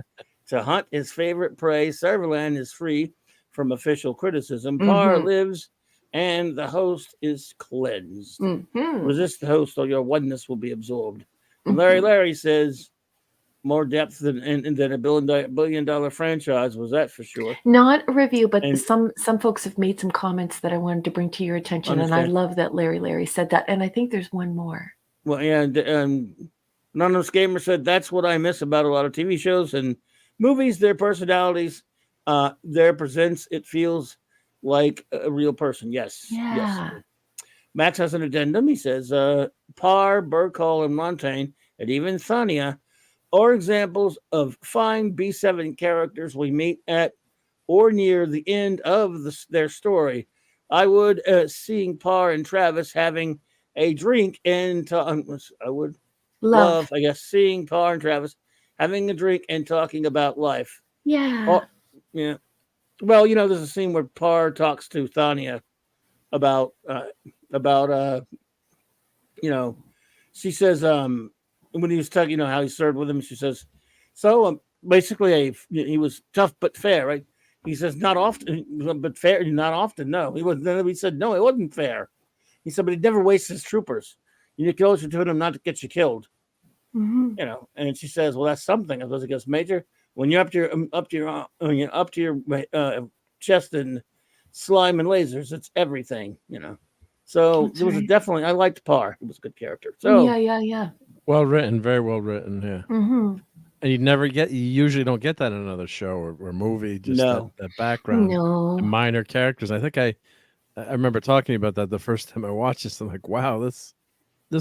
to hunt his favorite prey. Serverland is free from official criticism. Parr lives, and the host is cleansed. Resist the host, or your oneness will be absorbed. And Larry says, more depth than a billion dollar franchise, was that for sure? Not a review, but some folks have made some comments that I wanted to bring to your attention, and I love that Larry said that, and I think there's one more. Well, yeah, Anonymous Gamer said that's what I miss about a lot of TV shows and movies. Their personalities, their presence, it feels like a real person. Yes. Yeah. Yes. Max has an addendum. He says, Parr, Burkhall, and Montaigne, and even Thania are examples of fine B7 characters we meet at or near the end of their story. I would, seeing Parr and Travis having a drink and I would love, I guess, seeing Parr and Travis having a drink and talking about life. Yeah. Oh, yeah. Well, there's a scene where Parr talks to Thania about you know, she says when he was talking, how he served with him, she says, so basically he was tough but fair, right? He says not often, but fair, not often. No, he wasn't. Then he said no, it wasn't fair. He said, but he never wastes his troopers. You get closer to him not to get you killed. Mhm. And she says, well, that's something. I suppose it goes, Major, when you're up to your chest and slime and lasers, it's everything. So That's there was right. definitely, I liked Parr. He was a good character. So Yeah. Well written, very well written. Yeah. Mm-hmm. And you usually don't get that in another show or movie, just No. that background, No. minor characters. I think I remember talking about that the first time I watched this. I'm like, wow, this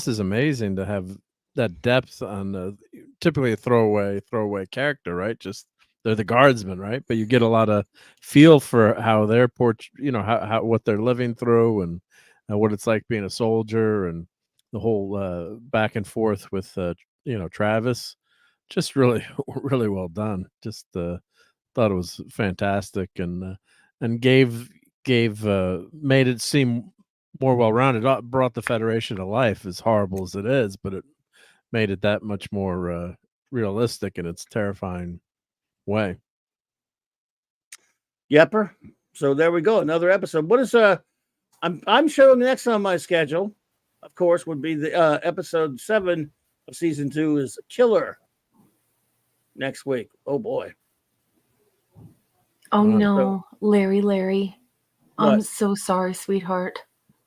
is amazing to have that depth on typically a throwaway character, right? Just they're the guardsmen, right? But you get a lot of feel for how they're how what they're living through and what it's like being a soldier and the whole back and forth with Travis. Just really really well done. Just thought it was fantastic and made it seem more well-rounded. Brought the Federation to life, as horrible as it is, but it made it that much more realistic in its terrifying way. Yepper. So there we go. Another episode. What is I'm showing next on my schedule, of course, would be the episode 7 of season 2 is Killer next week. Oh boy. Oh Wow. no, Larry. I'm What? so sorry, sweetheart.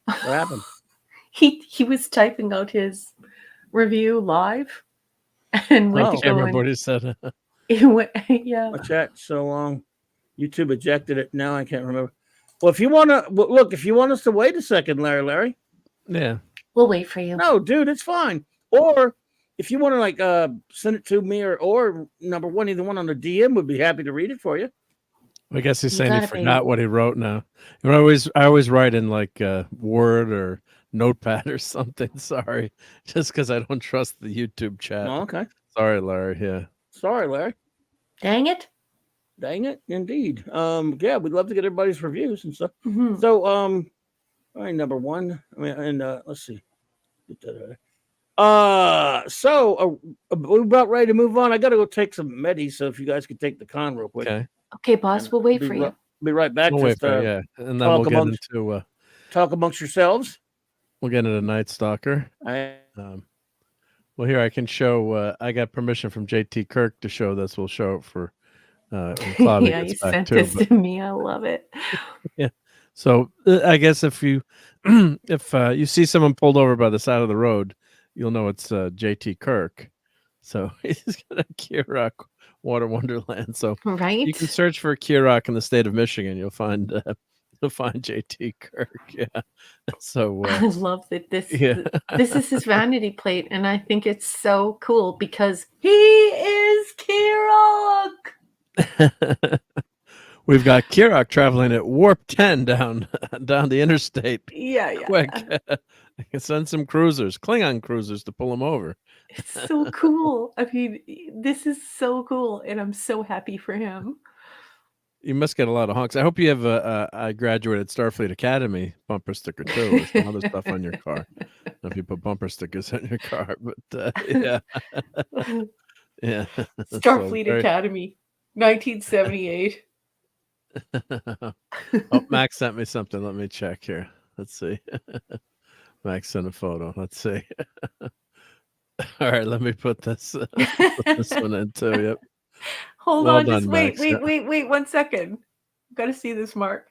What happened? He was typing out his review live and went Oh. to I can't go remember what and he said. yeah. My chat so long. YouTube ejected it. Now I can't remember. Well, if you want to look, if you want us to wait a second, Larry. Yeah. We'll wait for you. No, dude, it's fine. Or if you want to send it to me or number one, either one on the DM, would be happy to read it for you. I guess he's You saying he gotta be- forgot what he wrote now. I always write in like Word or Notepad or something. Sorry, just because I don't trust the YouTube chat. Oh, okay. Sorry, Larry. Yeah. Sorry, Larry. Dang it. Dang it, indeed. Yeah, we'd love to get everybody's reviews and stuff. Mhm. So, all right, number one. Let's see. So we're about ready to move on. I got to go take some medis, so if you guys could take the con real quick. Okay. Okay, boss, we'll wait for you. Be right back. We'll wait Just, for it, yeah, and then we'll get into talk amongst yourselves. We'll get into Night Stalker. Well, here I can show. I got permission from JT Kirk to show this. We'll show it for. Claudia Yeah, you gets back sent too, this but- to me. I love it. Yeah. So I guess if you you see someone pulled over by the side of the road, you'll know it's JT Kirk. So he's got a Kirok Water Wonderland. So Right? you can search for Kirok in the state of Michigan. You'll find JT Kirk. Yeah. So I love that this is his vanity plate, and I think it's so cool because he is Kirok. We've got Kirok traveling at warp 10 down the interstate. Yeah. Quick. I can send some cruisers, Klingon cruisers, to pull him over. It's so cool. I mean, this is so cool, and I'm so happy for him. You must get a lot of honks. I hope you have a graduated Starfleet Academy bumper sticker too, or some other stuff on your car. I don't know if you put bumper stickers on your car, but yeah, yeah. Starfleet Academy, 1978. Oh, Max sent me something. Let me check here. Let's see. Max sent a photo. Let's see. All right, let me put this one in too. Yep. Hold Well on, done, just Max. wait 1 second. Got to see this, Mark.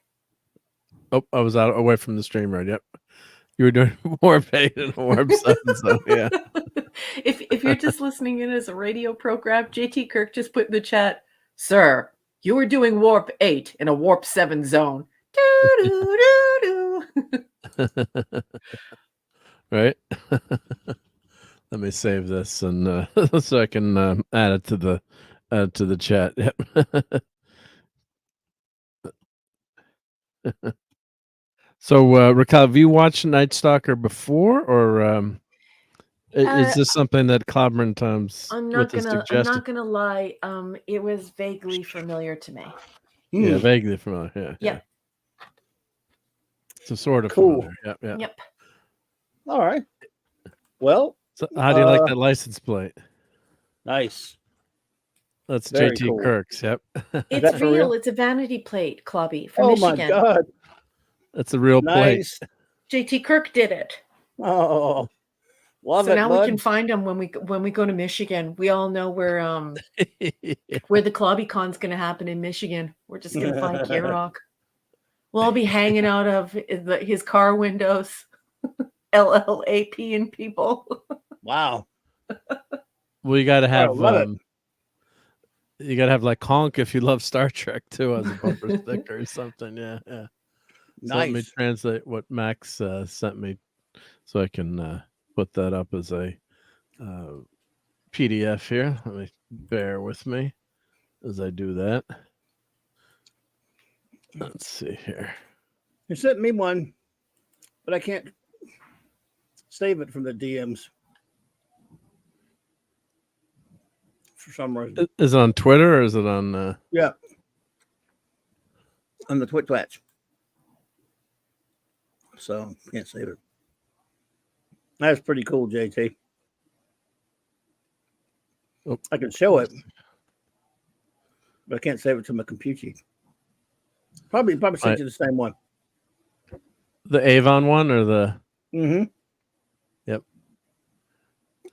Oh, I was away from the stream right. Yep. You were doing warp 8 and warp 7, so yeah. If you're just listening in as a radio program, JT Kirk just put in the chat, sir, you were doing warp 8 in a warp 7 zone. Right. Let me save this and so I can add it to the chat. Yep. So, Raquel, have you watched Night Stalker before, or is this something that Clobberin Times I'm with not the gonna suggestion? lie. It was vaguely familiar to me. Yeah, vaguely familiar. Yeah. So sort of Cool. familiar. Yep, yep. Yep. All right. Well, So how do you like that license plate? nice. That's Very JT cool. Kirk's. Yep. It's that for real. real? It's a vanity plate, Clobby, from Oh Michigan. my God. That's a real plate. Nice. JT Kirk did it. Oh, love So it, now bud. we can find them when we go to Michigan. We all know where the CLOBBERIN's going to happen in Michigan. We're just going to find K-Rock. We'll all be hanging out of his car windows, LLAP and people. Wow. Well, you got to have love it. you got to have like honk if you love Star Trek too as a bumper sticker or something. Yeah, yeah. So let me Nice. translate what Max sent me, so I can put that up as a PDF here. Let me bear with me as I do that. Let's see here. You sent me one, but I can't save it from the DMs for some reason. Is it on Twitter or is it on? Yeah. On the Twitch. So can't save it. That's pretty cool, JT. Oh. I can show it, but I can't save it to my computer. Probably sent you the same one. The Avon one or the? Mm-hmm. Yep.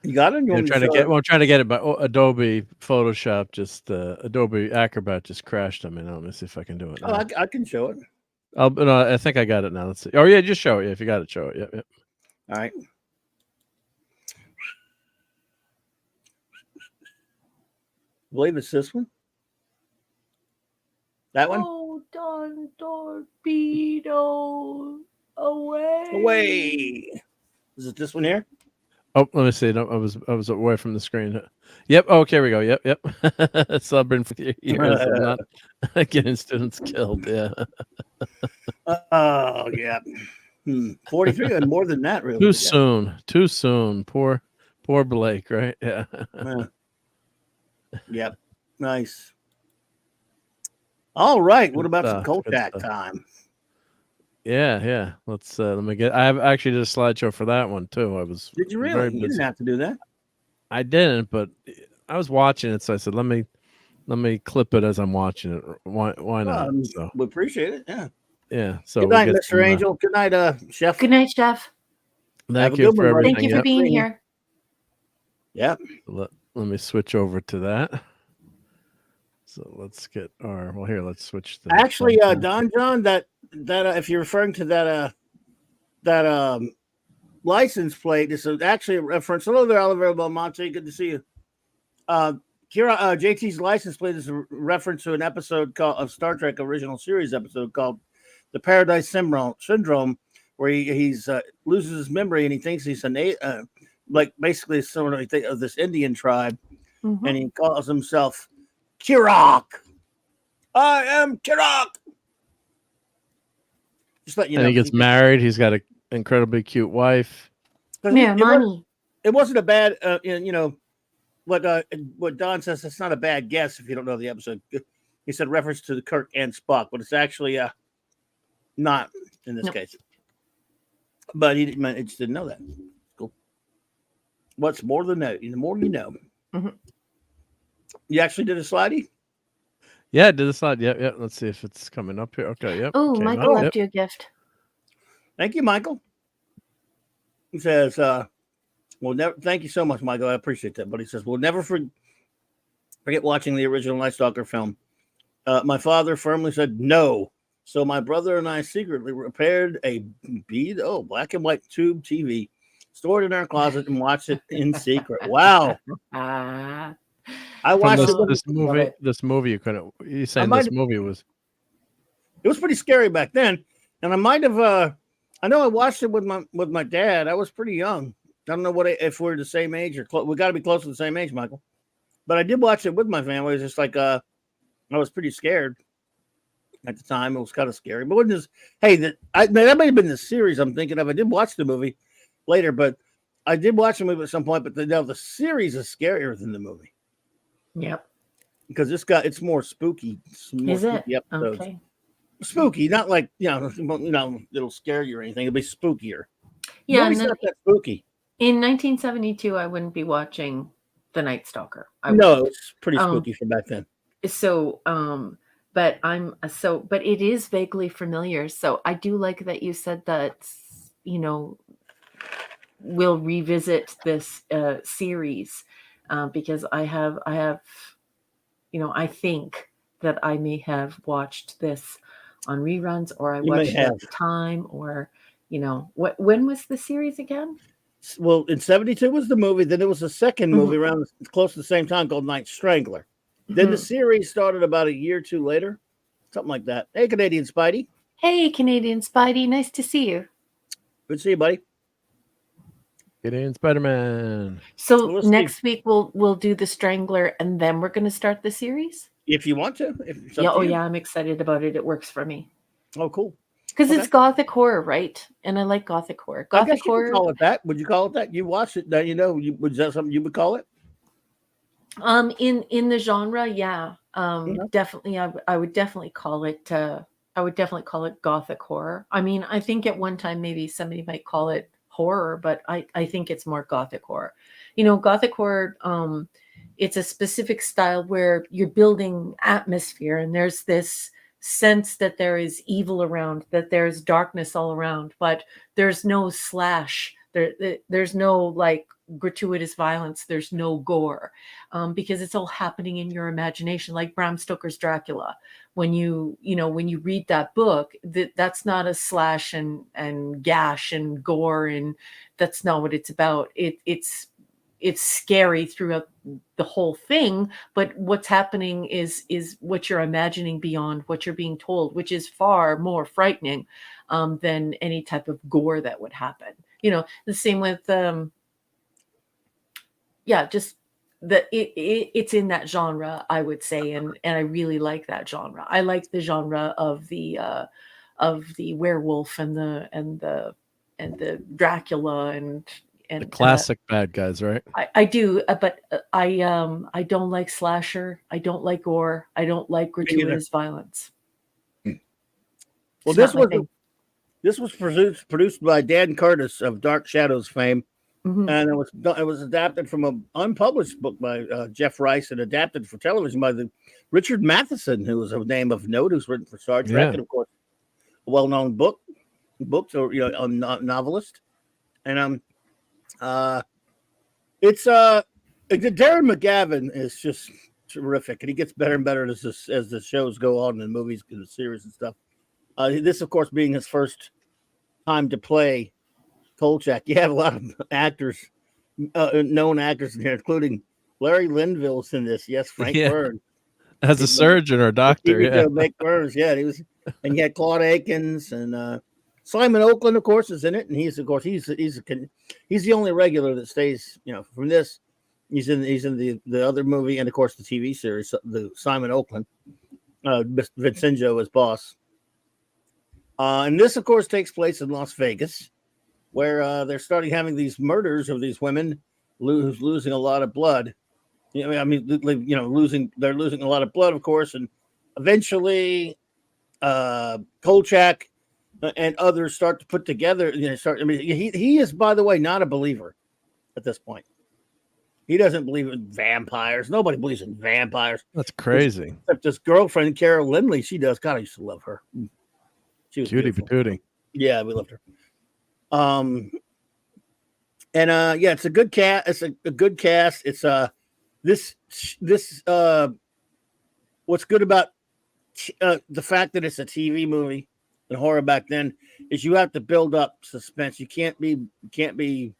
You got it? I'm trying to get it by Adobe Photoshop. Just Adobe Acrobat just crashed on me. Now let me see if I can do it. Oh, I can show it. No, I think I got it now. Let's see. Oh yeah, just show it. If you got it, show it. Yep, yep. All right. I believe it's this one. That one? Oh, Don Torpedo, away. Away. Is it this one here? Oh, let me see. No, I was away from the screen. Yep. Oh, okay, we go. Yep, yep. Subbing for years of not getting students killed. Yeah. Oh, yeah. 43 and more than that, really. Too soon. Too soon. Poor Blake, right? Yeah. Yep. Nice. All right. What about some Good Kolchak stuff. time? Yeah, yeah. Let's let me get. I have actually did a slideshow for that one too. I was. Did you very really? You busy. didn't have to do that. I didn't, but I was watching it, so I said, let me clip it as I'm watching it. Why not? So We appreciate it. Yeah. yeah. So Good night, Mr. Angel. Good night, Chef. Good night, Chef. Thank you for everything. Thank you for being here. Yep. Let me switch over to that. So let's get our. Well, here, let's switch. Actually, Don John, that if you're referring to that license plate, this is actually a reference. Hello there, Oliver Belmonte. Good to see you. JT's license plate is a reference to an episode of Star Trek original series episode called "The Paradise Syndrome," where he loses his memory and he thinks he's like basically sort of this Indian tribe, and he calls himself Kirok. I am Kirok. Just let you know. And he gets married. He's got an incredibly cute wife. Yeah, money. It wasn't a bad, what Don says. It's not a bad guess if you don't know the episode. He said reference to the Kirk and Spock, but it's actually not in this case. But he just didn't know that. Cool. What's more than that? The more you know. Mm-hmm. You actually did a slidey? Yeah, I did a slide. Yep, yep. Let's see if it's coming up here. Okay, yep. Oh, Michael left you a gift. Thank you, Michael. He says, "Well, never." Thank you so much, Michael. I appreciate that. But he says, "We'll never forget watching the original Night Stalker film. My father firmly said no, so my brother and I secretly repaired a black and white tube TV, stored in our closet, and watched it in secret." Wow. I watched this movie. This movie, you couldn't. You saying this movie was? It was pretty scary back then, and I might have. I know I watched it with my dad. I was pretty young. I don't know if we're the same age or we got to be close to the same age, Michael. But I did watch it with my family. It's just like I was pretty scared at the time. It was kind of scary, but wasn't just that might have been the series I'm thinking of. I did watch the movie later, but I did watch the movie at some point. But the series is scarier than the movie. Yep. Because it's more spooky. Is it? Episodes. Okay. spooky, not like it'll scare you or anything. It'll be spookier. Yeah, Movie's and then not that spooky. in 1972, I wouldn't be watching The Night Stalker. No, it's pretty spooky from back then. So, but but it is vaguely familiar. So I do like that you said that, we'll revisit this series because I have, I think that I may have watched this on reruns, or I watched it at the time, or when was the series again? Well, in 72 was the movie. Then there was a second movie around close to the same time called Night Strangler. Then the series started about a year or two later, something like that. Hey, Canadian Spidey. Hey, Canadian Spidey. Nice to see you. Good to see you, buddy. Canadian Spider-Man. So next week we'll do the Strangler, and then we're going to start the series. If you want to. Yeah, I'm excited about it. It works for me. Oh, cool. Because it's gothic horror, right? And I like gothic horror. Gothic horror. You could call it that. Would you call it that? You watched it, now was that something you would call it? In the genre, yeah. Definitely, I would definitely call it. I would definitely call it gothic horror. I mean, I think at one time maybe somebody might call it horror, but I think it's more gothic horror. Gothic horror. It's a specific style where you're building atmosphere, and there's this sense that there is evil around, that there's darkness all around, but there's no slash. There's no like gratuitous violence. There's no gore, because it's all happening in your imagination, like Bram Stoker's Dracula. When you read that book, that's not a slash and gash and gore, and that's not what it's about. It's scary throughout the whole thing, but what's happening is what you're imagining beyond what you're being told, which is far more frightening than any type of gore that would happen. The same with just that it's in that genre, I would say, and I really like that genre. I like the genre of the werewolf and the Dracula and the classic bad guys, right? I do, but I don't like slasher. I don't like gore. I don't like gratuitous violence. Well, this was produced by Dan Curtis of Dark Shadows fame, and it was adapted from an unpublished book by Jeff Rice and adapted for television by Richard Matheson, who was a name of note, who's written for Star Trek, and of course, a well-known books or a novelist, and it's Darren McGavin is just terrific, and he gets better and better as the shows go on, and the movies and the series and stuff. This, of course, being his first time to play Kolchak. You have a lot of actors, known actors in here, including Larry Linville's in this. Yes, Frank Byrne. As a surgeon or a doctor, Mick Burns, he was, and you had Claude Akins and Simon Oakland, of course, is in it, and he's the only regular that stays. From this, he's in the other movie, and of course the TV series, the Simon Oakland, Vincenzo as boss. And this, of course, takes place in Las Vegas, where they're starting having these murders of these women who's losing a lot of blood. They're losing a lot of blood, of course, and eventually, Kolchak and others start to put together. He is, by the way, not a believer at this point. He doesn't believe in vampires. Nobody believes in vampires. That's crazy. Except his girlfriend, Carol Lindley. She does. God, I used to love her. She was cutie patootie. Yeah, we loved her. It's a good cast. It's a good cast. It's what's good about the fact that it's a TV movie and horror back then is you have to build up suspense. You can't be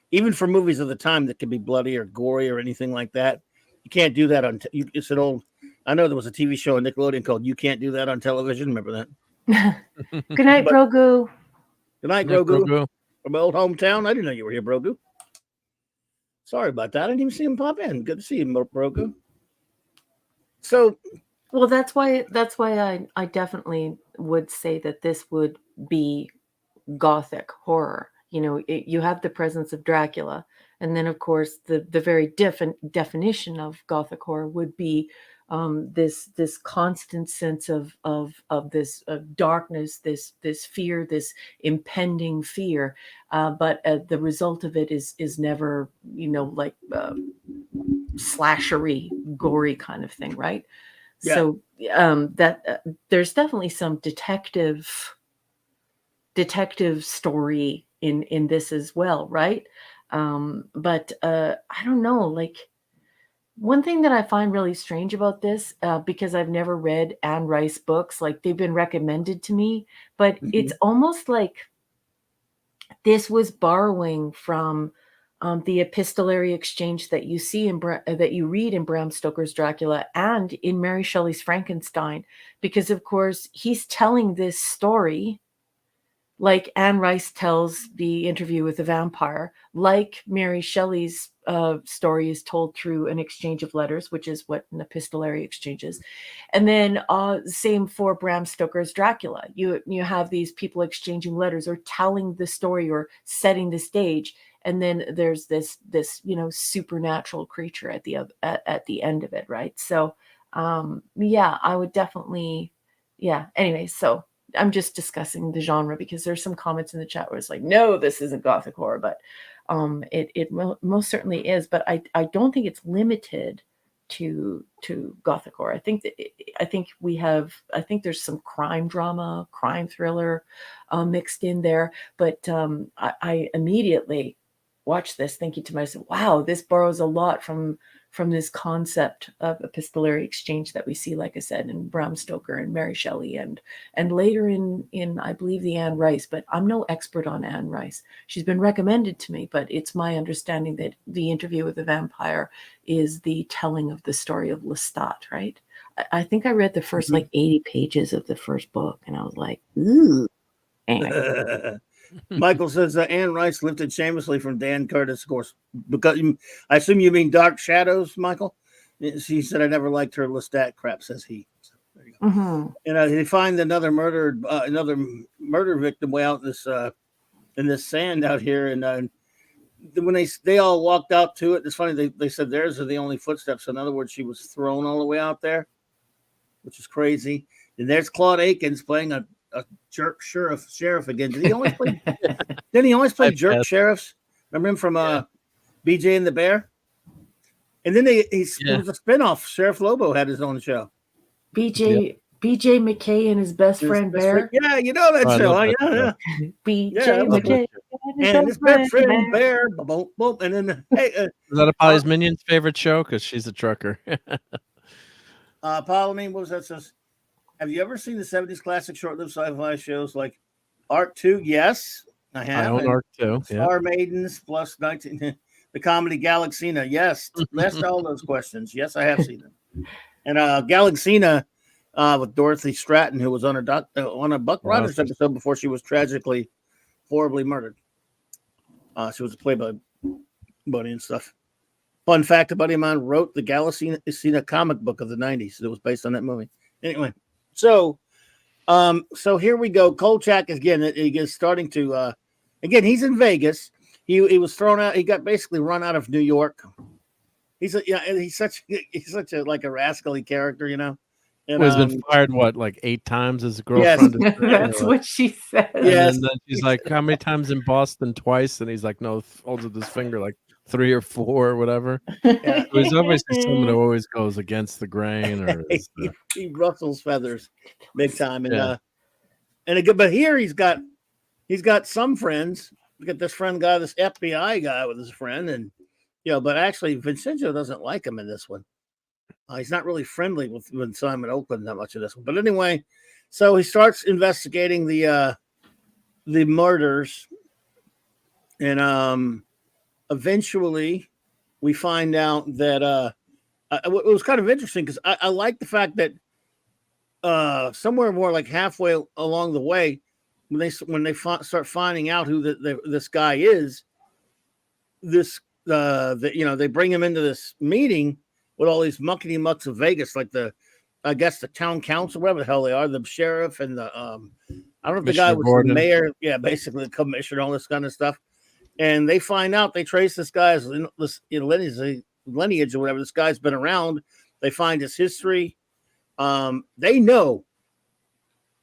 even for movies of the time that could be bloody or gory or anything like that. You can't do that on. It's an old. I know there was a TV show on Nickelodeon called "You Can't Do That on Television." Remember that? Good night, Grogu. Good night, Grogu. From my old hometown. I didn't know you were here, Grogu. Sorry about that. I didn't even see him pop in. Good to see you, Grogu. So, well, that's why I definitely would say that this would be gothic horror. You have the presence of Dracula, and then of course the very definition of gothic horror would be this constant sense of this darkness, this fear, this impending fear, but the result of it is never, like slashery, gory kind of thing, right? Yeah. So that there's definitely some detective story in this as well, right? But I don't know, like, one thing that I find really strange about this, because I've never read Anne Rice books, like they've been recommended to me, but it's almost like this was borrowing from the epistolary exchange that you see that you read in Bram Stoker's Dracula and in Mary Shelley's Frankenstein, because of course he's telling this story like Anne Rice tells the Interview with the Vampire, like Mary Shelley's story is told through an exchange of letters, which is what an epistolary exchange is. And then same for Bram Stoker's Dracula. You have these people exchanging letters or telling the story or setting the stage. And then there's this supernatural creature at the end of it, right? So yeah, I would definitely, yeah. Anyway, so I'm just discussing the genre because there's some comments in the chat where it's like, no, this isn't gothic horror, but it most certainly is. But I don't think it's limited to gothic horror. I think there's some crime drama, crime thriller mixed in there. But I immediately watched this thinking to myself, wow, this borrows a lot from this concept of epistolary exchange that we see, like I said, in Bram Stoker and Mary Shelley and later in I believe the Anne Rice, but I'm no expert on Anne Rice. She's been recommended to me, but it's my understanding that the Interview with the Vampire is the telling of the story of Lestat, right? I think I read the first like 80 pages of the first book and I was like, ooh. Anyway. Michael says Anne Rice lifted shamelessly from Dan Curtis, of course, because I assume you mean Dark Shadows, Michael. She said, I never liked her Lestat crap, says he. So, there you go. And they find another murder victim way out in this sand out here. And when they all walked out to it, it's funny, they said theirs are the only footsteps. In other words, she was thrown all the way out there, which is crazy. And there's Claude Akins playing a jerk sheriff again. Did he always play? Didn't he always play jerk sheriffs? Remember him from BJ and the Bear? And then it was a spinoff. Sheriff Lobo had his own show. BJ McKay and his best friend Bear. Yeah, you know that show. Yeah. BJ McKay and his best friend Bear. Boom, boom. And then hey, is that a Polly's Minion's favorite show? Because she's a trucker. Pauline, what was that? Says, have you ever seen the 70s classic short-lived sci-fi shows like Arc 2? Yes, I have. I own Arc 2. Star Maidens plus 19, the comedy Galaxina. Yes, yes to all those questions. Yes, I have seen them. And Galaxina with Dorothy Stratton, who was on a Buck Rogers episode before she was tragically, horribly murdered. She was a Playboy bunny and stuff. Fun fact, a buddy of mine wrote the Galaxina comic book of the 90s. It was based on that movie. Anyway. So here we go. Kolchak again. He is starting to. Again, he's in Vegas. He was thrown out. He got basically run out of New York. He's such a like a rascally character, you know. And, he's been fired like 8 times as a girlfriend. Yes, that's what she said. Yes. And then she's like, how many times in Boston? Twice. And he's like, no, holds up his finger like 3 or 4 or whatever. Yeah. So he's obviously someone who always goes against the grain, or he rustles feathers big time. And but here he's got some friends. Look at this guy, this FBI guy with his friend, and but actually Vincenzo doesn't like him in this one. He's not really friendly with Simon Oakland that much of this one. But anyway, so he starts investigating the murders, and eventually we find out that it was kind of interesting because I like the fact that somewhere more like halfway along the way, when they start finding out who this guy is, they bring him into this meeting with all these muckety mucks of Vegas, like the town council, whatever the hell they are, the sheriff and the I don't know if the guy was Gordon. The mayor, basically the commissioner, all this kind of stuff. And they find out, they trace this guy's lineage or whatever. This guy's been around, They find his history. They know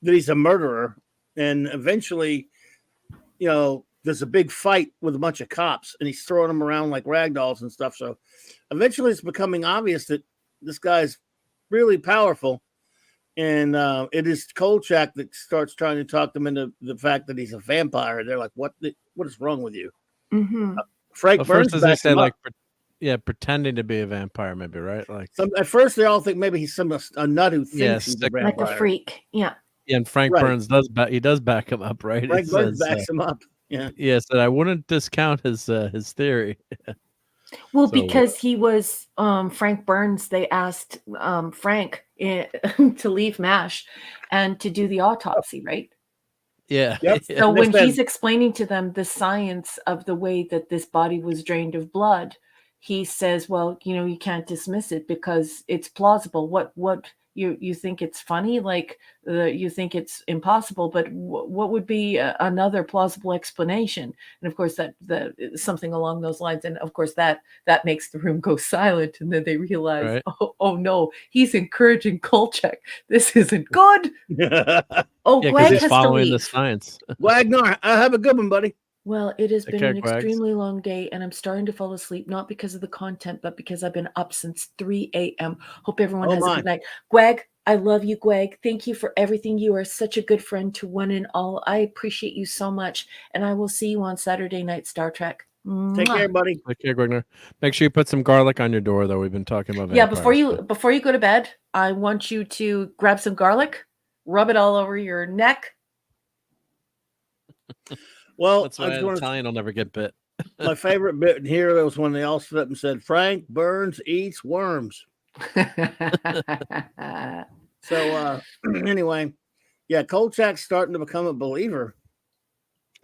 that he's a murderer, and eventually, there's a big fight with a bunch of cops, and he's throwing them around like rag dolls and stuff. So eventually, it's becoming obvious that this guy's really powerful. And it is Kolchak that starts trying to talk them into the fact that he's a vampire. They're like, "What is wrong with you?" Mm-hmm. Frank Burns first, they say like, pretending to be a vampire, maybe, right? Like at first, they all think maybe he's a nut who thinks he's a vampire, like a freak. Yeah. Yeah, and Frank Burns does back him up, right? Frank Burns backs him up. Yeah. Yes, and I wouldn't discount his theory. Well, because he was Frank Burns, they asked Frank to leave MASH and to do the autopsy, right? Yeah. Yep. So when he's explaining to them the science of the way that this body was drained of blood, he says, well, you can't dismiss it because it's plausible. What you think it's funny? Like you think it's impossible, but what would be another plausible explanation? And of course that something along those lines. And of course that makes the room go silent. And then they realize, oh no, he's encouraging Kolchak. This isn't good. Oh, yeah, Gwag he's has following to leave. the science. Wagner, have a good one, buddy. Well, it has been an Gwags. extremely long day, and I'm starting to fall asleep, not because of the content, but because I've been up since 3 a.m. Hope everyone has a good night. Gwag, I love you, Gwag. Thank you for everything. You are such a good friend to one and all. I appreciate you so much, and I will see you on Saturday night Star Trek. Take care, buddy. Take care, Gwagner. Make sure you put some garlic on your door, though. We've been talking about Yeah, vampires. before you go to bed, I want you to grab some garlic, rub it all over your neck. Well, that's why an Italian will never get bit. My favorite bit in here was when they all stood up and said, Frank Burns eats worms. So anyway, yeah, Kolchak's starting to become a believer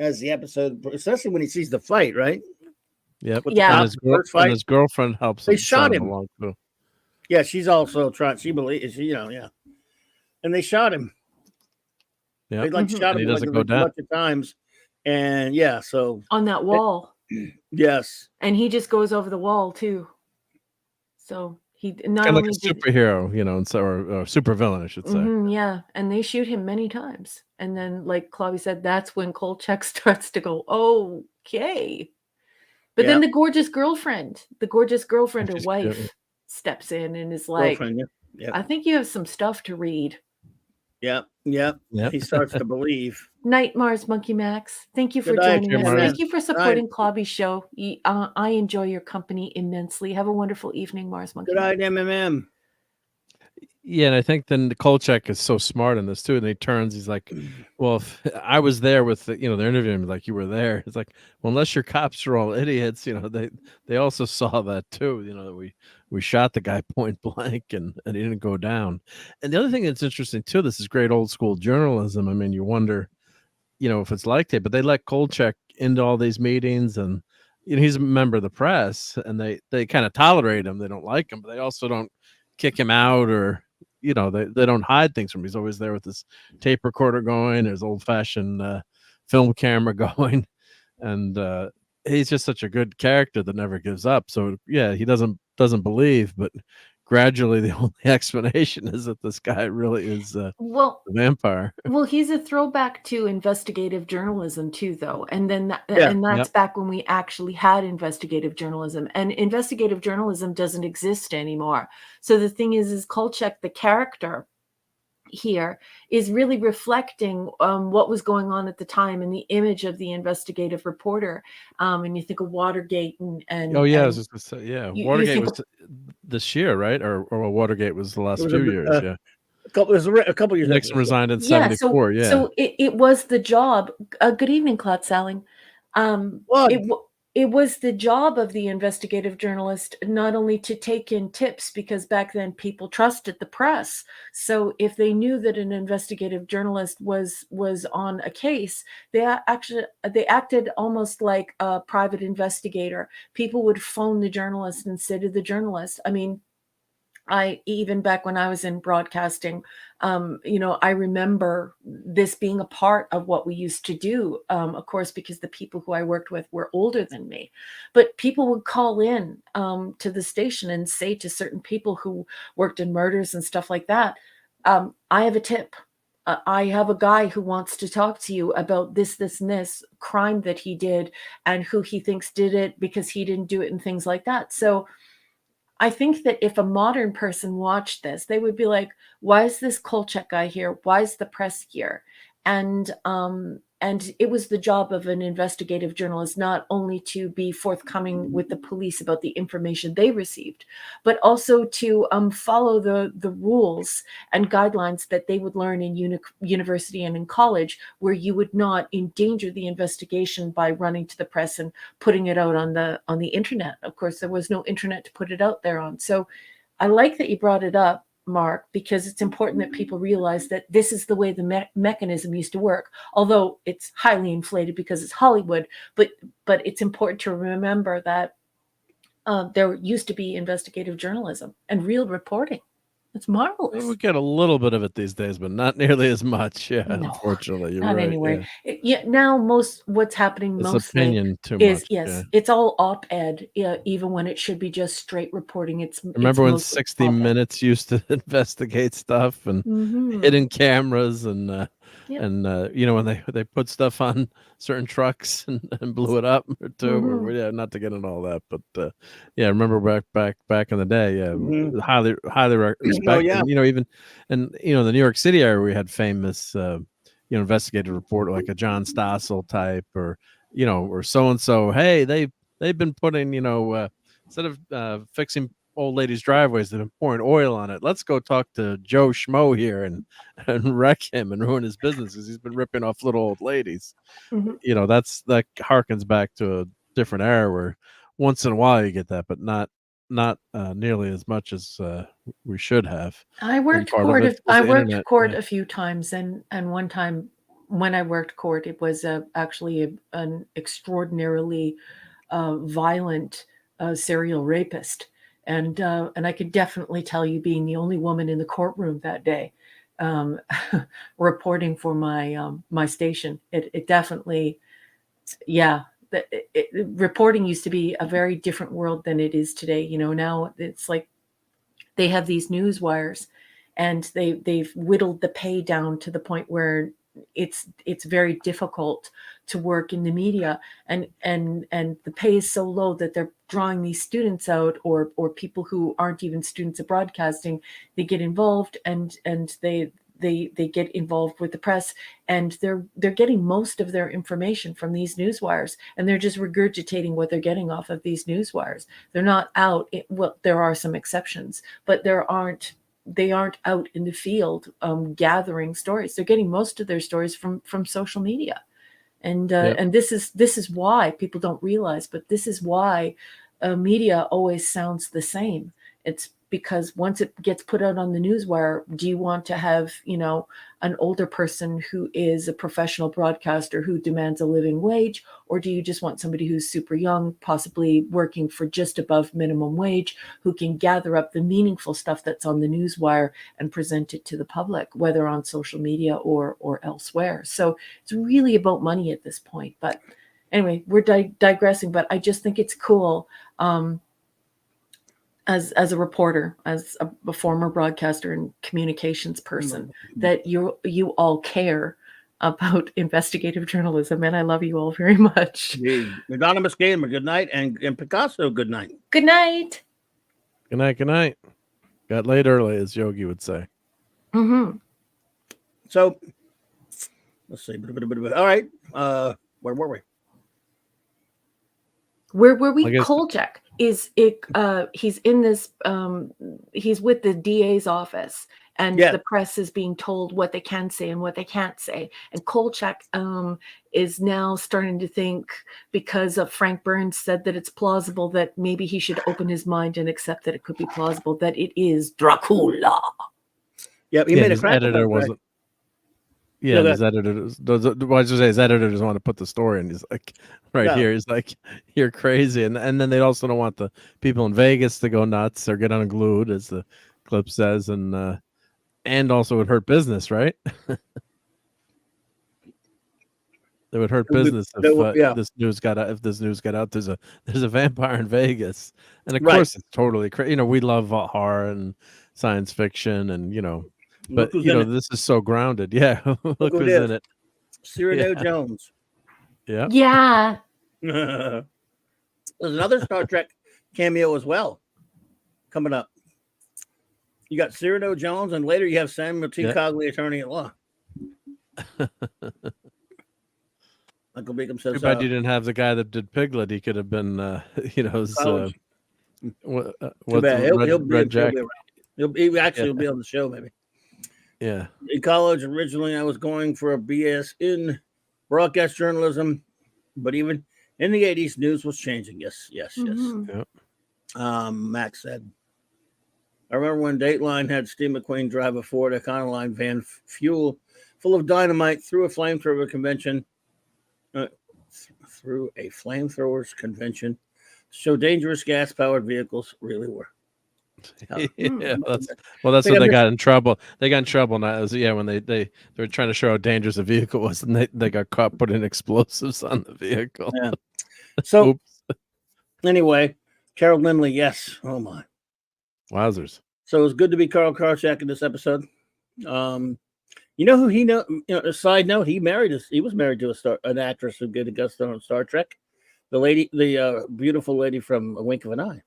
as the episode, especially when he sees the fight, right? Yep. Yeah. And his girlfriend helps him. They shot him. Along too. Yeah, she's also trying. She believes, yeah. And they shot him. Yeah. They shot him doesn't go a down bunch of times. And yeah, so on that wall. Yes. And he just goes over the wall too. So he not kind of only like a superhero, and so or super villain, I should say. Yeah, and they shoot him many times, and then, like Clobby said, that's when Kolchak starts to go, okay. But then the gorgeous girlfriend or wife steps in and is like, I think you have some stuff to read. Yep. He starts to believe. Night, Mars Monkey Max. Thank you for joining us. Thank you for supporting Clobby's show. I enjoy your company immensely. Have a wonderful evening, Mars Monkey. Good night, MMM. Yeah, and I think then the Kolchak is so smart in this too. And he turns, he's like, well, if I was there with they're interviewing him like you were there. It's like, well, unless your cops are all idiots, they also saw that too. That we shot the guy point blank and he didn't go down. And the other thing that's interesting too, this is great old school journalism. I mean, you wonder, if it's like that, but they let Kolchak into all these meetings, and he's a member of the press, and they kind of tolerate him. They don't like him, but they also don't kick him out, or they don't hide things from him. He's always there with his tape recorder going, his old fashioned film camera going, and he's just such a good character that never gives up. So yeah, he doesn't believe, but gradually the only explanation is that this guy really is a vampire. Well, he's a throwback to investigative journalism too, though. And then that's back when we actually had investigative journalism, and investigative journalism doesn't exist anymore. So the thing is Kolchak, the character here, is really reflecting what was going on at the time and the image of the investigative reporter. And you think of Watergate and oh yeah, I was just gonna say, yeah, Watergate was this year, right? Or Watergate was the last few years. Yeah, a couple years. Nixon resigned in '74. Yeah, so it was the job. Good evening, Claude Salling. It was the job of the investigative journalist not only to take in tips, because back then people trusted the press. So if they knew that an investigative journalist was on a case, they acted almost like a private investigator. People would phone the journalist and say to the journalist, I mean, I even back when I was in broadcasting, I remember this being a part of what we used to do. Of course, because the people who I worked with were older than me, but people would call in to the station and say to certain people who worked in murders and stuff like that, I have a tip. I have a guy who wants to talk to you about this, and this crime that he did and who he thinks did it because he didn't do it and things like that. So I think that if a modern person watched this, they would be like, why is this Kolchak guy here? Why is the press here? And it was the job of an investigative journalist not only to be forthcoming with the police about the information they received, but also to follow the rules and guidelines that they would learn in university and in college, where you would not endanger the investigation by running to the press and putting it out on the internet. Of course, there was no internet to put it out there on. So I like that you brought it up, Mark, because it's important that people realize that this is the way the mechanism used to work, although it's highly inflated because it's Hollywood. But it's important to remember that there used to be investigative journalism and real reporting. It's marvelous. We get a little bit of it these days, but not nearly as much. Yeah, No, unfortunately, you're not right. anyway. Yeah. Now what's happening It's mostly opinion too is much. yes, Yeah. it's all op-ed, even when it should be just straight reporting. Remember when mostly 60 op-ed. Minutes used to investigate stuff and Mhm. hidden cameras and Yep. when they put stuff on certain trucks and blew it up or two, or Mhm. yeah, not to get into all that, but yeah, remember back in the day, yeah, Mhm. highly Oh, respect, yeah. and even and the New York City area, we had famous investigative reporter like a John Stossel type, or or so and so. Hey, they've been putting instead of fixing old ladies' driveways, they've been pouring oil on it. Let's go talk to Joe Schmo here and wreck him and ruin his business because he's been ripping off little old ladies. Mhm. That harkens back to a different era where once in a while you get that, but not nearly as much as we should have. I And worked part of court. it is I the worked internet. court Yeah. a few times, and one time when I worked court, it was actually an extraordinarily violent serial rapist, and I could definitely tell you, being the only woman in the courtroom that day, um, reporting for my station, it definitely, yeah. Reporting used to be a very different world than it is today. Now it's like they have these news wires, and they've whittled the pay down to the point where it's very difficult to work in the media, and the pay is so low that they're drawing these students out, or people who aren't even students of broadcasting. They get involved, and they get involved with the press, and they're getting most of their information from these news wires, and they're just regurgitating what they're getting off of these news wires. They're not out. Well, there are some exceptions, but they aren't out in the field gathering stories. They're getting most of their stories from social media, and Yep. and this is why people don't realize, but this is why media always sounds the same. It's because once it gets put out on the newswire, do you want to have an older person who is a professional broadcaster who demands a living wage, or do you just want somebody who's super young, possibly working for just above minimum wage, who can gather up the meaningful stuff that's on the newswire and present it to the public, whether on social media or elsewhere? So it's really about money at this point. But anyway, we're digressing, but I just think it's cool, as a reporter, as a former broadcaster and communications person, that you all care about investigative journalism, and I love you all very much. Gee. Anonymous Gamer, good night, and Picasso, good night. Good night. Good night. Good night. Got laid early, as Yogi would say. Mm-hmm. So let's see. All right. Where were we? Where were we? I guess- Kolchak is it? He's in this. He's with the DA's office, and Yeah. the press is being told what they can say and what they can't say. And Kolchak is now starting to think, because of Frank Burns said that it's plausible, that maybe he should open his mind and accept that it could be plausible that it is Dracula. Yeah, he Yeah, made a his crack editor about that. wasn't. Yeah, No, and go his editor well, I was just say his editor doesn't want to put the story in. He's like, right No. here, he's like, you're crazy, and then they also don't want the people in Vegas to go nuts or get unglued, as the clip says, and also would hurt business, right? It would hurt business if this news got out. If this news got out, there's a vampire in Vegas, and of course it's totally crazy. You know, we love horror and science fiction, and but this is so grounded. Yeah, look who's in it. Cyrano Jones. Yeah. Yeah. There's another Star Trek cameo as well coming up. You got Cyrano Jones, and later you have Samuel T. Cogley, attorney at law. Uncle Beacom says, "Too bad you didn't have the guy that did Piglet. He could have been, what's Too bad. He'll be on the show, maybe. Yeah. In college, originally, I was going for a BS in broadcast journalism, but even in the 80s, news was changing. Yes. Yep. Max said, I remember when Dateline had Steve McQueen drive a Ford Econoline van full of dynamite through a flamethrower convention. Through a flamethrowers convention, so dangerous gas-powered vehicles really were. Yeah, that's what they got in trouble. They got in trouble now. When they were trying to show how dangerous a vehicle was, and they got caught putting explosives on the vehicle. Yeah. So anyway, Carol Lindley, yes. Oh my, wowzers! So it was good to be Carl Karchak in this episode. You know who he know? A side note: he was married to an actress who did a guest star on Star Trek. The beautiful lady from A Wink of an Eye.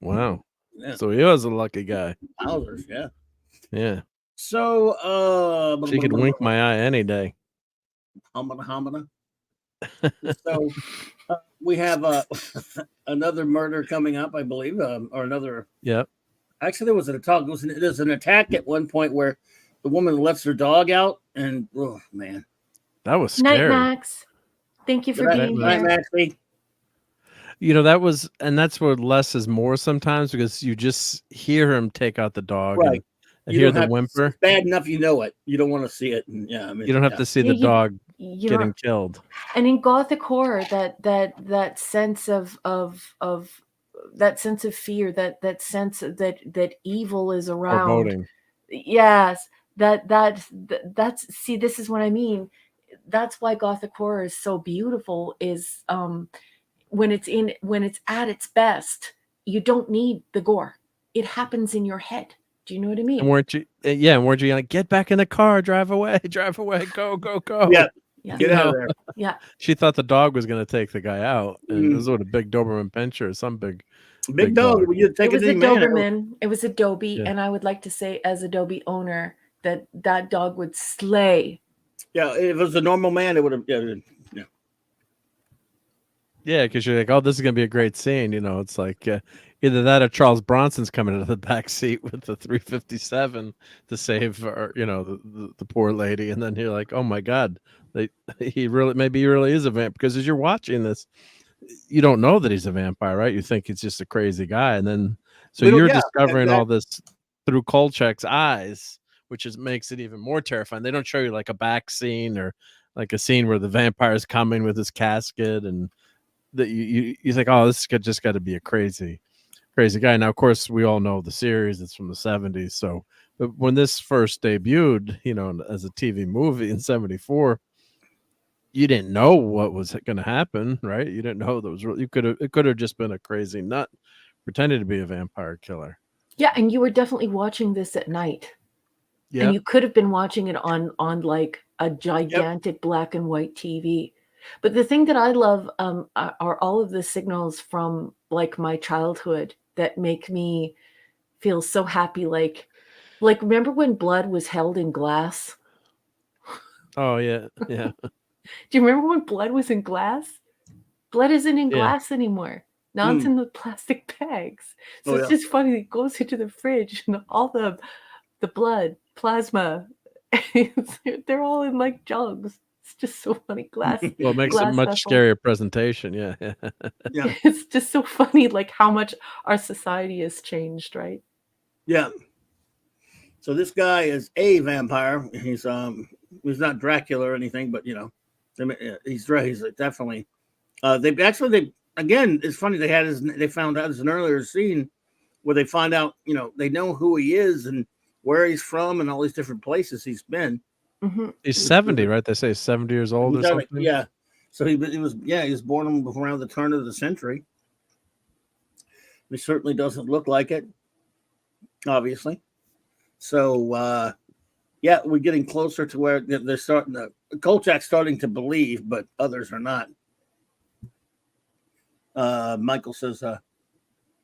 Wow. Yeah. So he was a lucky guy. Wowzers, yeah. Yeah. So she could wink my eye any day. Homina. So we have another murder coming up, I believe, or another. Yep. Actually, there was an attack. There's an attack at one point where the woman lets her dog out, and oh man, that was scary. Night, Max. Thank you for being here. Night, Max. That's where less is more sometimes, because you just hear him take out the dog, right? And hear the whimper. It's bad enough, you know it. You don't want to see it. And, you don't have to see the dog getting killed. And in Gothic horror, that sense of that sense of fear, that sense that evil is around. Foreboding. Yes. That's see, this is what I mean. That's why Gothic horror is so beautiful, is when it's at its best, you don't need the gore. It happens in your head. Do you know what I mean? And weren't you like, get back in the car, drive away, go. Yeah. Get out of there. Yeah. She thought the dog was going to take the guy out. And it was with a big Doberman Pinscher or some big dog. It was a Doberman. It was Adobe. And I would like to say, as Adobe owner, that dog would slay. Yeah, if it was a normal man, it would have. Yeah, because you're like, oh, this is gonna be a great scene. It's like either that or Charles Bronson's coming into the back seat with the 357 to save, the poor lady, and then you're like, oh my God, he really is a vampire, because as you're watching this, you don't know that he's a vampire, right? You think he's just a crazy guy, and then you're discovering all this through Kolchak's eyes, which makes it even more terrifying. They don't show you like a back scene or like a scene where the vampire is coming with his casket, and that you think, oh, this just got to be a crazy guy. Now, of course, we all know the series; it's from the 70s. So, but when this first debuted, as a TV movie in '74, you didn't know what was going to happen, right? You didn't know that was real. It could have just been a crazy nut pretending to be a vampire killer. Yeah, and you were definitely watching this at night. Yeah. And you could have been watching it on like a gigantic black and white TV. But the thing that I love are all of the signals from like my childhood that make me feel so happy. Like remember when blood was held in glass? Oh yeah. Do you remember when blood was in glass? Blood isn't in glass anymore. Now it's in the plastic bags. So it's just funny. It goes into the fridge and all the blood, plasma, they're all in like jugs. It's just so funny. Glass. Well, it makes a much scarier presentation. Yeah. It's just so funny, like how much our society has changed, right? Yeah. So this guy is a vampire. He's not Dracula or anything, but he's definitely. Again, it's funny. They found out as an earlier scene where they find out, they know who he is and where he's from and all these different places he's been. He's 70, right? They say he's 70 years old or something. Yeah. So he was born around the turn of the century. He certainly doesn't look like it, obviously. So, we're getting closer to where they're starting to. Kolchak's starting to believe, but others are not. Michael says,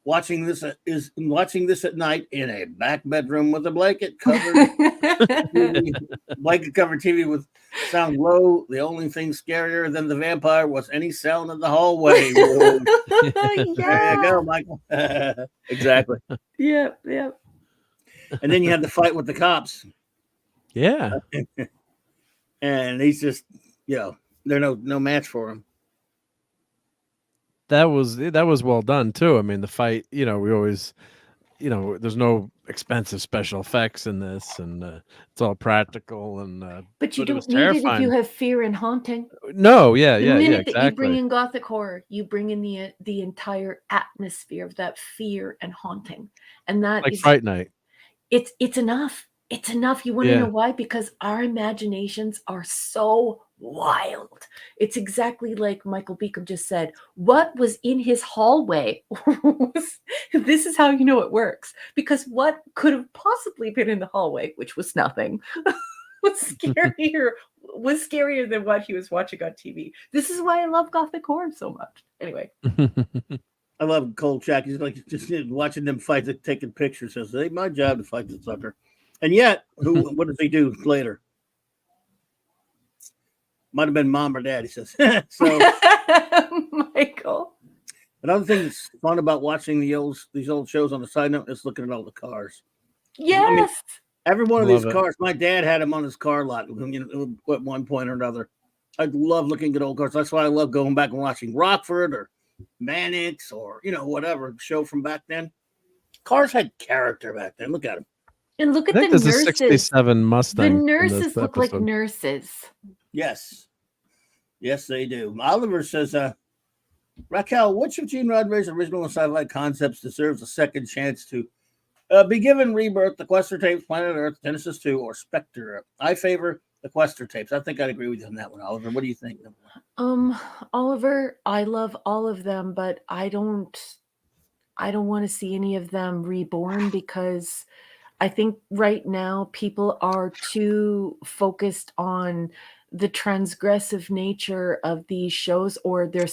watching this at night in a back bedroom with a blanket covered TV with sound low. The only thing scarier than the vampire was any sound in the hallway. There you go, Michael. Exactly. Yep. And then you have the fight with the cops. Yeah. And he's just, they're no match for him. That was well done too. I mean, the fight, we always, there's no expensive special effects in this, and it's all practical. And but you don't need it if you have fear and haunting. No, yeah, the minute exactly. that you bring in gothic horror, you bring in the entire atmosphere of that fear and haunting, and that like is Fright Night. It's enough. It's enough. You want to know why? Because our imaginations are so wild. It's exactly like Michael Beacom just said. What was in his hallway? This is how you know it works. Because what could have possibly been in the hallway, which was nothing, was scarier than what he was watching on TV. This is why I love gothic horror so much. Anyway. I love Kolchak. He's like just watching them fight, taking pictures. Says, "It ain't my job to fight the sucker." And yet, what does he do later? Might have been mom or dad, he says. So, Michael. Another thing that's fun about watching these old shows on the side note is looking at all the cars. Yes. Every one of these cars, my dad had them on his car lot at one point or another. I love looking at old cars. That's why I love going back and watching Rockford or Mannix or, whatever show from back then. Cars had character back then. Look at them. And look at the nurses. A 67 Mustang. The nurses look like nurses. Yes. Yes, they do. Oliver says, Raquel, which of Gene Roddenberry's original sci-fi concepts deserves a second chance to be given rebirth? The Quester tapes, Planet Earth, Genesis 2, or Spectre? I favor the Quester tapes. I think I'd agree with you on that one, Oliver. What do you think? Oliver, I love all of them, but I don't want to see any of them reborn because I think right now people are too focused on the transgressive nature of these shows or their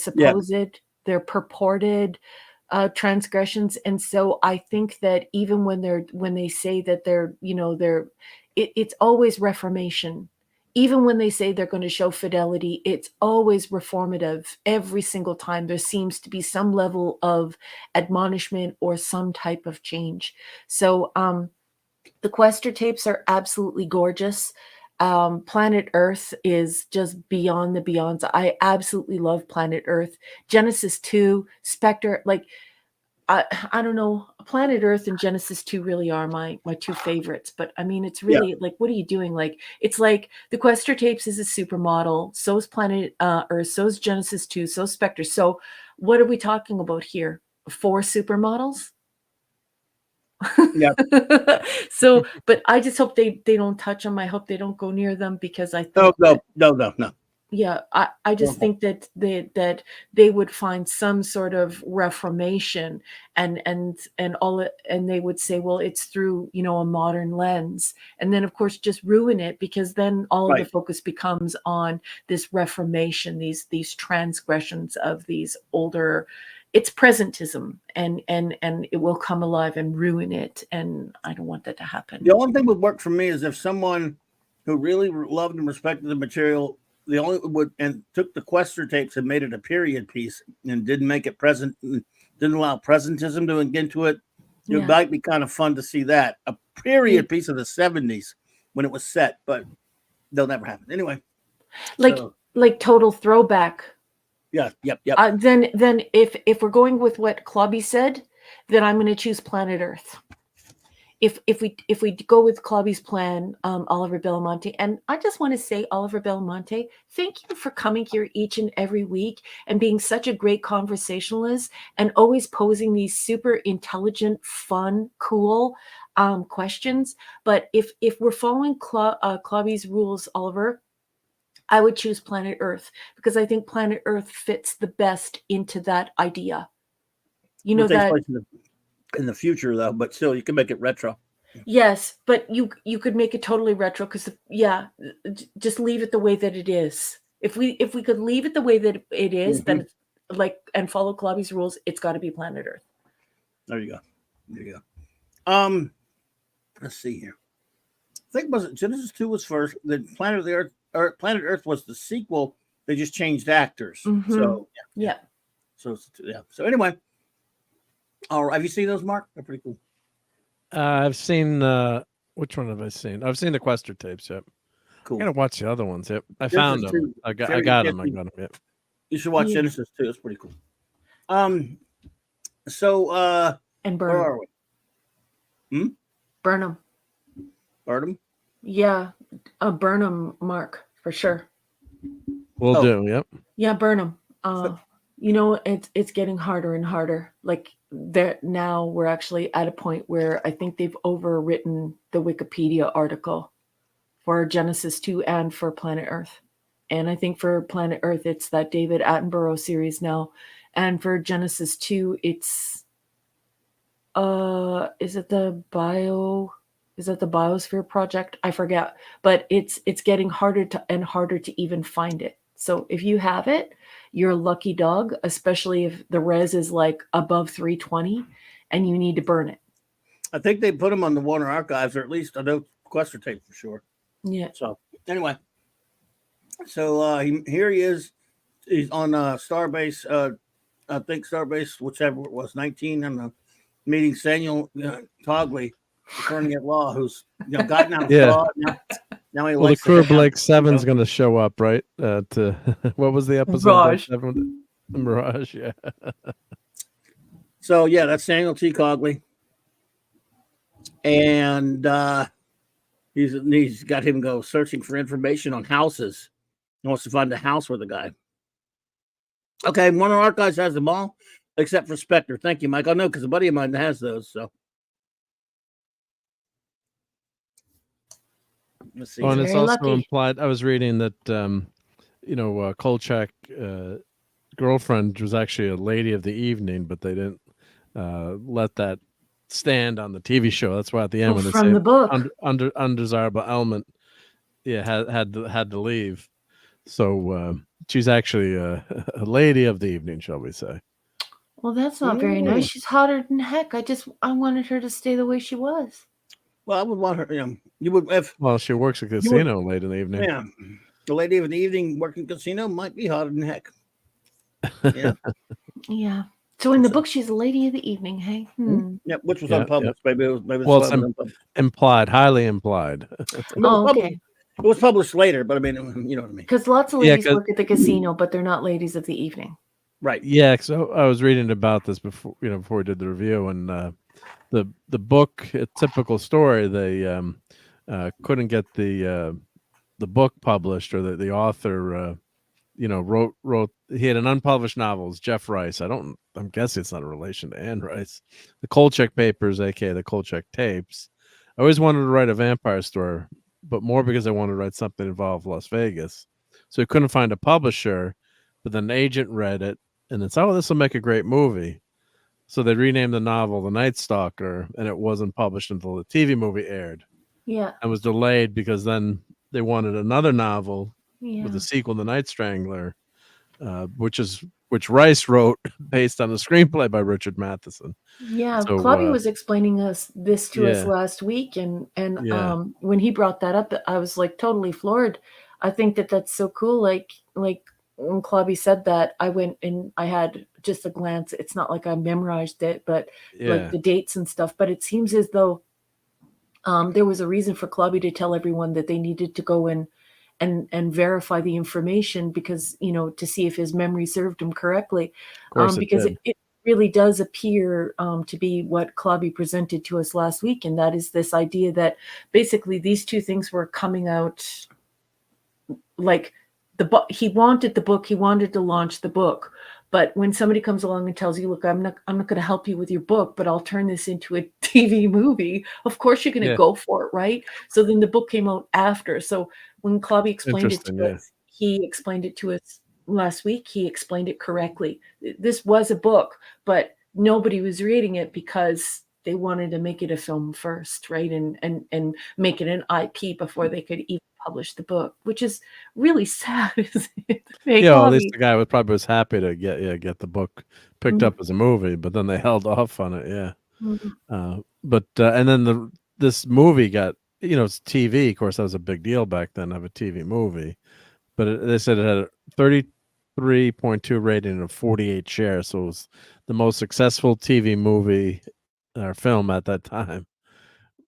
their purported transgressions. And so I think that even when they say that it's always reformation. Even when they say they're going to show fidelity, it's always reformative. Every single time there seems to be some level of admonishment or some type of change. So, the Quester tapes are absolutely gorgeous. Planet Earth is just beyond the beyonds. I absolutely love Planet Earth. Genesis 2, Spectre, I don't know. Planet Earth and Genesis 2 really are my two favorites. But I mean, it's really what are you doing? It's like the Quester tapes is a supermodel. So is Planet Earth. So is Genesis 2. So is Spectre. So what are we talking about here? 4 supermodels? Yeah. So, but I just hope they don't touch them. I hope they don't go near them because I think no. Yeah, I just think that they would find some sort of reformation and they would say, well, it's through a modern lens, and then of course just ruin it because then all of the focus becomes on this reformation, these transgressions of these older. It's presentism, and it will come alive and ruin it, and I don't want that to happen. The only thing that would work for me is if someone who really loved and respected the material, took the Quester tapes and made it a period piece and didn't make it present, didn't allow presentism to get into it. It might be kind of fun to see that a period piece of the 70s when it was set, but they'll never happen anyway. Like total throwback. Yeah. Yep. Then if we're going with what Clobby said, then I'm going to choose Planet Earth. if we go with Clobby's plan, Oliver Belamonte, and I just want to say, Oliver Belamonte, thank you for coming here each and every week and being such a great conversationalist and always posing these super intelligent, fun, cool questions. But if we're following Clobby's rules, Oliver, I would choose Planet Earth because I think Planet Earth fits the best into that idea. You know, It takes that place in the future, though, but still, you can make it retro. yes, but you could make it totally retro because just leave it the way that it is. If we could leave it the way that it is, then it's like, and follow Clobby's rules, it's got to be Planet Earth. There you go. There you go. Let's see here. I think was it Genesis 2 was first. Then Planet Earth was the sequel. They just changed actors. So yeah. So anyway, all right. Have you seen those, Mark? They're pretty cool. I've seen which one have I seen? I've seen the Quester tapes. Yep. Cool. I gotta watch the other ones. Yep. I found them. I got them. Yep. You should watch Genesis 2. It's pretty cool. So and where are we? Burnham. Burnham? Yeah. Burnham, Mark, for sure. Will do. Yep. Yeah, Burnham. You know, it's getting harder and harder. Like now we're actually at a point where I think they've overwritten the Wikipedia article for Genesis 2 and for Planet Earth. And I think for Planet Earth, it's that David Attenborough series now. And for Genesis 2, it's is it the Biosphere Project? I forget. But it's getting harder to even find it. So if you have it, you're a lucky dog, especially if the res is like above 320 and you need to burn it. I think they put them on the Warner Archives, or at least I know Quester tape for sure. Yeah. So anyway, here he is. He's on Starbase. I think Starbase, whichever it was, 19. I'm meeting Samuel Togley, attorney at law, who's gotten out of law. Now he the crew of Blake 7's going to show up, right? To what was the episode? Mirage, yeah. So yeah, that's Samuel T. Cogley, and he's got him go searching for information on houses. He wants to find a house with the guy. Okay, Warner Archives has them all except for Spectre. Thank you, Mike. I know because a buddy of mine has those. So. Oh, and it's also implied. I was reading that Kolchak girlfriend was actually a lady of the evening, but they didn't let that stand on the TV show. That's why at the end when they say the book undesirable element, had to leave. So she's actually a lady of the evening, shall we say? Well, that's not very nice. She's hotter than heck. I wanted her to stay the way she was. Well, I would want her. You would if. Well, she works at a casino late in the evening. Yeah, the lady of the evening working casino might be hotter than heck. Yeah. Yeah. So in the book, she's a lady of the evening. Hey. Yeah, which was unpublished. Yep. Maybe it was unpublished. Implied, highly implied. Okay. It was published later, but I mean, you know what I mean. Because lots of ladies work at the casino, but they're not ladies of the evening. Right. Yeah. So I was reading about this before we did the review, and the book, a typical story, they couldn't get the book published, or the author wrote he had an unpublished novel. It's Jeff Rice. I'm guessing it's not a relation to Anne Rice. The Kolchak papers, aka the Kolchak tapes. I always wanted to write a vampire story, but more because I wanted to write something involved Las Vegas. So he couldn't find a publisher, but then an agent read it and it's, this will make a great movie. So they renamed the novel The Night Stalker, and it wasn't published until the TV movie aired. Yeah. And was delayed because then they wanted another novel with a sequel, The Night Strangler, which Rice wrote based on a screenplay by Richard Matheson. Yeah, so, Clobby was explaining this to us last week, and when he brought that up, I was like totally floored. I think that's so cool. Like when Clobby said that, I went and I had just a glance. It's not like I memorized it, but like the dates and stuff. But it seems as though there was a reason for Clobby to tell everyone that they needed to go and verify the information because, to see if his memory served him correctly. Because really does appear to be what Clobby presented to us last week, and that is this idea that basically these two things were coming out like the book. He wanted the book, he wanted to launch the book, but when somebody comes along and tells you, look, I'm not going to help you with your book, but I'll turn this into a TV movie, of course you're going to go for it, right? So then the book came out after. So when Clobby explained it to us, he explained it to us last week, he explained it correctly. This was a book, but nobody was reading it because they wanted to make it a film first, right? And make it an IP before they could even publish the book, which is really sad, isn't it? Yeah, at least the guy was happy to get the book picked up as a movie, but then they held off on it. Yeah. But and then this movie got, it's TV. Of course, that was a big deal back then, have a TV movie. But they said it had a 33.2 rating and a 48 share, so it was the most successful TV movie or film at that time.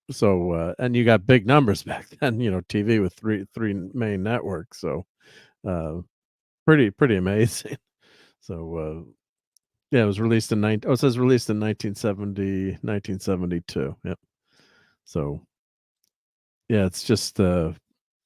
So and you got big numbers back then, TV with three main networks. So pretty amazing. So yeah, it was released in it says released in 1972. Yep. So yeah, it's just a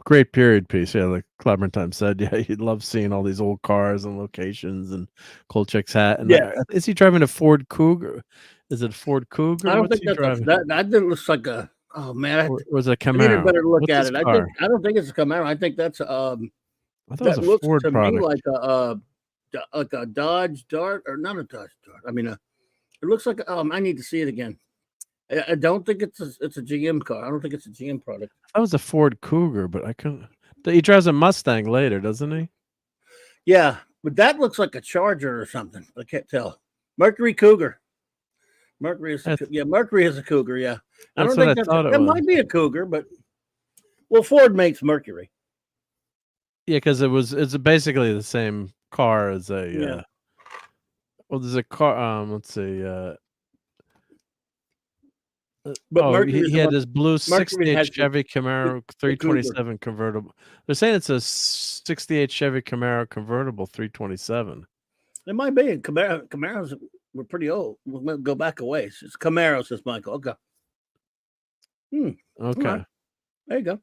great period piece. Yeah, like Clobberin Time said, yeah, he'd love seeing all these old cars and locations and Kolchak's hat. And is he driving a Ford Cougar? Is it a Ford Cougar? I don't think that's that looks like a. Oh man, or was it a Camaro? I need a better look at it. I don't think it's a Camaro. I think that's I thought that it was a looks Ford to product. me like a Dodge Dart, or not a Dodge Dart. I mean, it looks like I need to see it again. I don't think it's a GM car. I don't think it's a GM product. That was a Ford Cougar, but I couldn't. He drives a Mustang later, doesn't he? Yeah, but that looks like a Charger or something. I can't tell. Mercury Cougar. Mercury is Mercury is a Cougar. Yeah, I don't think that might be a Cougar, but Ford makes Mercury. Yeah, because it's basically the same car as a. Well, there's a car. Let's see. But he had this blue 68 Chevy Camaro 327 convertible. They're saying it's a 68 Chevy Camaro convertible 327. It might be. Camaros were pretty old. We'll go back a ways. It's Camaro, says Michael. Okay. Okay. Right. There you go.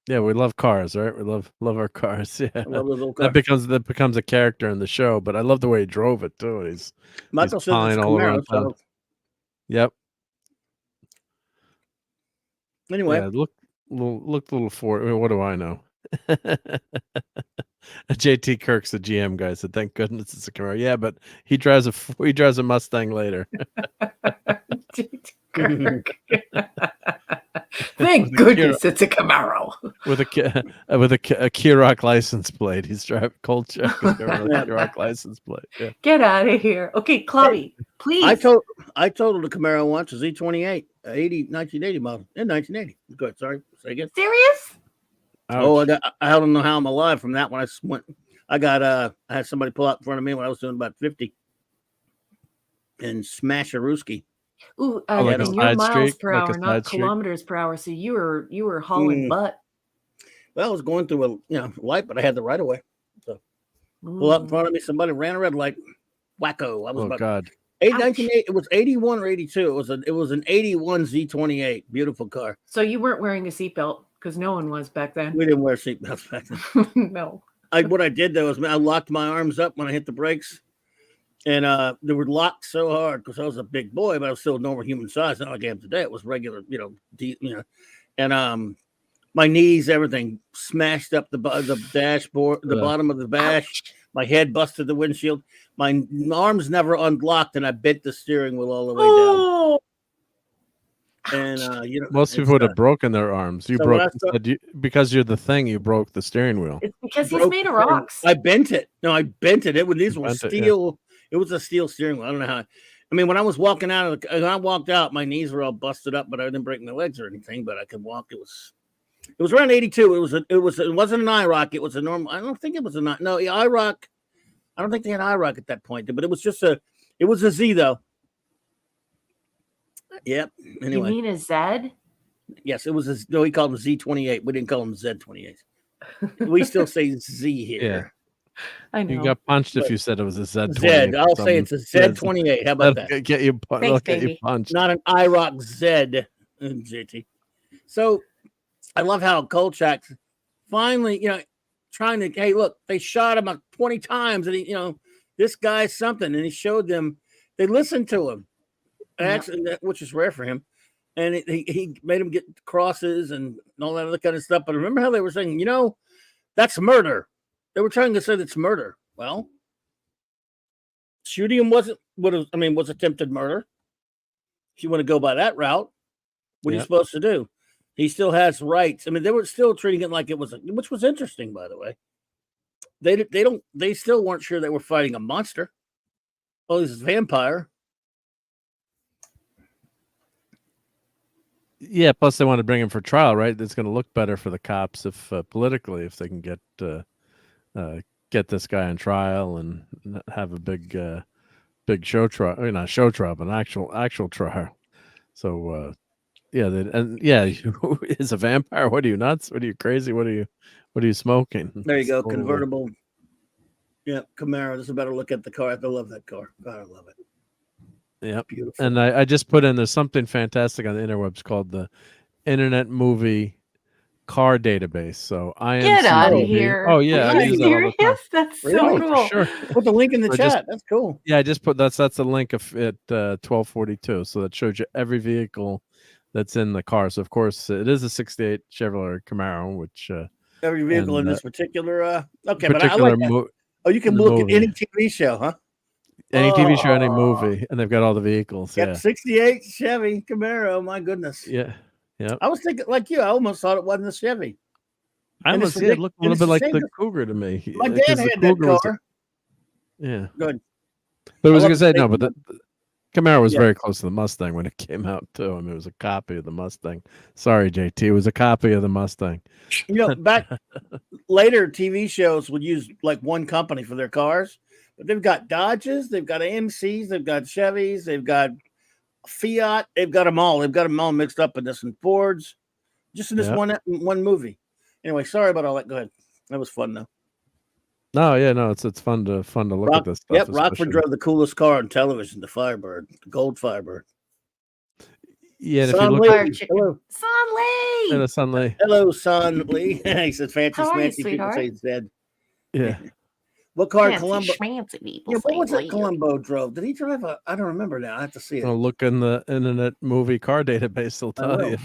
Yeah, we love cars, right? We love our cars. Yeah, I love those old cars. That becomes a character in the show. But I love the way he drove it too. Michael he's says it's all Camaro. around town. Yep. Anyway, look a little Ford. I mean, what do I know? JT Kirk's the GM guy, said, "Thank goodness it's a Camaro." Yeah, but he drives a Mustang later. Kirk. Thank goodness it's a Camaro with a Kirok license plate. He's driving Kolchak with a Kirok license plate. Yeah. Get out of here. Okay, Clobby, please. I told the Camaro once, a Z28, 1980 model in 1980. Good. Sorry, say again. Serious? Ouch. I don't know how I'm alive from that one. I had somebody pull up in front of me when I was doing about 50 and smash a Rooski. Ooh, like and you're miles street, per hour, not kilometers per hour. So you were hauling butt. Well, I was going through a light, but I had the right of way. So pull up in front of me, somebody ran a red light. Wacko! I was God. 1980. It was 81 or 82. It was an 81 Z28. Beautiful car. So you weren't wearing a seatbelt because no one was back then. We didn't wear seatbelts back then. No. What I did though is I locked my arms up when I hit the brakes. And they were locked so hard because I was a big boy, but I was still normal human size. Not like I am today. It was regular, and my knees, everything smashed up the dashboard, the bottom of the dash. My head busted the windshield. My arms never unlocked, and I bent the steering wheel all the way down. And most people would have broken their arms. You broke because you're the thing. You broke the steering wheel. It's because he's made of rocks. I bent it. No, I bent it. These were steel. Yeah. It was a steel steering wheel. I don't know how. I mean, when I was walking out, when I walked out, my knees were all busted up, but I didn't break my legs or anything. But I could walk. It was around 82. It wasn't an IROC. It was a normal. I don't think it was IROC. I don't think they had IROC at that point, but it was it was a Z though. Yep. Anyway, you mean a Z? Yes, it was we called them Z28. We didn't call them Z28. We still say Z here. I know. You got punched if you said it was a Z28. Z. I'll say it's a Z28. How about that? Get you, Thanks, get you baby. punched. Not an IROC Z, JT. So I love how Kolchak's finally, trying to, hey, look, they shot him 20 times, and he, this guy's something, and he showed them. They listened to him, actually, which is rare for him, and he made him get crosses and all that other kind of stuff. But remember how they were saying, that's murder. They were trying to say that's murder. Well, shooting him was attempted murder. If you want to go by that route, what are you supposed to do? He still has rights. I mean, they were still treating it like it was, which was interesting, by the way. They still weren't sure they were fighting a monster. Oh, this is a vampire. Yeah. Plus, they want to bring him for trial, right? It's going to look better for the cops if politically, if they can get this guy on trial and have a big show trial, not show trial, but an actual trial. So. Is a vampire. What are you, nuts? What are you, crazy? What are you smoking? There you go. Convertible. Yeah, Camaro. This is a better look at the car. I love that car. God, I love it. Yeah, beautiful. And I just put in, there's something fantastic on the interwebs called the Internet Movie Car Database. So Get out of here. Oh yeah, Are you serious? That's so cool. Sure. Put the link in the chat. That's cool. Yeah, I just put that's the link of at 1242. So that shows you every vehicle that's in the car. So of course it is a '68 Chevrolet Camaro, which every vehicle in this particular okay, but I like that. You can look at any TV show, huh? Any TV show, any movie, and they've got all the vehicles. Yep, yeah, '68 Chevy Camaro. My goodness. Yeah, yeah. I was thinking like you. I almost thought it wasn't a Chevy. I almost it looked a little bit like the Cougar to me. My dad had that car. Yeah, good. But I was gonna say no, but the Camaro was very close to the Mustang when it came out too. I mean, it was a copy of the Mustang. Sorry, JT, it was a copy of the Mustang. Back later, TV shows would use like one company for their cars, but they've got Dodges, they've got AMCs, they've got Chevys, they've got Fiat, they've got them all. They've got them all mixed up in this, and Fords, just in this one movie. Anyway, sorry about all that. Go ahead. That was fun though. No, yeah, no, it's fun to look at this stuff. Yep, Rockford drove the coolest car on television, the Firebird, the gold Firebird. Yeah, if you look at hello. Son Lee. Hello, Son Lee. Hello, Son Lee. He said, "Fancy, fancy people sweetheart? say it's dead." Yeah. What car Fancy, Columbo? schmancy Yeah, what was that Columbo drove? Did he drive a? I don't remember now. I have to see it. I'll look in the Internet Movie Car Database. They'll tell you.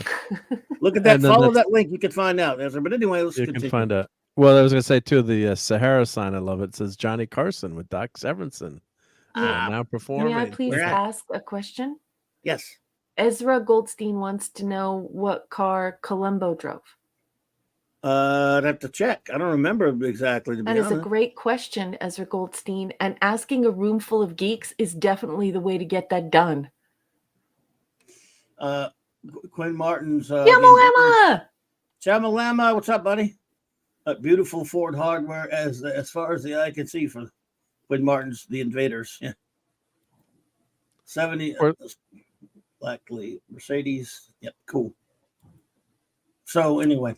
Look at that. Follow that link. You can find out. But anyway, let's continue. Can find out. Well, I was going to say too, the Sahara sign. I love it. It says Johnny Carson with Doc Severinsen now performing. May I please ask a question? Yes. Ezra Goldstein wants to know what car Columbo drove. I'd have to check. I don't remember exactly. To be honest, that is a great question, Ezra Goldstein. And asking a room full of geeks is definitely the way to get that done. Quinn Martin's. Yamalama! Chamalama, what's up, buddy? Beautiful Ford hardware as far as the eye can see for Quinn Martin's The Invaders. Yeah. 70 likely Mercedes. Yep, cool. So anyway.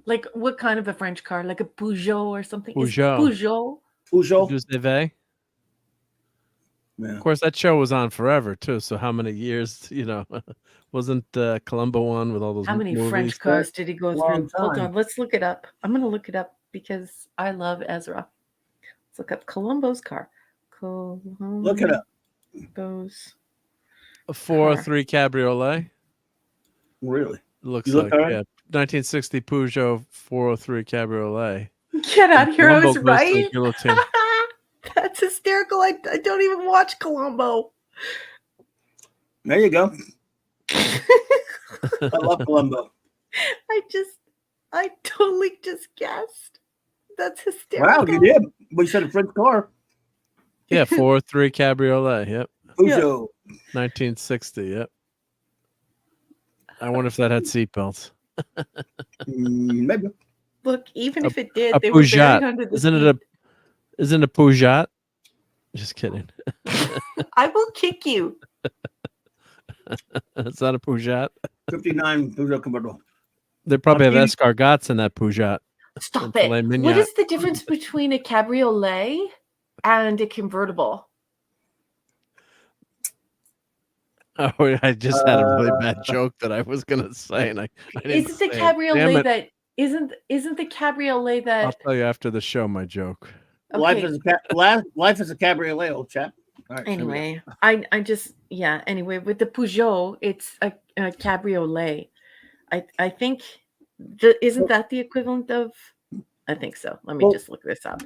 Like what kind of a French car? Like a Peugeot or something? Peugeot. Peugeot. Yeah. Of course, that show was on forever too. So how many years? Wasn't Columbo on with all those? How many movies? French cars did he go through? Hold on, let's look it up. I'm going to look it up because I love Ezra. Let's look up Columbo's car. Look it up. Columbo's a 403 Cabriolet. Really? Looks like 1960 Peugeot 403 Cabriolet. Get out of here! I was Columbo right. That's hysterical. I don't even watch Columbo. There you go. I love Columbo. I totally just guessed. That's hysterical. Wow, you did. We said a French car. Yeah, 403 Cabriolet. Yep. Peugeot. 1960. Yep. I wonder if that had seatbelts. Maybe. Look, even if it did, a they Peugeot. were buried under the Isn't a Peugeot? Just kidding. I will kick you. It's not a Peugeot. 59 Peugeot convertible. They probably have escargots in that Peugeot. Stop filet it. mignon. What is the difference between a cabriolet and a convertible? Oh, I just had a really bad joke that I was gonna say, and I didn't Isn't the say it. Damn cabriolet it. that isn't the cabriolet I'll that tell you after the show my joke. Life okay. is life is a cabriolet, old chap. All right, here we go. Anyway, I just anyway, with the Peugeot, it's a cabriolet. I think isn't that the equivalent of I think so. Let me just look this up.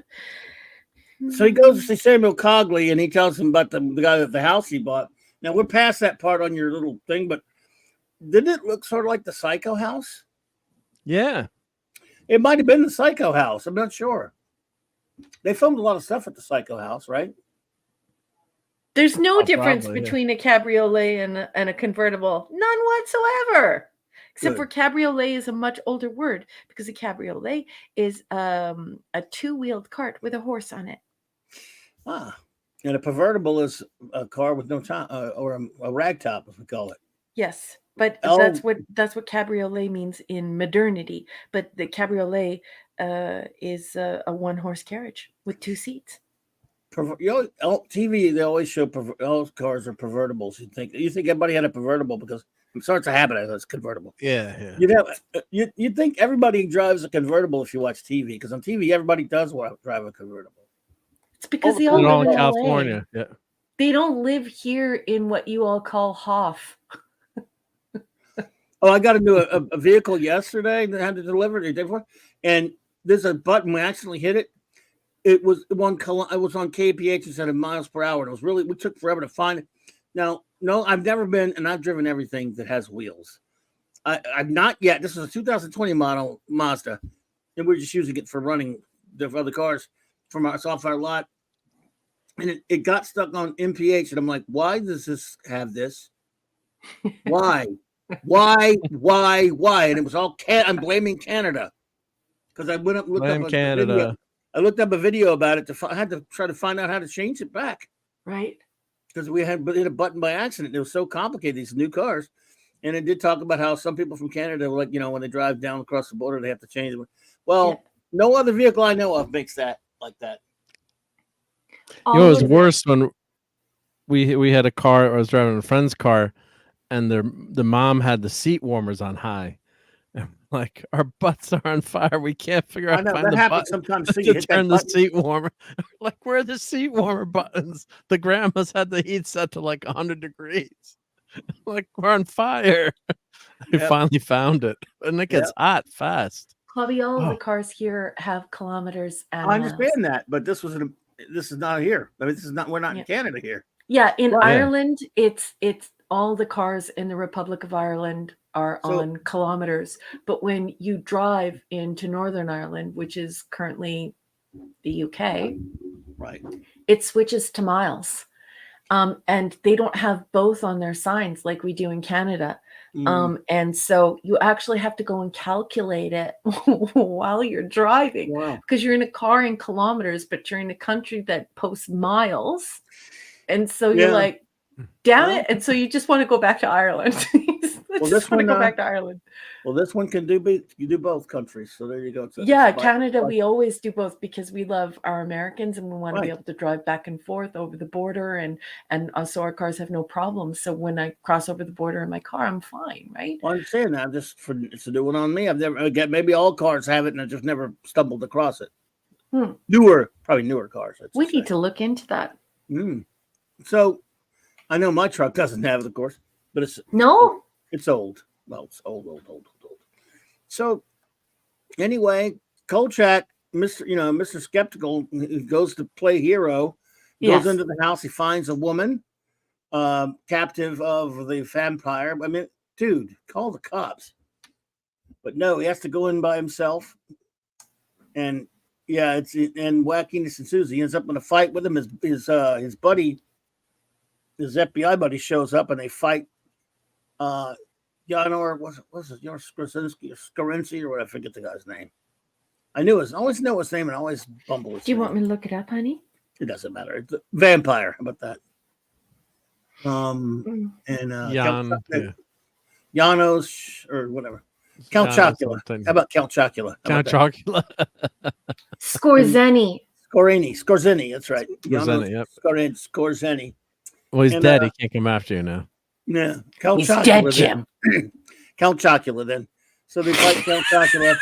So he goes to see Samuel Cogley and he tells him about the guy at the house he bought. Now we're past that part on your little thing, but didn't it look sort of like the Psycho house? Yeah. It might have been the Psycho house. I'm not sure. They filmed a lot of stuff at the Psycho house, right? There's no difference probably, yeah. between a cabriolet and a convertible. None whatsoever. Except Good. for cabriolet is a much older word because a cabriolet is a two-wheeled cart with a horse on it. Ah, and a pervertible is a car with no top or a rag top, as we call it. Yes, but Oh. that's what cabriolet means in modernity. But the cabriolet is a one-horse carriage with two seats. TV, they always show all cars are pervertibles. You think everybody had a pervertible because it starts a habit of it's convertible. Yeah. You'd think everybody drives a convertible if you watch TV, because on TV everybody does want to drive a convertible. It's because they all live in in California. LA. Yeah. They don't live here in what you all call Hoff. Oh, I got into a vehicle yesterday that had to deliver it, and there's a button. We accidentally hit it. It was on kph instead of miles per hour. And we took forever to find it. Now, no, I've never been, and I've driven everything that has wheels. I've not yet. This is a 2020 model Mazda, and we're just using it for running the other cars from off our lot. And it got stuck on MPH, and I'm like, why does this have this? Why? Why? And it was all I'm blaming Canada because I went up and looked up Canada. Video. I looked up a video about it. I had to try to find out how to change it back. Right. Because we had hit a button by accident. It was so complicated, these new cars. And it did talk about how some people from Canada were like, when they drive down across the border, they have to change it. Well, no other vehicle I know of makes that like that. It was worse when we had a car. I was driving a friend's car, and the mom had the seat warmers on high. And like, our butts are on fire. We can't figure out I know find that the happens button sometimes. So to turn the seat warmer. Like, where are the seat warmer buttons? The grandma's had the heat set to like 100 degrees. Like, we're on fire. We finally found it, and it gets hot fast. Clubby, all of the cars here have kilometers. And I understand that, but this is not here. I mean, this is not. We're not in Canada here. Yeah, in Ireland, it's all the cars in the Republic of Ireland are on kilometers. But when you drive into Northern Ireland, which is currently the UK, right, it switches to miles. And they don't have both on their signs like we do in Canada. And so you actually have to go and calculate it while you're driving because you're in a car in kilometers, but you're in a country that posts miles. And so you're like, damn it. And so you just want to go back to Ireland. This one go back to Ireland. Well, this one can do both countries. So there you go. Canada, we always do both because we love our Americans and we want to be able to drive back and forth over the border, and so our cars have no problems. So when I cross over the border in my car, I'm fine, right? Well, I understand that. It's a new one on me. I've never maybe all cars have it, and I just never stumbled across it. Probably newer cars. We need to look into that. So I know my truck doesn't have it, of course, but it's old. Well, it's old. So anyway, Kolchak, Mr. Skeptical, he goes to play hero, goes into the house, he finds a woman, captive of the vampire. I mean, dude, call the cops. But no, he has to go in by himself. And and wackiness ensues. He ends up in a fight with him. His buddy, his FBI buddy, shows up and they fight. Yanor, what's it? Skorinski or whatever. I forget the guy's name. Always know his name and always bumble his name. Do you want me to look it up, honey? It doesn't matter. It's a vampire. How about that? Janos or whatever. Count That's Chocula. something. How about Count Chocula? Count Chocula. Scorzeni. Scorzeni. That's right. Scorzeni, yep. Scorzeni. Well, he's And, dead. He can't come after you now. Yeah, Count He's Chocula. dead, Jim. Count Chocula. Then, so they fight Count Chocula.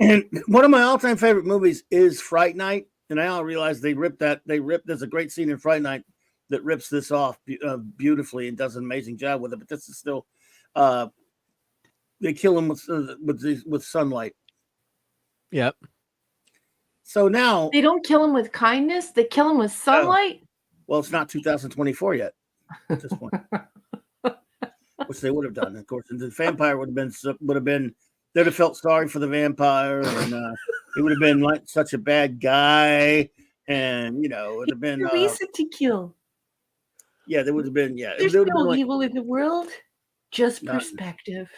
And one of my all-time favorite movies is Fright Night. And I all realize they ripped that. There's a great scene in Fright Night that rips this off beautifully and does an amazing job with it. But this is still, they kill him with sunlight. Yep. So now They don't kill him with kindness. They kill him with sunlight. well, it's not 2024 yet at this point, which they would have done, of course. And the vampire would have been. They'd have felt sorry for the vampire, and he would have been like such a bad guy, and it would have been a reason to kill. Yeah, there would have been. Yeah, There's no evil in the world, just None. Perspective.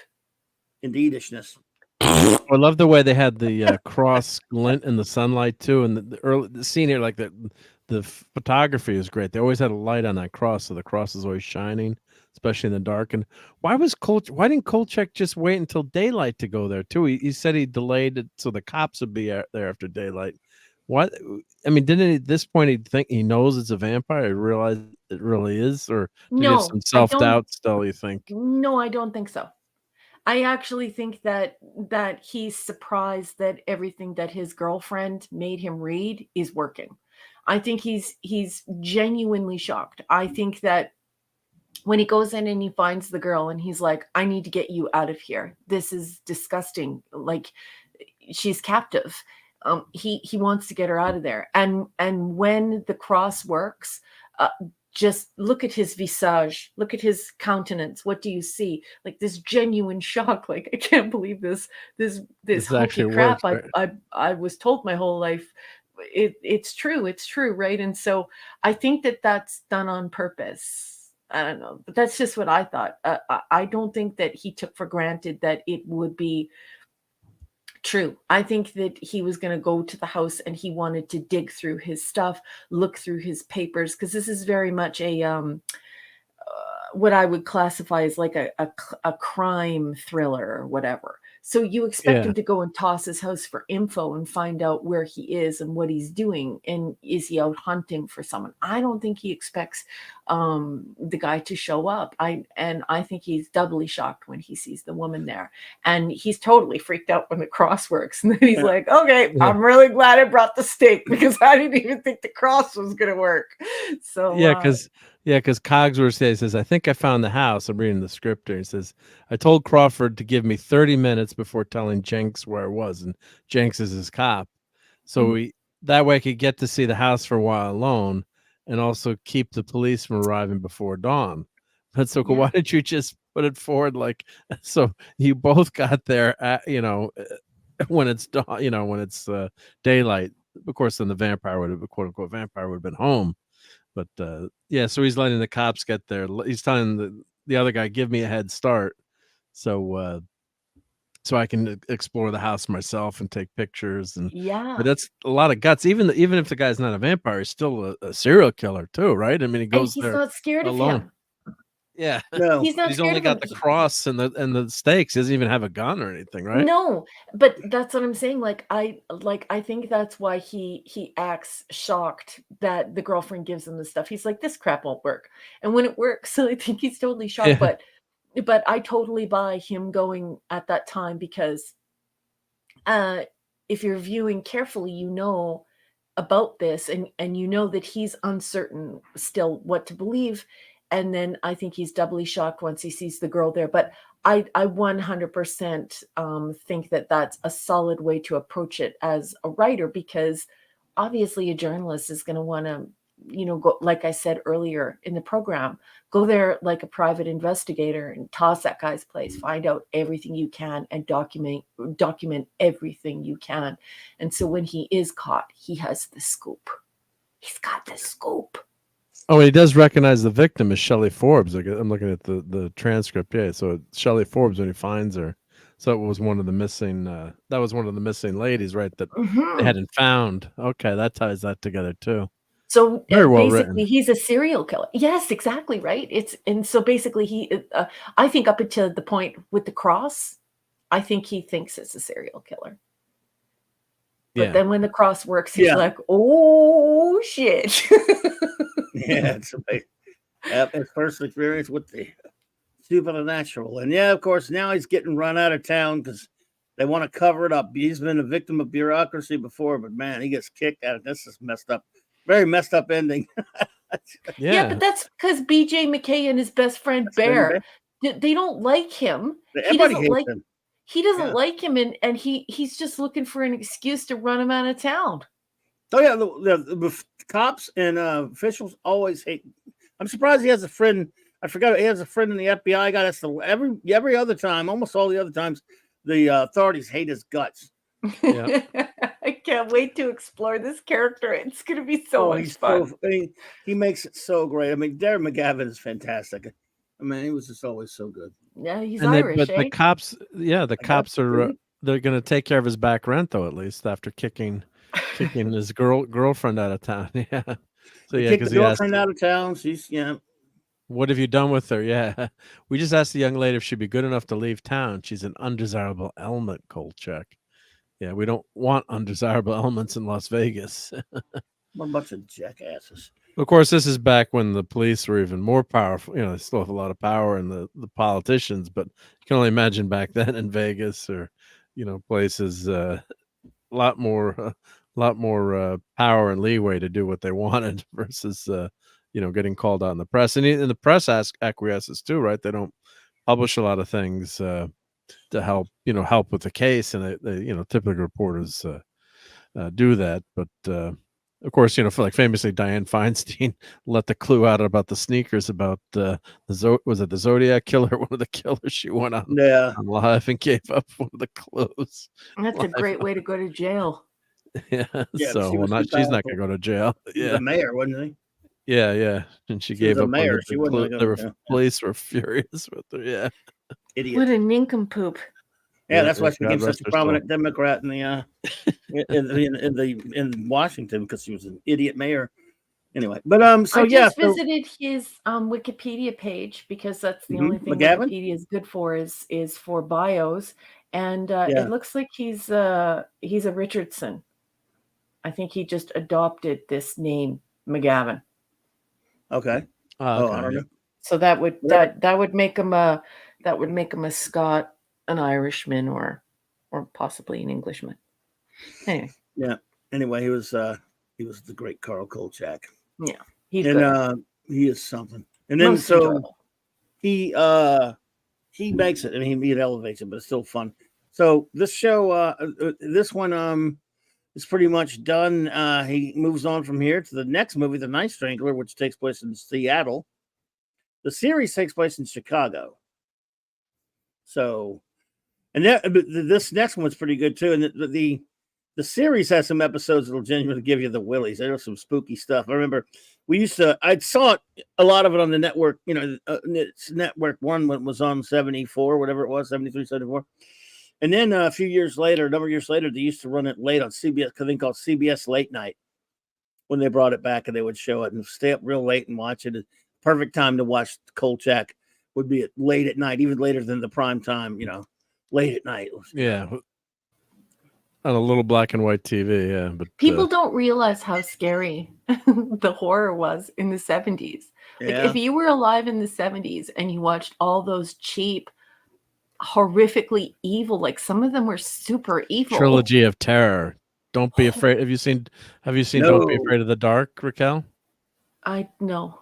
Indeedishness. I love the way they had the cross glint in the sunlight too, and the scene here, like the photography is great. They always had a light on that cross, so the cross is always shining, especially in the dark. And why didn't Kolchak just wait until daylight to go there too? He said he delayed it so the cops would be there after daylight. What? I mean, didn't at this point he think he knows it's a vampire? He realized it really is, or do you have some self-doubt still? You think? No, I don't think so. I actually think that he's surprised that everything that his girlfriend made him read is working. I think he's genuinely shocked. I think that when he goes in and he finds the girl and he's like, I need to get you out of here. This is disgusting. Like, she's captive. He wants to get her out of there. And when the cross works, just look at his visage, look at his countenance. What do you see? Like this genuine shock. Like, I can't believe this hokey crap works, right? I was told my whole life. It's true. It's true. Right. And so I think that that's done on purpose. I don't know, but that's just what I thought. I don't think that he took for granted that it would be true. I think that he was going to go to the house and he wanted to dig through his stuff, look through his papers, because this is very much a what I would classify as like a crime thriller or whatever. So you expect him to go and toss his house for info and find out where he is and what he's doing, and is he out hunting for someone? I don't think he expects the guy to show up. I think he's doubly shocked when he sees the woman there, and he's totally freaked out when the cross works. And then he's like, "Okay, I'm really glad I brought the stake because I didn't even think the cross was going to work." So because Cogsworth says, I think I found the house. I'm reading the script here. He says, I told Crawford to give me 30 minutes before telling Jenks where I was, and Jenks is his cop. So that way I could get to see the house for a while alone and also keep the police from arriving before dawn. But so why didn't you just put it forward like so you both got there at, when it's dawn, when it's daylight. Of course, then the vampire would have, quote unquote, vampire would have been home. But so he's letting the cops get there. He's telling the other guy, give me a head start, so I can explore the house myself and take pictures. And but that's a lot of guts. Even if the guy's not a vampire, he's still a serial killer too, right? I mean, he goes and he's there not scared alone. of him. Yeah, no, he's not. He's only got the cross and the stakes. He doesn't even have a gun or anything, right? No, but that's what I'm saying. I think that's why he acts shocked that the girlfriend gives him the stuff. He's like, this crap won't work, and when it works, so I think he's totally shocked. But I totally buy him going at that time, because if you're viewing carefully, about this, and that he's uncertain still what to believe. And then I think he's doubly shocked once he sees the girl there. But I 100% think that that's a solid way to approach it as a writer, because obviously a journalist is going to want to, go, like I said earlier in the program, go there like a private investigator and toss that guy's place, find out everything you can, and document everything you can. And so when he is caught, he has the scoop. He's got the scoop. Oh, he does recognize the victim as Shelley Forbes. I'm looking at the transcript. Yeah, so Shelley Forbes when he finds her. So it was one of the missing. That was one of the missing ladies, right? That they hadn't found. Okay, that ties that together too. So very well basically, written. He's a serial killer. Yes, exactly right. So basically, I think up until the point with the cross, I think he thinks it's a serial killer. But Yeah. then when the cross works, he's like, oh shit. Yeah, it's his first experience with the supernatural. And yeah, of course, now he's getting run out of town because they want to cover it up. He's been a victim of bureaucracy before, but man, he gets kicked out. This is messed up. Very messed up ending. Yeah, but that's because BJ McKay and his best friend Bear, they don't like him. Everybody hates him. He doesn't like him, and he's just looking for an excuse to run him out of town. Oh yeah, the cops and officials always hate. I'm surprised he has a friend. I forgot he has a friend in the FBI guy. That's every other time, almost all the other times, the authorities hate his guts. Yeah. I can't wait to explore this character. It's going to be so much fun. He makes it so great. I mean, Darren McGavin is fantastic. I mean, he was just always so good. Yeah, he's Irish. But the cops, the cops are they're going to take care of his back rent though, at least after kicking his girlfriend out of town. Yeah. So yeah, because he asked girlfriend out of town. She's what have you done with her? Yeah. We just asked the young lady if she'd be good enough to leave town. She's an undesirable element, Kolchak. Yeah, we don't want undesirable elements in Las Vegas. What a bunch of jackasses. Of course, this is back when the police were even more powerful. You know, they still have a lot of power in the politicians, but you can only imagine back then in Vegas or, places a lot more power and leeway to do what they wanted versus, getting called out in the press. And the press acquiesces too, right? They don't publish a lot of things to help with the case, and they typically reporters do that. But of course, for famously Dianne Feinstein let the clue out about the sneakers about was it the Zodiac killer? One of the killers. She went on live and gave up one of the clues. That's a great way to go to jail. Yeah. So she's not gonna go to jail. Yeah, the mayor, wasn't he? Yeah. And she gave up. Mayor. She police were furious with her. Yeah. Idiot. What a nincompoop. Yeah, that's why she became such a prominent Democrat in the in Washington, because she was an idiot mayor. Anyway, but I just visited his Wikipedia page because that's the only thing McGavin? Wikipedia is good for is for bios, and it looks like he's a Richardson. I think he just adopted this name McGavin. Okay. I don't know. So that would make him a Scot, an Irishman, or possibly an Englishman. Anyway. Yeah. Anyway, he was the great Carl Kolchak. Yeah. He's good. He is something. And then he makes it. I mean, he elevates it, but it's still fun. So this show, this one is pretty much done. He moves on from here to the next movie, The Night Strangler, which takes place in Seattle. The series takes place in Chicago. So, and this next one's pretty good too. And the series has some episodes that'll genuinely give you the willies. There's some spooky stuff. I remember I saw it, a lot of it on the network. It's Network One when it was on 74, whatever it was, 73, 74. And then a number of years later, they used to run it late on CBS, a thing called CBS Late Night, when they brought it back, and they would show it and stay up real late and watch it. Perfect time to watch Kolchak would be late at night, even later than the prime time, late at night. Yeah. On a little black and white TV, yeah. But people don't realize how scary the horror was in the 70s. Like, if you were alive in the 70s and you watched all those cheap, horrifically evil, like some of them were super evil. Trilogy of Terror. Don't be afraid. Have you seen Don't Be Afraid of the Dark, Raquel? No.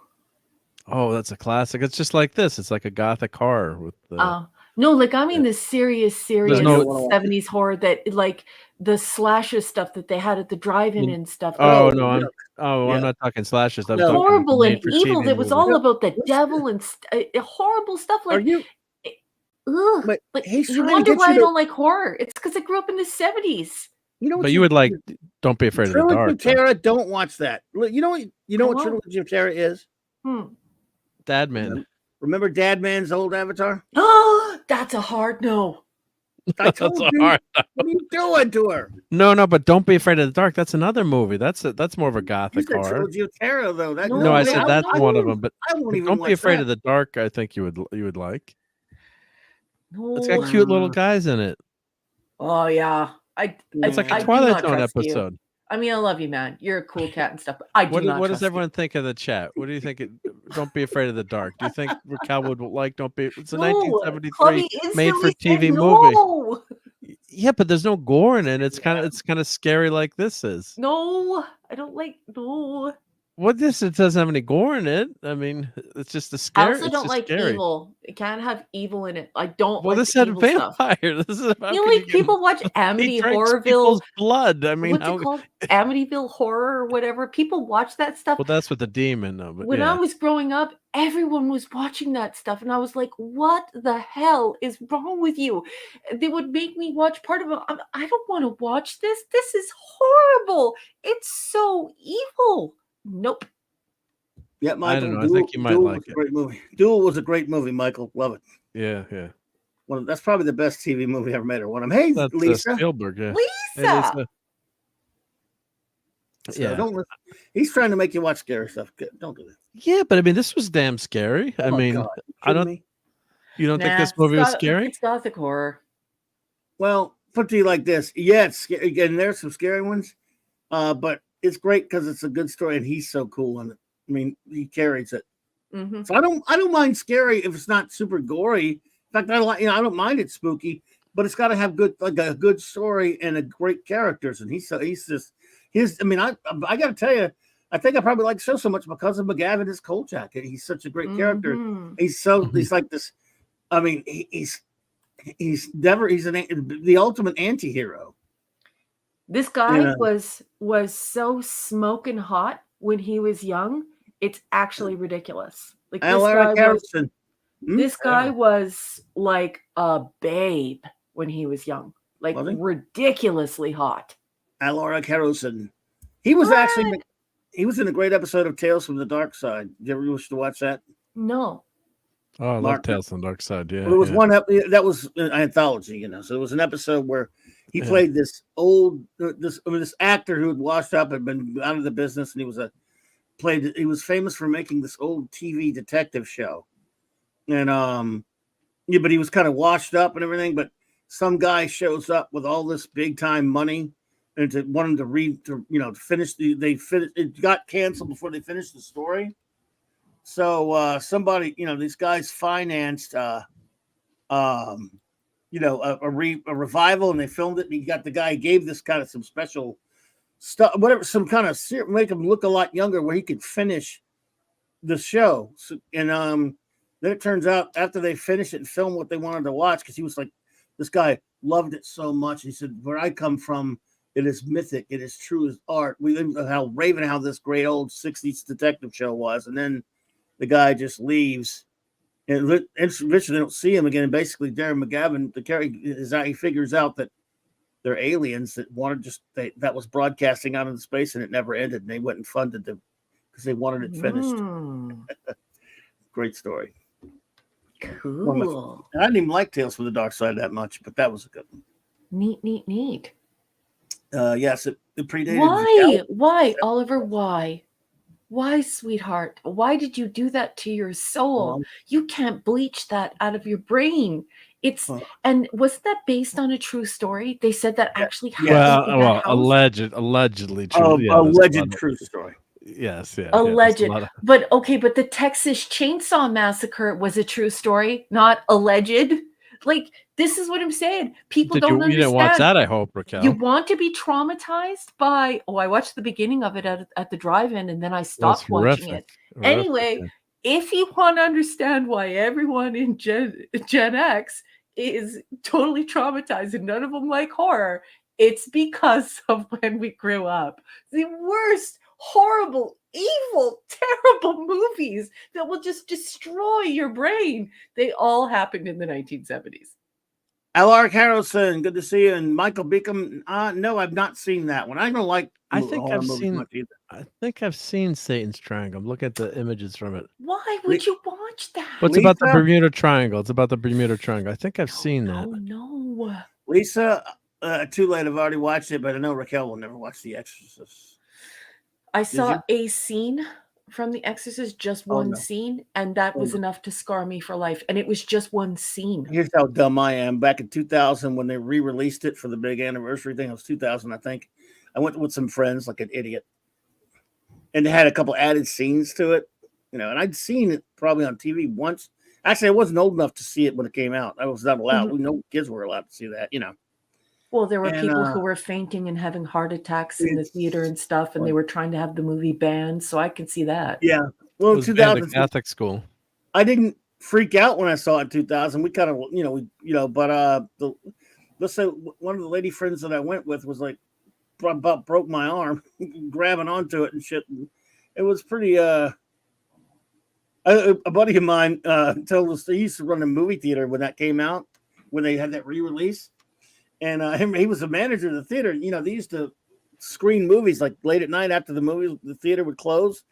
Oh, that's a classic. It's just like this. It's like a gothic horror with the no, like I mean the serious 70s horror that like the slasher stuff that they had at the drive-in and stuff. I'm not talking slasher stuff. No. Horrible and evil. It was all about the devil and horrible stuff. Like you wonder why I don't like horror. It's because I grew up in the 70s. But you would like Don't Be Afraid of the Dark. Trilogy of Terror, don't watch that. You know what Trilogy of Terror is? Dadman. Remember Dadman's old Avatar? Oh, that's a hard no. I told you. What are you doing to her? No, but Don't Be Afraid of the Dark. That's another movie. That's more of a gothic horror. Trilogy of Terror, though. I said that's one of them. But Don't Be Afraid of the Dark. I think you would like. It's got cute little guys in it. Oh yeah, It's like a I do Twilight not Zone trust you. episode. I mean, I love you, man. You're a cool cat and stuff, but I do not What trust does everyone think of the chat? What do you think? Don't be afraid of the dark. Do you think Raquel would like? Don't be. It's a 1973 Clubby made for instantly TV said movie. no. Yeah, but there's no gore in it. It's kind of scary like this is. No, I don't like no. What this? It doesn't have any gore in it. I mean, it's just a I scary. also don't like scary. evil. It can't have evil in it. I don't Well, like this had evil vampire. stuff. This is about You know, like people watch Amityville people's blood. I mean, what's it called? Amityville Horror or whatever. People watch that stuff. Well, that's with the demon, though. But When yeah. I was growing up, everyone was watching that stuff, and I was like, "What the hell is wrong with you?" They would make me watch part of it. I don't want to watch this. This is horrible. It's so evil. Nope. Yeah, Michael. I don't know. I think you might like it. Great movie. Duel was a great movie, Michael. Love it. Yeah, yeah. That's probably the best TV movie ever made. Or one of them. Hey, That's Lisa. Spielberg. Yeah. Lisa. Hey, Lisa. So Yeah. don't listen. He's trying to make you watch scary stuff. Don't do that. Yeah, but I mean, this was damn scary. I Oh, mean, God. I don't. Me? You don't think this movie was scary? It's gothic horror. Well, put to you like this. Yeah, it's scary. And there's some scary ones. But it's great because it's a good story and he's so cool in it. I mean, he carries it. Mm-hmm. So I don't mind scary if it's not super gory. In fact, I don't mind it spooky, but it's got to have a good story and a great characters. And he's just his. I mean, I got to tell you, I think I probably like the show so much because of McGavin, his cold jacket. He's such a great character. He's like this. I mean, he's the ultimate anti-hero. This guy was so smoking hot when he was young. It's actually ridiculous. Like this guy was like a babe when he was young, like ridiculously hot. Alaric Harrison. He was he was in a great episode of Tales from the Dark Side. Did you ever wish to watch that? No. Oh, I love Tales from the Dark Side. Yeah, well, there was one that was an anthology, So it was an episode where he played this actor who had washed up and been out of the business, and he was famous for making this old TV detective show, and but he was kind of washed up and everything. But some guy shows up with all this big time money and wanted to finish it got canceled before they finished the story. So somebody, these guys financed a revival, and they filmed it. And he got the guy gave this kind of some special stuff, whatever, some kind of make him look a lot younger, where he could finish the show. So, and then it turns out after they finished it and filmed what they wanted to watch, because he was like, this guy loved it so much. He said, "Where I come from, it is mythic. It is true as art." We how this great old '60s detective show was, and then the guy just leaves. And eventually they don't see him again. And basically, Darren McGavin, he figures out that they're aliens that wanted that was broadcasting out into space, and it never ended. And they went and funded them because they wanted it finished. Great story. Cool. I didn't even like Tales from the Dark Side that much, but that was a good one. Neat. Yes, it predated. Why, Oliver? Why, sweetheart? Why did you do that to your soul? You can't bleach that out of your brain. And wasn't that based on a true story? They said that actually happened. Well, allegedly true. Alleged true story. Yes, yeah. Alleged. But the Texas Chainsaw Massacre was a true story, not alleged. Like, this is what I'm saying. People don't understand. You didn't watch that, I hope, Raquel. You want to be traumatized by... Oh, I watched the beginning of it at the drive-in, and then I stopped watching it. Anyway, if you want to understand why everyone in Gen X is totally traumatized and none of them like horror, it's because of when we grew up. The worst, horrible, evil, terrible movies that will just destroy your brain. They all happened in the 1970s. Alaric Harrison, good to see you. And Michael Beacom, no, I've not seen that one. I don't like. I think I've seen Satan's Triangle. I'm looking at the images from it. Why would you watch that? What's about the Bermuda Triangle? It's about the Bermuda Triangle. I think I've seen that. Oh no, Lisa. Too late. I've already watched it, but I know Raquel will never watch The Exorcist. I saw a scene from The Exorcist, just Oh, one no. scene, and that Oh, was no. enough to scar me for life. And it was just one scene. Here's how dumb I am. Back in 2000, when they re-released it for the big anniversary thing, it was 2000, I think. I went with some friends like an idiot, and they had a couple added scenes to it, and I'd seen it probably on TV once. Actually, I wasn't old enough to see it when it came out. I was not allowed. Mhm. No kids were allowed to see that, Well, there were And people who were fainting and having heart attacks in the theater and stuff, and they were trying to have the movie banned, so I could see that. yeah. It Well, in was banned at 2000, Catholic school. I didn't freak out when I saw it in 2000. We kind of, but let's say one of the lady friends that I went with was like about broke my arm grabbing onto it and shit. It was pretty. A buddy of mine told us he used to run a movie theater when that came out, when they had that re-release, and he was the manager of the theater. They used to screen movies like late at night after the theater would close,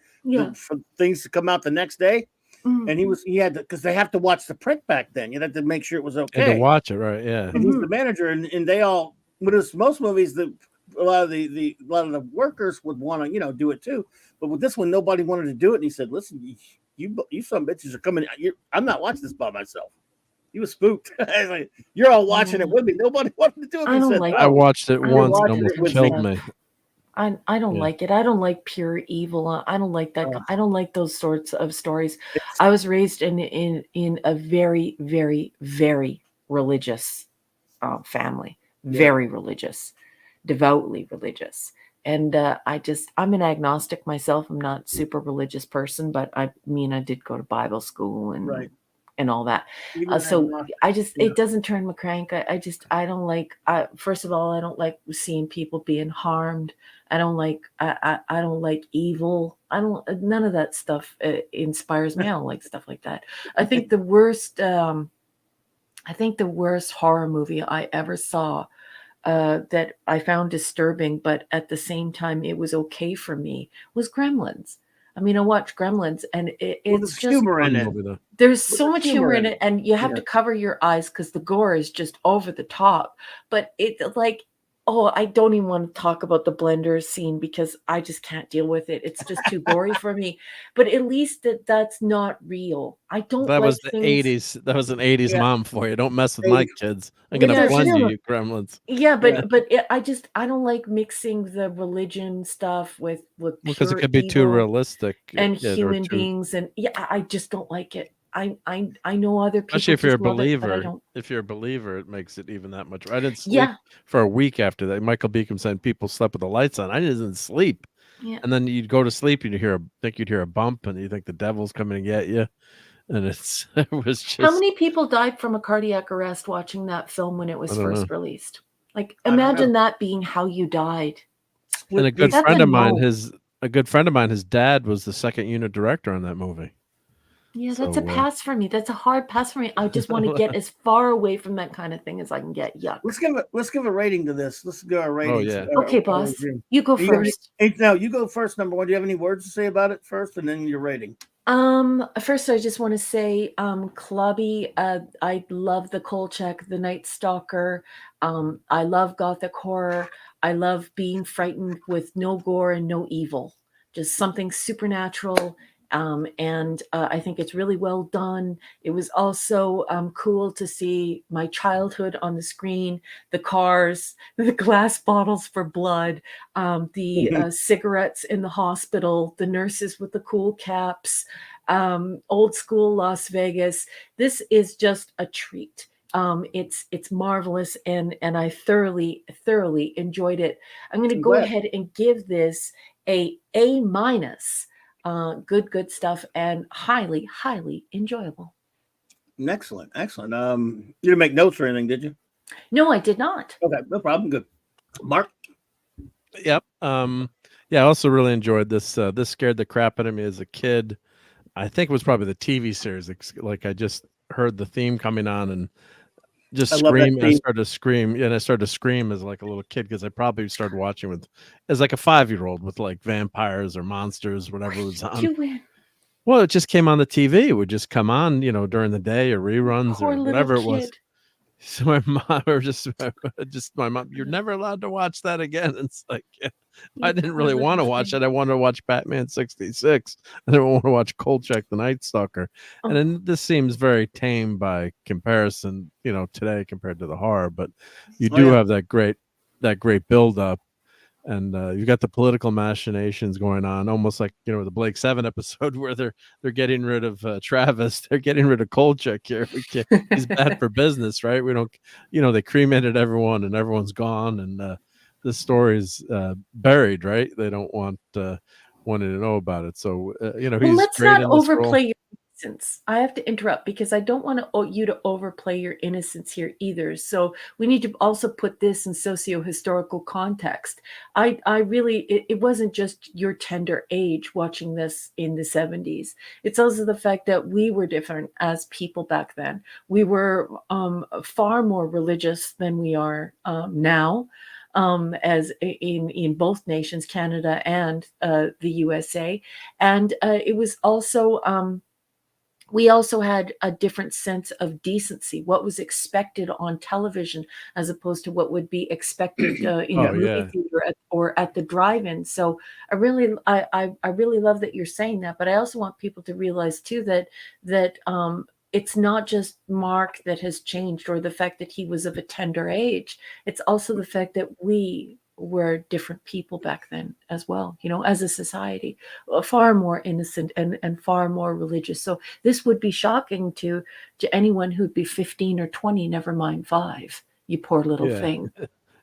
for things to come out the next day. Mhm. And he had because they have to watch the print back then. You had to make sure it was okay. And to watch it, right? Yeah. And he's the manager, and they all, when it's most movies, a lot of the workers would want to do it too, but with this one nobody wanted to do it. And he said, "Listen, you some bitches are coming. I'm not watching this by myself." He was spooked. I was like, "You're all watching it with me. Nobody wanted to do it." I He don't said, like I watched it I once and watching almost it with killed me. me. I don't Yeah. like it. I don't like pure evil. I don't like that. I don't like those sorts of stories. I was raised in a very, very, very religious family. Very religious, devoutly religious. And I'm an agnostic myself. I'm not super religious person, but I did go to Bible school and and all that. So it doesn't turn my crank. I don't like, first of all, I don't like seeing people being harmed. I don't like evil. None of that stuff inspires me. I don't like stuff like that. I think the worst horror movie I ever saw that I found disturbing, but at the same time it was okay for me, was Gremlins. I watched Gremlins, and it's just humor in it. There's so much humor in it, and you have to cover your eyes because the gore is just over the top. But it's like, I don't even want to talk about the blender scene because I just can't deal with it. It's just too gory for me. But at least that's not real. I don't That like was the things. 80s. That was an 80s mom for you. Don't mess with my kids. I'm Yeah, gonna blend sure. you gremlins. Yeah, but I don't like mixing the religion stuff with Because it pure could be too evil realistic. and or human too- beings, and I just don't like it. I know other people Especially if you're a just love it, but I believer. don't. If you're a believer, it makes it even that much. I didn't sleep Yeah. for a week after that. Michael Beacom said people slept with the lights on. I didn't sleep. Yeah. And then you'd go to sleep and think you'd hear a bump and you think the devil's coming to get you. And it was just. How many people died from a cardiac arrest watching that film when it was I don't first know. released? Like, I don't know. imagine that being how you died. And a good That's friend a of mine, no. his dad was the second unit director on that movie. Yeah, that's a So, pass for me. That's a hard pass for me. I just want to get as far away from that kind of thing as I can get. Yuck. Let's give a rating to this. Let's go our ratings. yeah. Okay, boss. You go first. Now you go first. Number one. Do you have any words to say about it first, and then your rating? First I just want to say, Clubby, I love the Kolchak, the Night Stalker. I love gothic horror. I love being frightened with no gore and no evil, just something supernatural. And I think it's really well done. It was also cool to see my childhood on the screen, the cars, the glass bottles for blood, the cigarettes in the hospital, the nurses with the cool caps, old school Las Vegas. This is just a treat. It's marvelous, and I thoroughly enjoyed it. I'm going to go ahead and give this a A-. Good stuff, and highly enjoyable. Excellent. You didn't make notes or anything, did you? No, I did not. Okay, no problem. Good. Mark? Yep. I also really enjoyed this. This scared the crap out of me as a kid. I think it was probably the TV series. Like I just heard the theme coming on and just scream. I started to scream. Yeah, and I started to scream as like a little kid because I probably started watching as like a 5-year-old with like vampires or monsters, whatever was on. Well, it just came on the TV. It would just come on, during the day or reruns or whatever it was. So my mom, or just my mom, you're never allowed to watch that again. It's like, yeah, I didn't really want to watch it. I wanted to watch Batman 66. I didn't want to watch Kolchak the Night Stalker. And then this seems very tame by comparison, today compared to the horror. But you do have that great build up. And you've got the political machinations going on, almost like the Blake 7 episode where they're getting rid of Travis, they're getting rid of Kolchak here. He's bad for business, right? We don't, they cremated everyone and everyone's gone, and this story's buried, right? They don't want wanting to know about it. So he's let's great not in this role. overplay your innocence. I have to interrupt because I don't want you to overplay your innocence here either. So we need to also put this in socio-historical context. I really, it wasn't just your tender age watching this in the 70s. It's also the fact that we were different as people back then. We were far more religious than we are now. As in both nations, Canada and the USA. And it was also, we also had a different sense of decency, what was expected on television as opposed to what would be expected in a movie theater or at the drive-in. So I really love that you're saying that, but I also want people to realize too that it's not just Mark that has changed or the fact that he was of a tender age. It's also the fact that we were different people back then as well, as a society, far more innocent and far more religious. So this would be shocking to anyone who'd be 15 or 20, never mind 5. You poor little thing.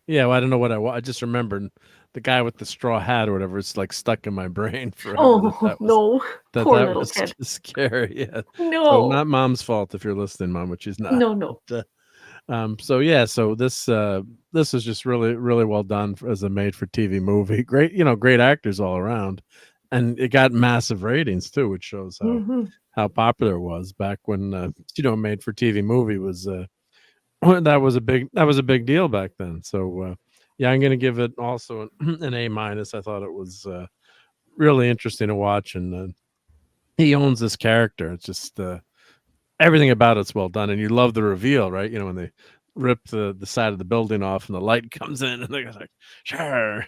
Yeah, well, I don't know what I just remembered the guy with the straw hat or whatever. It's like stuck in my brain forever. No, poor little kid. Scary. Yeah. No, so not Mom's fault if you're listening, Mom, which is not. No. So this is just really, really well done as a made-for-TV movie. Great, great actors all around, and it got massive ratings too, which shows how popular it was back when made-for-TV movie was. That was a big deal back then. So I'm going to give it also an A-. I thought it was really interesting to watch, and he owns this character. It's just everything about it's well done, and you love the reveal, right? When they rip the side of the building off and the light comes in, and they're like, sure.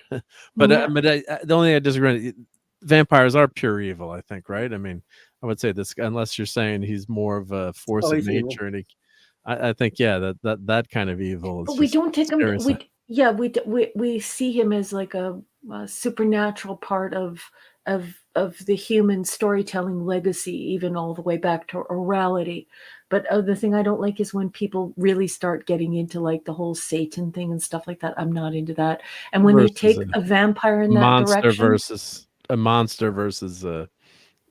But the only thing I disagree, vampires are pure evil, I think, right? I mean, I would say this, unless you're saying he's more of a force of nature, and I think, that kind of evil. But we don't take him. We see him as like a supernatural part of the human storytelling legacy, even all the way back to orality. But the thing I don't like is when people really start getting into like the whole Satan thing and stuff like that. I'm not into that. And when you take a vampire in that direction, versus a monster versus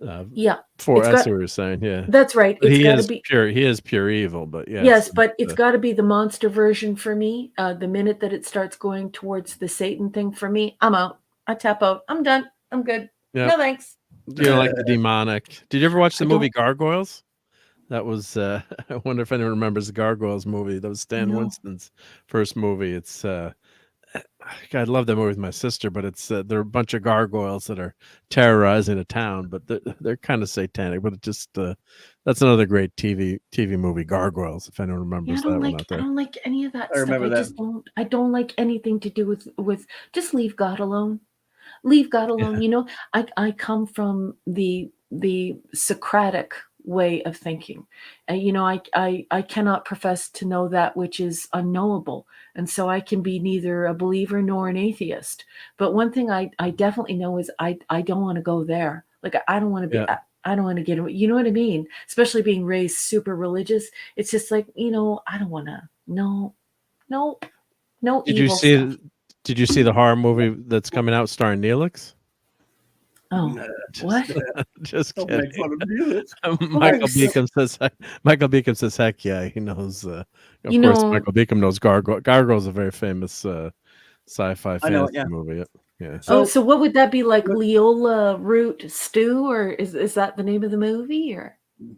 that's what you're saying. Yeah, that's right. He is pure evil, but yes, but it's got to be the monster version for me. The minute that it starts going towards the Satan thing for me, I'm out. I tap out. I'm done. I'm good. Yep. No thanks. You don't like the demonic. Did you ever watch the movie Gargoyles? That was I wonder if anyone remembers the Gargoyles movie. That was Stan Winston's first movie. It's I love that movie with my sister, but it's there are a bunch of gargoyles that are terrorizing a town, but they're kind of satanic. But it just that's another great TV movie, Gargoyles. If anyone remembers that one out there, I don't like any of that stuff. I don't like anything to do with. Just leave God alone. Leave God alone. Yeah. I come from the Socratic way of thinking. I cannot profess to know that which is unknowable, and so I can be neither a believer nor an atheist. But one thing I definitely know is I don't want to go there. Like I don't want to be. I don't want to get. You know what I mean? Especially being raised super religious. It's just like I don't want to. No. Did you see the horror movie that's coming out starring Neelix? Oh, what? Just kidding. Michael Beacom says, heck yeah, he knows. Of course, Michael Beacom knows Gargoyle. Gargoyle is a very famous sci-fi fantasy movie. Yeah. So what would that be, like Leola root stew, or is that the name of the movie? Or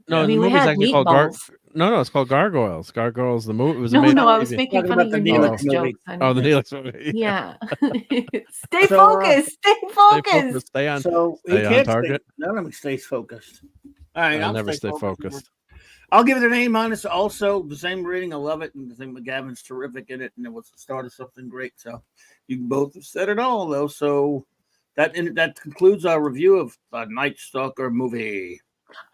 no, the movie's actually called No, it's called Gargoyles. Gargoyles, the movie. It was no, I was making fun of your Neelix jokes. Oh, the Neelix movie. Yeah. Stay focused. Stay focused. Stay on. So stay on target. None of them stays focused. All right, I'll never stay focused. I'll give it an A-. Also, the same rating. I love it, and I think McGavin's terrific in it, and it was the start of something great. So you both have said it all, though. So that concludes our review of the Night Stalker movie.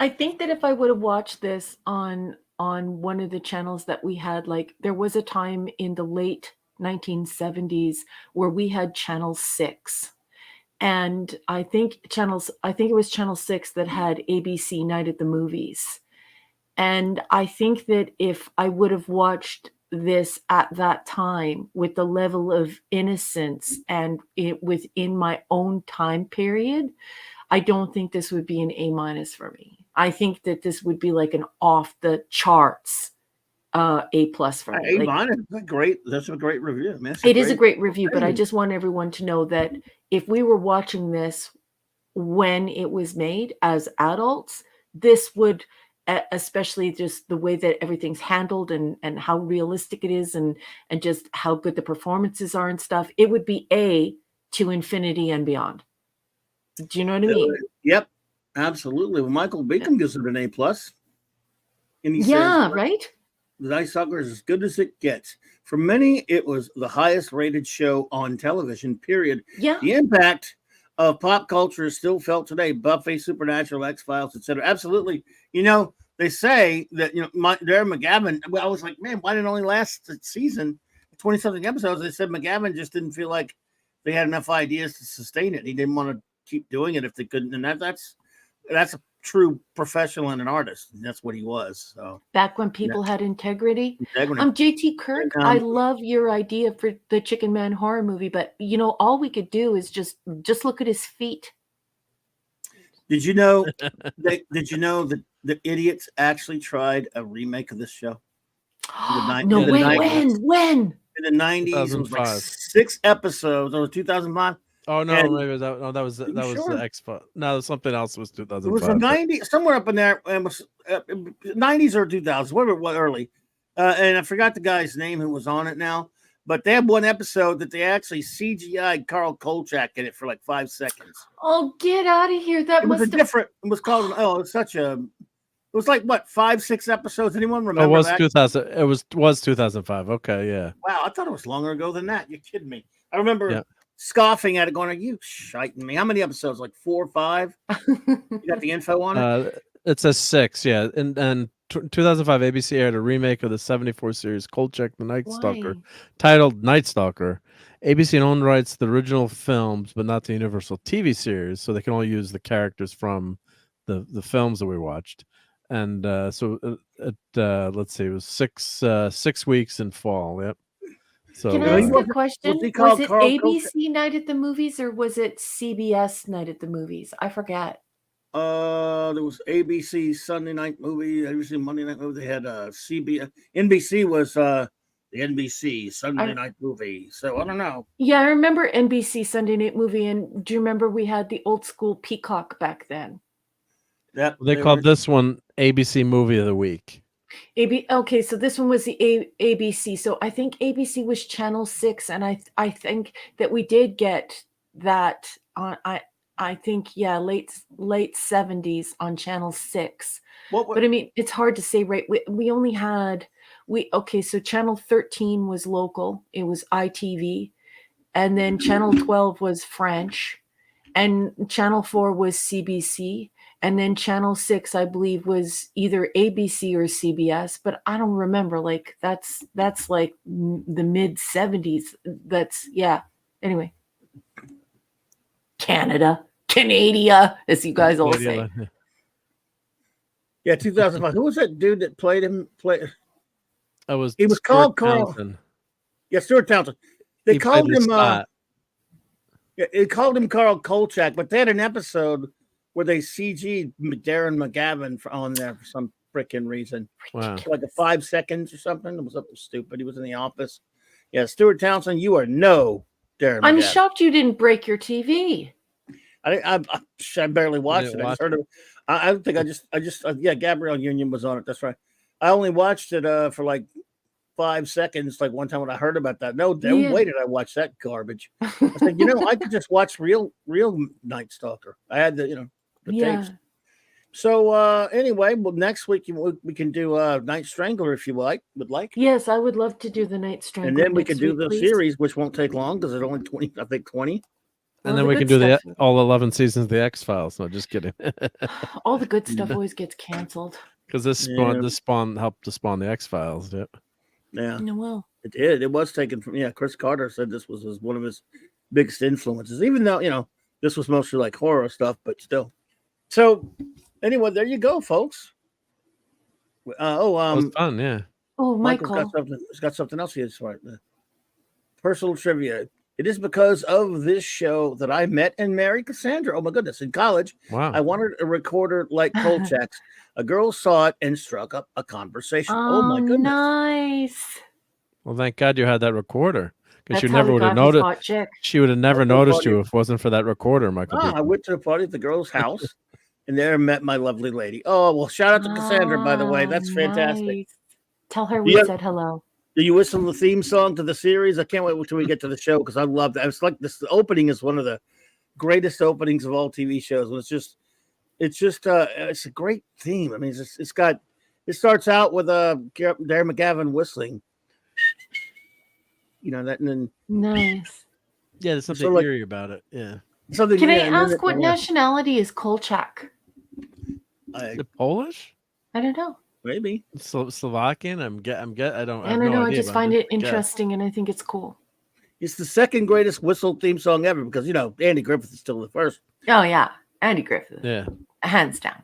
I think that if I would have watched this on one of the channels that we had, like there was a time in the late 1970s where we had Channel 6. And I think it was Channel 6 that had ABC Night at the Movies. And I think that if I would have watched this at that time with the level of innocence and it within my own time period, I don't think this would be an A- for me. I think that this would be like an off the charts A+ for me. A-. That's a great review, man. It is a great review, but I just want everyone to know that if we were watching this when it was made as adults, this would, especially just the way that everything's handled and how realistic it is and just how good the performances are and stuff, it would be A to infinity and beyond. Do you know what I mean? Yep, absolutely. Well, Michael Beacom gives it an A+. And he yeah, says, right? The Night Stalker is as good as it gets. For many, it was the highest rated show on television, period. Yeah. The impact of pop culture is still felt today. Buffy, Supernatural, X-Files, etc. Absolutely. You know, they say that, Darren McGavin, I was like, man, why did it only last a season, 20-something episodes? They said McGavin just didn't feel like they had enough ideas to sustain it. He didn't want to keep doing it if they couldn't. And that's a true professional and an artist. And that's what he was. So back when people had integrity. Integrity. JT Kirk, I love your idea for the Chicken Man horror movie, but all we could do is just look at his feet. Did you know that the idiots actually tried a remake of this show? No way. When? In the 90s, it was like 6 episodes. It was 2005. Oh no, And maybe that was the X-Files. No, something else was 2005. It was the 90s, somewhere up in there. It was 90s or 2000s, whatever it was, early. And I forgot the guy's name who was on it now. But they had one episode that they actually CGI'd Carl Kolchak in it for like 5 seconds. Oh, get out of here! That was different. It was called. Oh, it was such a. It was like what 5-6 episodes. Anyone remember? It was that? 2000. It was 2005. Okay, yeah. Wow, I thought it was longer ago than that. You're kidding me. I remember scoffing at it, going, "Are you shiting me?" How many episodes? Like 4 or 5? You got the info on it? It says 6. Yeah, and 2005 ABC aired a remake of the 74 series Kolchak the Night Stalker, titled Night Stalker. ABC owned rights to the original films, but not the Universal TV series, so they can only use the characters from the films that we watched. And so let's see, it was 6 weeks in fall. Yep. So can I ask a question? Was it ABC Night at the Movies or was it CBS Night at the Movies? I forget. There was ABC Sunday night movie, ABC Monday night movie. They had CBS. NBC was the NBC Sunday night movie. So I don't know. Yeah, I remember NBC Sunday night movie. And do you remember we had the old school Peacock back then? They called this one ABC Movie of the Week. Okay, so this one was the ABC. So I think ABC was Channel 6, and I think that we did get that on. I think late 70s on Channel 6. But I mean, it's hard to say, right? We only had so Channel 13 was local. It was ITV, and then Channel 12 was French, and Channel 4 was CBC, and then Channel 6 I believe was either ABC or CBS, but I don't remember. Like that's like the mid 70s. Anyway. Canada, as you guys all say. Yeah, 2005. Who was that dude that played him? He was called Carl. Yeah, Stuart Townsend. They called him. They called him Carl Kolchak, but they had an episode where they CG'd Darren McGavin on there for some freaking reason. Wow. Like a 5 seconds or something. It was something stupid. He was in the office. Yeah, Stuart Townsend, you are no Darren McGavin. I'm shocked you didn't break your TV. I barely watched it. I just heard it. I think Gabrielle Union was on it. That's right. I only watched it for like 5 seconds. Like one time when I heard about that. No way did I watch that garbage. I said, I could just watch real Night Stalker. I had the tapes. So anyway, well, next week we can do Night Strangler if you would like, Yes, I would love to do the Night Strangler. and then we next can do week, the please. series, which won't take long because it's only 20. I think 20. And then we can do the all 11 seasons of the X-Files. No, just kidding. All the good stuff always gets canceled. Because this spawn helped to spawn the X-Files. Yeah. Yeah. Well, it did. It was taken from Chris Carter said this was one of his biggest influences, even though this was mostly like horror stuff, but still. So anyway, there you go, folks. It was fun, yeah. Oh, Michael's got something else here. Right. Personal trivia. It is because of this show that I met and married Cassandra. Oh my goodness! In college, wow. I wanted a recorder like Kolchak's. A girl saw it and struck up a conversation. Oh my goodness! Nice. Well, thank God you had that recorder, because you That's how never he would have got his noticed. hot chick. She would have never That's so noticed funny. you if it wasn't for that recorder, Michael. I went to the party at the girl's house, and there met my lovely lady. Oh well, shout out to Cassandra, by the way. That's fantastic. Nice. Tell her we said hello. Do you whistle the theme song to the series? I can't wait until we get to the show because I love that. It's like this. The opening is one of the greatest openings of all TV shows. And it's a great theme. I mean, it starts out with Darren McGavin whistling. That, and then nice. Yeah, there's something eerie about it. Yeah. Can I ask what nationality is Kolchak? Is it Polish? I don't know. Maybe Slovakian. I don't. I don't know. I just find it interesting, and I think it's cool. It's the second greatest whistle theme song ever because Andy Griffith is still the first. Oh yeah, Andy Griffith. Yeah, hands down.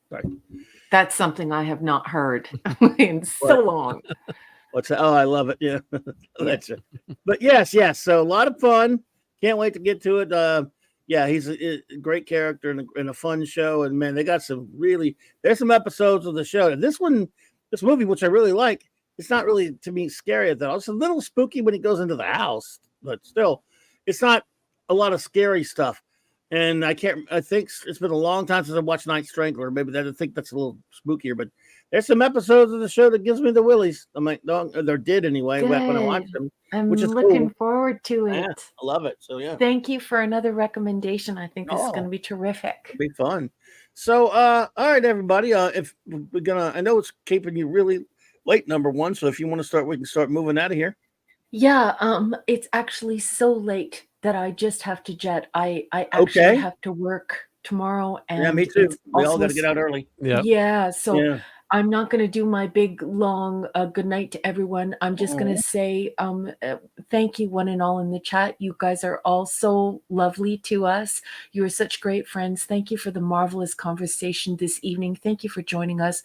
Sorry. That's something I have not heard in so long. What's that? Oh, I love it. Yeah, that's it. But yes. So a lot of fun. Can't wait to get to it. Yeah, he's a great character and a fun show. And man, they got there's some episodes of the show. And this movie, which I really like, it's not really to me scary at all. It's a little spooky when he goes into the house, but still, it's not a lot of scary stuff. And I think it's been a long time since I watched Night Strangler. Maybe I think that's a little spookier, but there's some episodes of the show that gives me the willies. I mean, there did anyway when I watched them. I'm which is looking cool. forward to it. Yeah, I love it. So yeah. Thank you for another recommendation. I think this is going to be terrific. It'll be fun. So all right, everybody. If we're gonna, I know it's keeping you really late, number one. So if you want to start, we can start moving out of here. Yeah. It's actually so late that I just have to jet. I actually have to work tomorrow. And yeah, me too. We all got to get out early. Yeah. So I'm not going to do my big, long good night to everyone. I'm just going to say thank you, one and all in the chat. You guys are all so lovely to us. You are such great friends. Thank you for the marvelous conversation this evening. Thank you for joining us.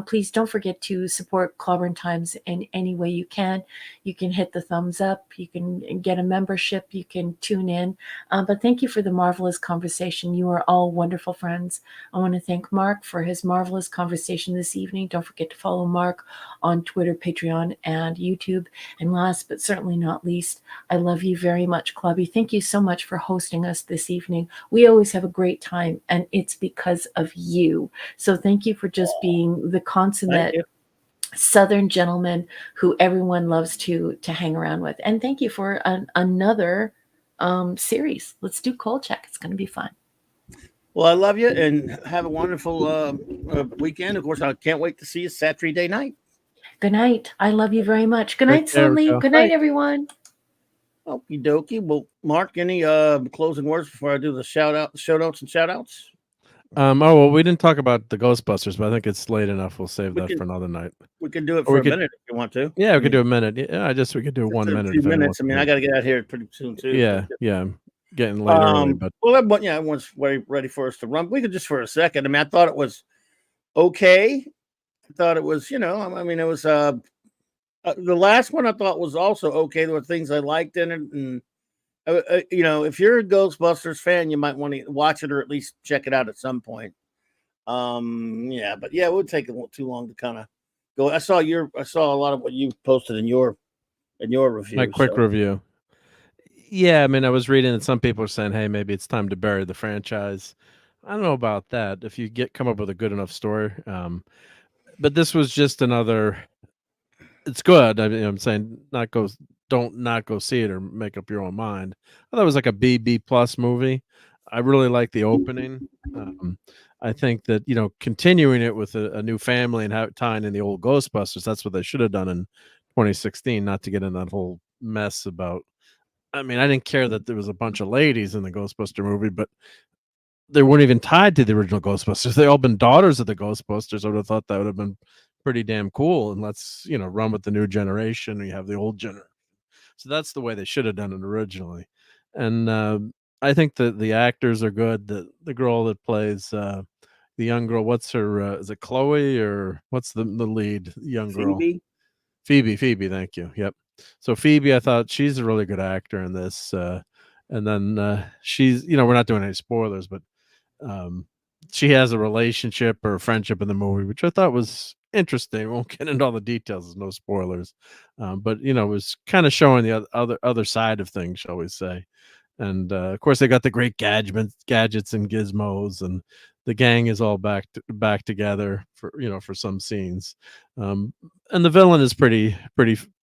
Please don't forget to support Clobbering Times in any way you can. You can hit the thumbs up. You can get a membership. You can tune in. But thank you for the marvelous conversation. You are all wonderful friends. I want to thank Mark for his marvelous conversation this evening. Don't forget to follow Mark on Twitter, Patreon, and YouTube. And last but certainly not least, I love you very much, Clubby. Thank you so much for hosting us this evening. We always have a great time, and it's because of you. So thank you for just being the consummate Southern gentleman who everyone loves to hang around with. And thank you for another series. Let's do Kolchak. It's going to be fun. Well, I love you and have a wonderful weekend. Of course, I can't wait to see you Saturday night. Good night. I love you very much. Good night, Sully. Good night, everyone. Okie dokie. Well, Mark, any closing words before I do the shout notes and shout outs? Well, we didn't talk about the Ghostbusters, but I think it's late enough. We'll save that for another night. We can do it for a minute if you want to. Yeah, we could do a minute. Yeah, we could do 1 minute. 2 minutes. I mean, I got to get out here pretty soon too. Yeah. Getting late early, but everyone's ready for us to run. We could just for a second. I mean, I thought it was okay. I thought it was, it was the last one I thought was also okay. There were things I liked in it, and if you're a Ghostbusters fan, you might want to watch it or at least check it out at some point. But it would take a little too long to kind of go. I saw a lot of what you posted in your review. My quick review. Yeah, I mean, I was reading that some people are saying, hey, maybe it's time to bury the franchise. I don't know about that. If you come up with a good enough story. But this was just another, it's good. I'm saying don't not go see it or make up your own mind. I thought it was like a B+ movie. I really like the opening. I think that, you know, continuing it with a new family and tying in the old Ghostbusters, that's what they should have done in 2016, not to get in that whole mess about. I mean, I didn't care that there was a bunch of ladies in the Ghostbuster movie, but they weren't even tied to the original Ghostbusters. They all been daughters of the Ghostbusters. I would have thought that would have been pretty damn cool. And let's, you know, run with the new generation. You have the old generation. So that's the way they should have done it originally. And I think that the actors are good. The girl that plays the young girl, what's her? Is it Chloe or what's the lead young girl? Phoebe. Phoebe. Thank you. Yep. So Phoebe, I thought she's a really good actor in this. And then she's, you know, we're not doing any spoilers, but she has a relationship or a friendship in the movie, which I thought was interesting. We won't get into all the details. There's no spoilers, but you know, it was kind of showing the other side of things, shall we say? And of course, they got the great gadgets and gizmos, and the gang is all back together for, you know, for some scenes. And the villain is pretty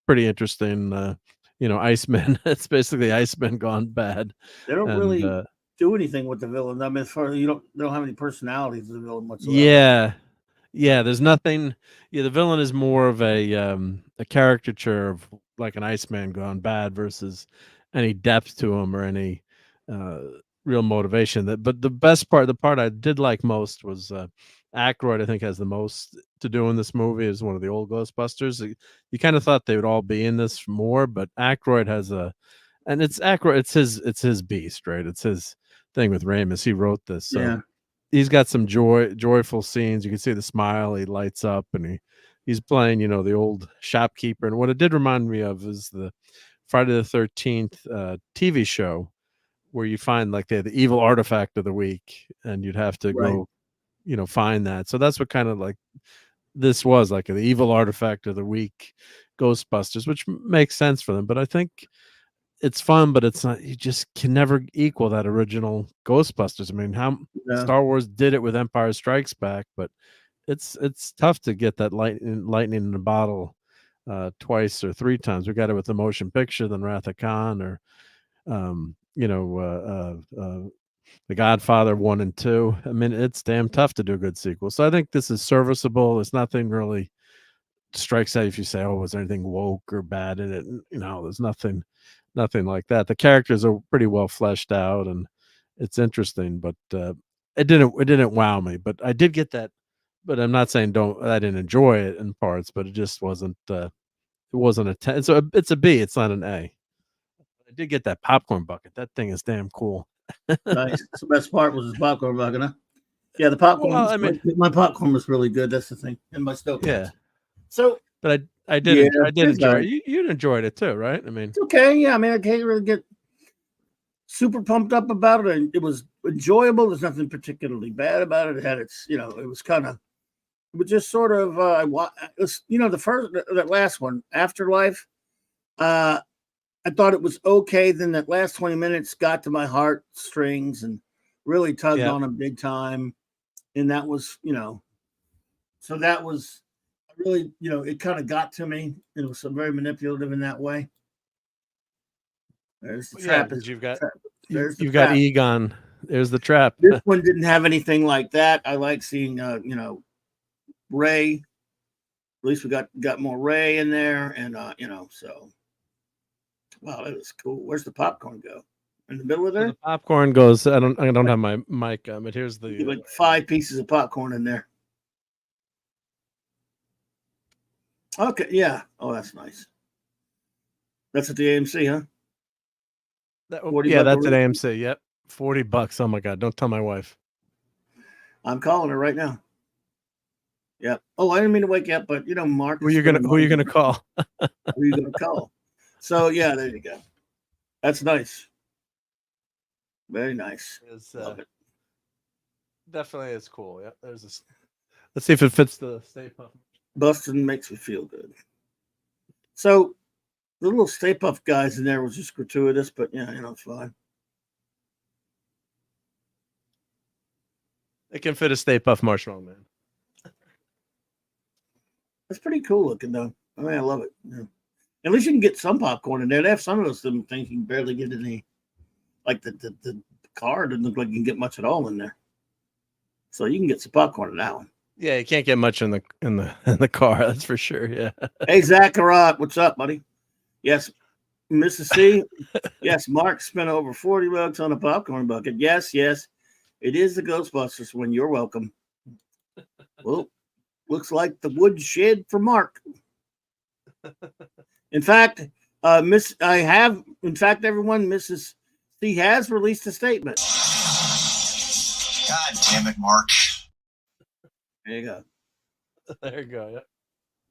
interesting. You know, Iceman. It's basically Iceman gone bad. They don't And, really do anything with the villain. I mean, as far as they don't have any personalities of the villain whatsoever. Yeah, there's nothing. Yeah, the villain is more of a caricature of like an Iceman gone bad versus any depth to him or any real motivation. But the best part, the part I did like most was Aykroyd. I think has the most to do in this movie as one of the old Ghostbusters. You kind of thought they would all be in this more, but Aykroyd has and it's Aykroyd. It's his beast, right? It's his thing with Ramis. He wrote this, so. Yeah. He's got some joyful scenes. You can see the smile. He lights up, and he's playing, you know, the old shopkeeper. And what it did remind me of is the Friday the 13th TV show, where you find like the evil artifact of the week, and you'd have to go, you know, find that. So that's what kind of like this was, like the evil artifact of the week, Ghostbusters, which makes sense for them. But I think it's fun, but it's not. You just can never equal that original Ghostbusters. I mean, how Star Wars did it with Empire Strikes Back, but it's tough to get that lightning in a bottle twice or three times. We got it with the motion picture, then Wrath of Khan, or you know, The Godfather 1 and 2. I mean, it's damn tough to do a good sequel. So I think this is serviceable. There's nothing really strikes out if you say, "Oh, was there anything woke or bad in it?" You know, there's nothing like that. The characters are pretty well fleshed out, and it's interesting, but it didn't wow me. But I did get that. But I'm not saying I didn't enjoy it in parts, but it just wasn't. It wasn't a 10. So it's a B. It's not an A. I did get that popcorn bucket. That thing is damn cool. Nice. The best part was the popcorn bucket, huh? Yeah, the popcorn. Well, I mean, my popcorn was really good. That's the thing, and my stove. Yeah. So, but I did enjoy it. You enjoyed it too, right? I mean, it's okay. Yeah, I mean, I can't really get super pumped up about it. And it was enjoyable. There's nothing particularly bad about it. It had its, you know, it was kind of, it was just sort of, you know, that last one, Afterlife. I thought it was okay. Then that last 20 minutes got to my heartstrings and really tugged on them big time. And that was, you know, so that was really, you know, it kind of got to me. It was very manipulative in that way. There's the trap. You've got Egon. There's the trap. This one didn't have anything like that. I like seeing, you know, Ray. At least we got more Ray in there, and you know, so wow, that was cool. Where's the popcorn go? In the middle of there? The popcorn goes. I don't have my mic, but here's the like 5 pieces of popcorn in there. Okay, yeah. Oh, that's nice. That's at the AMC, huh? Yeah, that's at AMC. Yep, $40. Oh my God! Don't tell my wife. I'm calling her right now. Yep. Oh, I didn't mean to wake you up, but you know, Mark. Who are you gonna call? Who are you gonna call? So yeah, there you go. That's nice. Very nice. Love it. Definitely is cool. Yeah. There's this. Let's see if it fits the Stay Puft. Bustin' makes me feel good. So the little Stay Puft guys in there was just gratuitous, but yeah, you know, it's fine. It can fit a Stay Puft Marshmallow Man. That's pretty cool looking, though. I mean, I love it. Yeah. At least you can get some popcorn in there. They have some of those things you can barely get any, like the car didn't look like you can get much at all in there. So you can get some popcorn in that one. Yeah, you can't get much in the car. That's for sure. Yeah. Hey, Zachariah, what's up, buddy? Yes, Mrs. C. Yes, Mark spent over $40 on a popcorn bucket. Yes, yes, it is the Ghostbusters one. You're welcome. Well, looks like the woodshed for Mark. In fact, everyone, Mrs. C has released a statement. God damn it, Mark. There you go. There you go.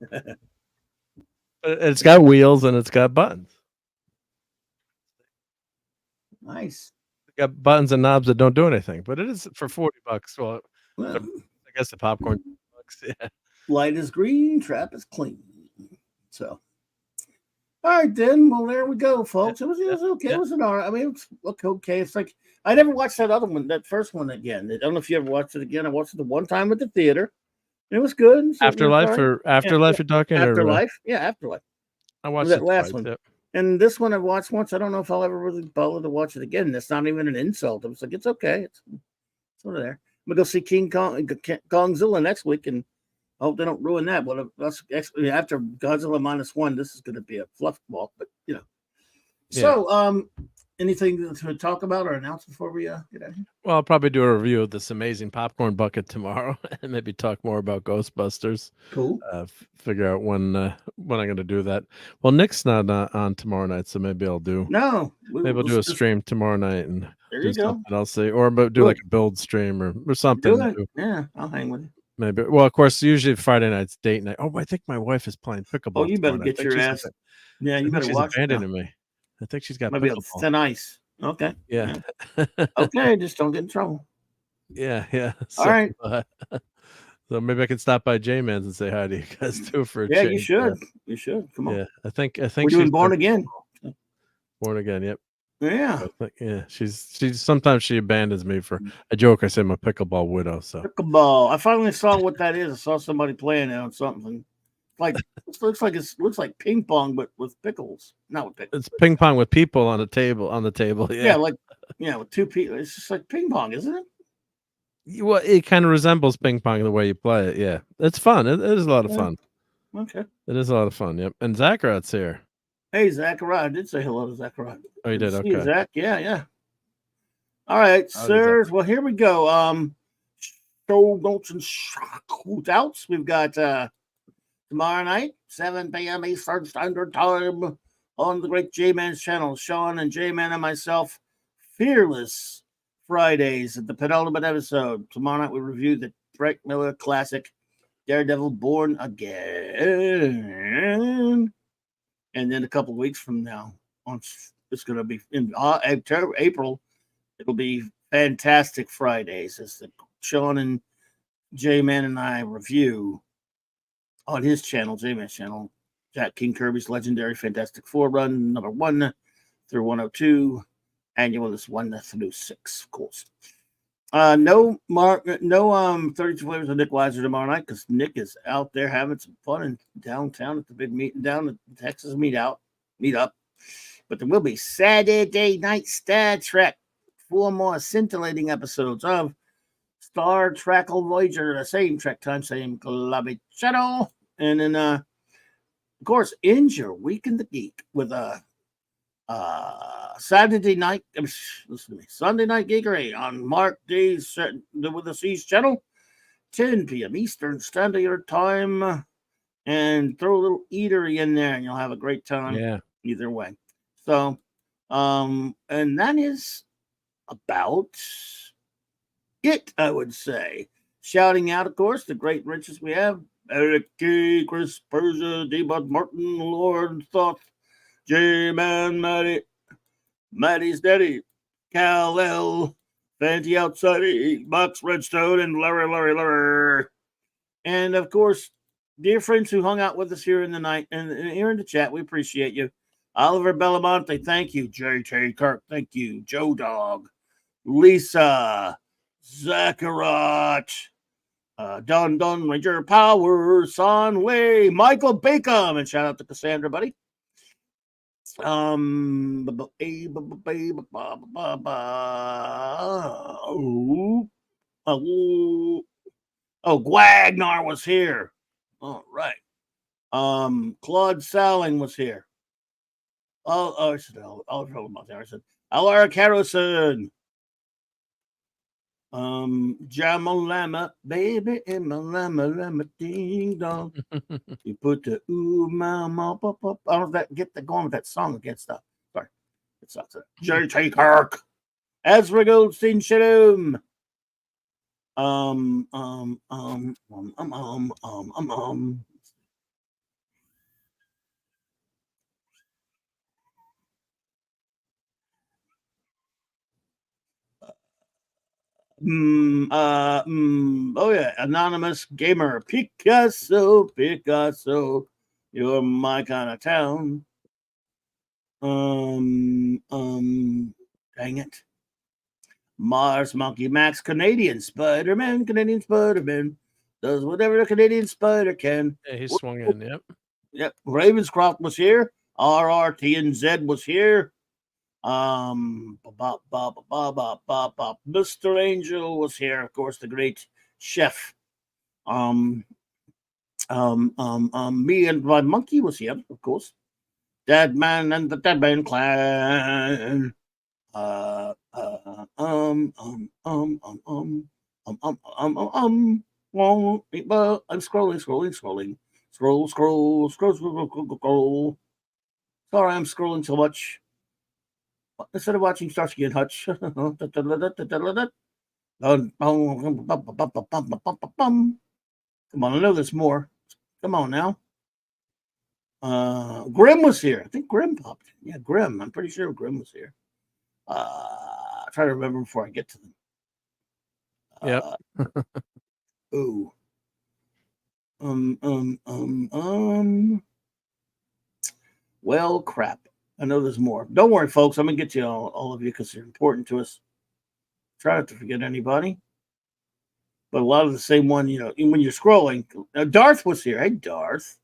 Yeah. It's got wheels and it's got buttons. Nice. It's got buttons and knobs that don't do anything, but it is for $40. Well, I guess the popcorn bucks. Yeah. Light is green, trap is clean. So, all right, then. Well, there we go, folks. It was okay. Yeah. It was an all right. I mean, it looked okay. It's like I never watched that other one, that first one again. I don't know if you ever watched it again. I watched it the one time at the theater. It was good. So Afterlife or Afterlife, you're talking? Afterlife. Yeah, Afterlife. I watched that it last twice, one. Yep. And this one I watched once. I don't know if I'll ever really bother to watch it again. That's not even an insult. I was like, it's okay. It's sort of there. I'm going to go see Kongzilla next week, and I hope they don't ruin that. But after Godzilla -1, this is going to be a fluff ball. But, you know. Yeah. So, anything to talk about or announce before we get out of here? Well, I'll probably do a review of this amazing popcorn bucket tomorrow, and maybe talk more about Ghostbusters. Cool. Figure out when I'm going to do that. Well, Nick's not on tomorrow night, so maybe I'll do. No, maybe I'll do a stream tomorrow night and there do you go. something. I'll see, or do like a build stream or something. Do it. Yeah, I'll hang with you. Maybe. Well, of course, usually Friday night's date night. Oh, I think my wife is playing pickleball. Oh, you better tomorrow night. get your ass. Yeah, you better she's watch. Abandoning me. I think she's got maybe pickleball. thin ice. Okay. Yeah. Okay, just don't get in trouble. Yeah, yeah. All right. So maybe I can stop by J-Man's and say hi to you guys too for a Yeah, change. you should. You should. Come on. Yeah, I think We're she's doing Born Again. Born Again. Yep. Yeah. Yeah. She's sometimes she abandons me for a joke. I say I'm a pickleball widow. So pickleball. I finally saw what that is. I saw somebody playing it on something. Like it looks like ping pong, but with pickles. Not with pickles. It's ping pong with people on the table. Yeah. Yeah, with two people. It's just like ping pong, isn't it? Well, it kind of resembles ping pong the way you play it. Yeah, it's fun. It is a lot of fun. Okay. It is a lot of fun. Yep. And Zachariah's here. Hey, Zachariah. I did say hello to Zachariah. Oh, you did? See Okay. you, Zach. Yeah. All right, sirs. Well, here we go. Show notes and shout-outs. We've got tomorrow night, 7 p.m. Eastern Standard Time on the great J-Man's channel. Sean and J-Man and myself, Fearless Fridays at the penultimate episode. Tomorrow night we review the Frank Miller classic Daredevil Born Again. And then a couple of weeks from now, it's going to be in April, it'll be Fantastic Fridays as the Sean and J-Man and I review on his channel, J-Man's channel, Jack King Kirby's legendary Fantastic Four run, number 1 through 102. Annual is 1 through 6, of course. No 32 Flavors of Nick Weiser tomorrow night because Nick is out there having some fun in downtown at the big meeting down at the Texas meetup. But there will be Saturday Night Star Trek. 4 more scintillating episodes of Star Trek Voyager, the same Trek time, same clubby channel. And then, of course, end your week in the geek with a Sunday night geekery on Mark D's with the C's channel, 10 p.m. Eastern Standard Time, and throw a little eatery in there, and you'll have a great time. Yeah. Either way. So, and that is about it, I would say. Shouting out, of course, the great riches we have: Eric K., Chris Persia, D-Bud Martin, Lord Thoth, J-Man, Maddie's Daddy, Cal L, Fanty Outside, Box Redstone, and Larry. And of course, dear friends who hung out with us here in the night and here in the chat, we appreciate you. Oliver Belamonte, thank you. JT Kirk, thank you. Joe Dog, Lisa, Zacharot, Don Ranger Power, Son Way, Michael Bacon, and shout out to Cassandra, buddy. Gwagnar was here. All right. Claude Salling was here. I said, I'll tell about that. I said, Alaric Harrison. Jamalama, baby, in my lama, ding dong. You put the ooh, mama, pop, pop. I don't know if that get the going with that song again. Stuff. Sorry, it's not. J.T. Kirk, Ezra Goldstein, Shalom. Um. Oh yeah, anonymous gamer Picasso, you're my kind of town. Dang it. Mars Monkey Max Canadian Spider-Man does whatever the Canadian Spider can. Yeah, he swung in. Yep. Yep. Ravenscroft was here. RRTNZ was here. Mr. Angel was here, of course, the great chef. Me and my monkey was here, of course. Dead Man and the Dead Man Clan. I'm scrolling. Scroll. Sorry, I'm scrolling so much. Instead of watching Starsky and Hutch. Come on, I know there's more. Come on now. Grim was here. I think Grim popped in. Yeah, Grim. I'm pretty sure Grim was here. Try to remember before I get to them. Yep. Ooh. Well, crap. I know there's more. Don't worry, folks. I'm gonna get to all of you because they're important to us. Try not to forget anybody. But a lot of the same one, even when you're scrolling. Darth was here. Hey, Darth.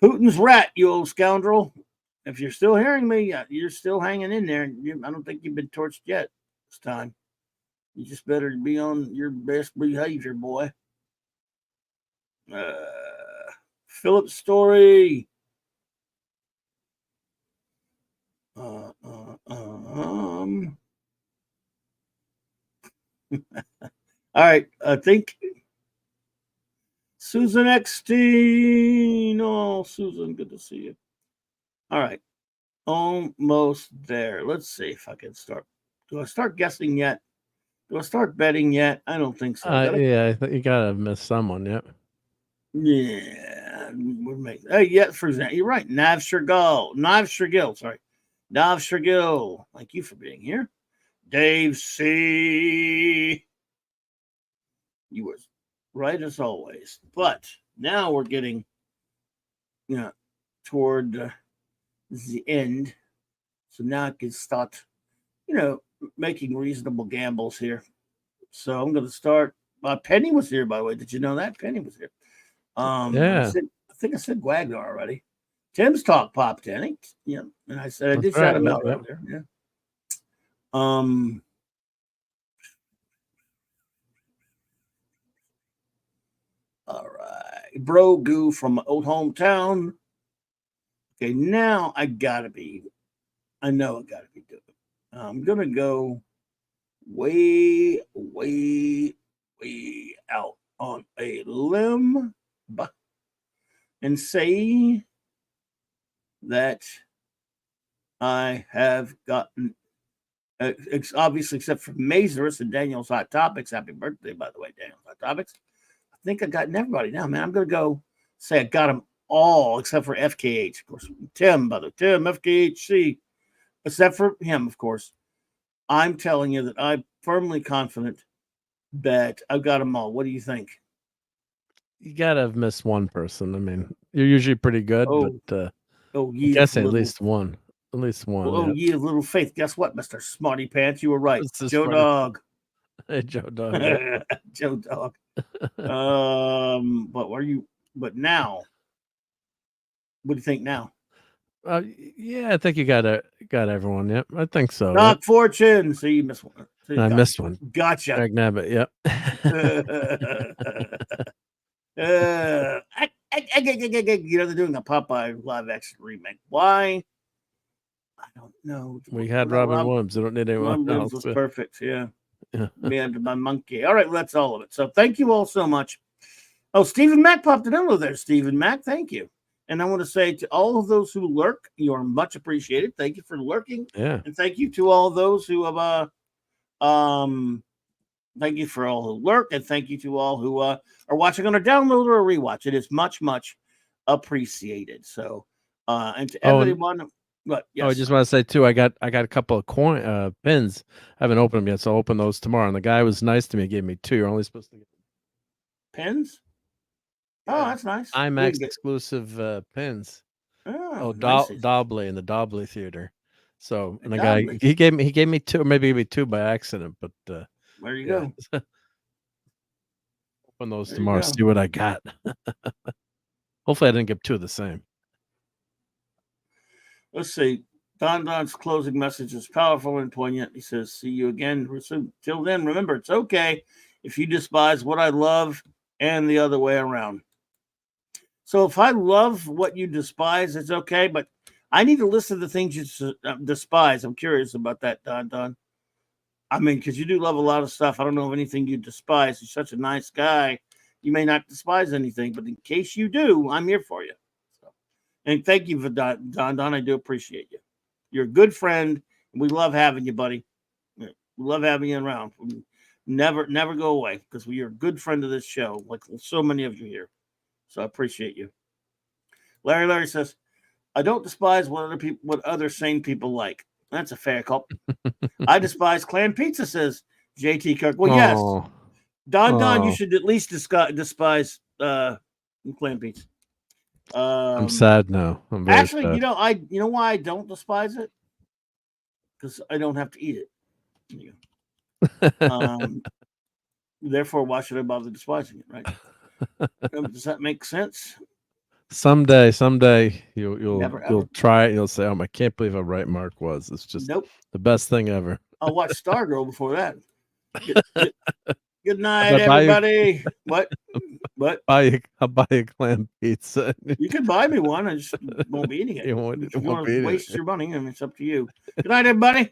Putin's rat, you old scoundrel. If you're still hearing me, you're still hanging in there. I don't think you've been torched yet this time. You just better be on your best behavior, boy. Philip Story. All right, I think Susan Eckstein. Oh, Susan, good to see you. All right, almost there. Let's see if I can start. Do I start guessing yet? Do I start betting yet? I don't think so. Yeah, I think you gotta miss someone. Yep. Yeah, we'll make. Hey, yeah, for example, you're right. Nav Shergill. Sorry, Nav Shergill. Thank you for being here. Dave C. You were right as always. But now we're getting, toward the end. So now I can start, making reasonable gambles here. So I'm going to start. Penny was here, by the way. Did you know that? Penny was here. Yeah. I think I said Wagner already. Tim's talk popped in. Yeah. And I said, I did shout him out earlier. Yeah. All right. Bro Goo from my old hometown. Okay, now I know I gotta be doing it. I'm gonna go way out on a limb and say that I have gotten obviously, except for Mazurus and Daniel's Hot Topics. Happy birthday, by the way, Daniel's Hot Topics. I think I gotten everybody now, man. I'm gonna go say I got them all except for FKH, of course. Tim, FKHC, except for him, of course. I'm telling you that I'm firmly confident that I've got them all. What do you think? You gotta have missed one person. I mean, you're usually pretty good, but I'm guessing at least one. At least one. Oh, yeah, little faith. Guess what, Mr. Smarty Pants? You were right. Joe Dog. Hey, Joe Dog. Joe Dog. But now, what do you think now? Yeah, I think you got everyone. Yep, I think so. Knock Yep. Fortune. So you missed one. So I missed one. Gotcha. Greg Nabbit. Yep. You know, they're doing a Popeye live action remake. Why? I don't know. We had Robin Williams. I don't need anyone Robin Williams else. was perfect. Yeah. Yeah. Man, my monkey. All right, well, that's all of it. So thank you all so much. Oh, Stephen Mack popped it in over there. Stephen Mack, thank you. And I want to say to all of those who lurk, you are much appreciated. Thank you for lurking. Yeah. And thank you to all those who have thank you for all who lurk, and thank you to all who are watching on a download or a rewatch. It is much, much appreciated. So and to everyone. But yes. Oh, I just want to say too, I got a couple of pins. I haven't opened them yet, so I'll open those tomorrow. And the guy was nice to me, gave me 2. You're only supposed to get pins. Oh, that's nice. IMAX exclusive pins. Oh, Dobley in the Dobley Theater. So, and the guy he gave me 2, or maybe he gave me 2 by accident, but there you go. Open those tomorrow, see what I got. Hopefully I didn't get 2 of the same. Let's see. Don's closing message is powerful and poignant. He says, see you again soon. Till then, remember, it's okay if you despise what I love and the other way around. So if I love what you despise, it's okay, but I need to listen to the things you despise. I'm curious about that, Don. I mean, because you do love a lot of stuff. I don't know of anything you despise. You're such a nice guy. You may not despise anything, but in case you do, I'm here for you. And thank you for Don. I do appreciate you. You're a good friend, and we love having you, buddy. We love having you around. Never go away, because you're a good friend of this show, like so many of you here. So I appreciate you. Larry says, I don't despise what other sane people like. That's a fair call. I despise clam pizza, says JT Kirk. Well, yes. Don, you should at least despise clam pizza. I'm sad now. I'm very actually sad. You know why I don't despise it? Because I don't have to eat it. Therefore, why should I bother despising it, right? Does that make sense? Someday you'll try it. You'll say, "Oh, I can't believe how right Mark was. It's just the best thing ever." I'll watch Stargirl before that. Good night, everybody. What? I'll buy a clam pizza. You can buy me one. I just won't be eating it. You want to waste your money, and it's up to you. Good night, everybody.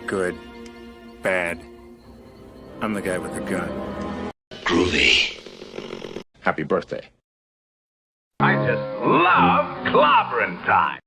Good. Bad. I'm the guy with the gun. Groovy. Happy birthday. I just love clobbering time.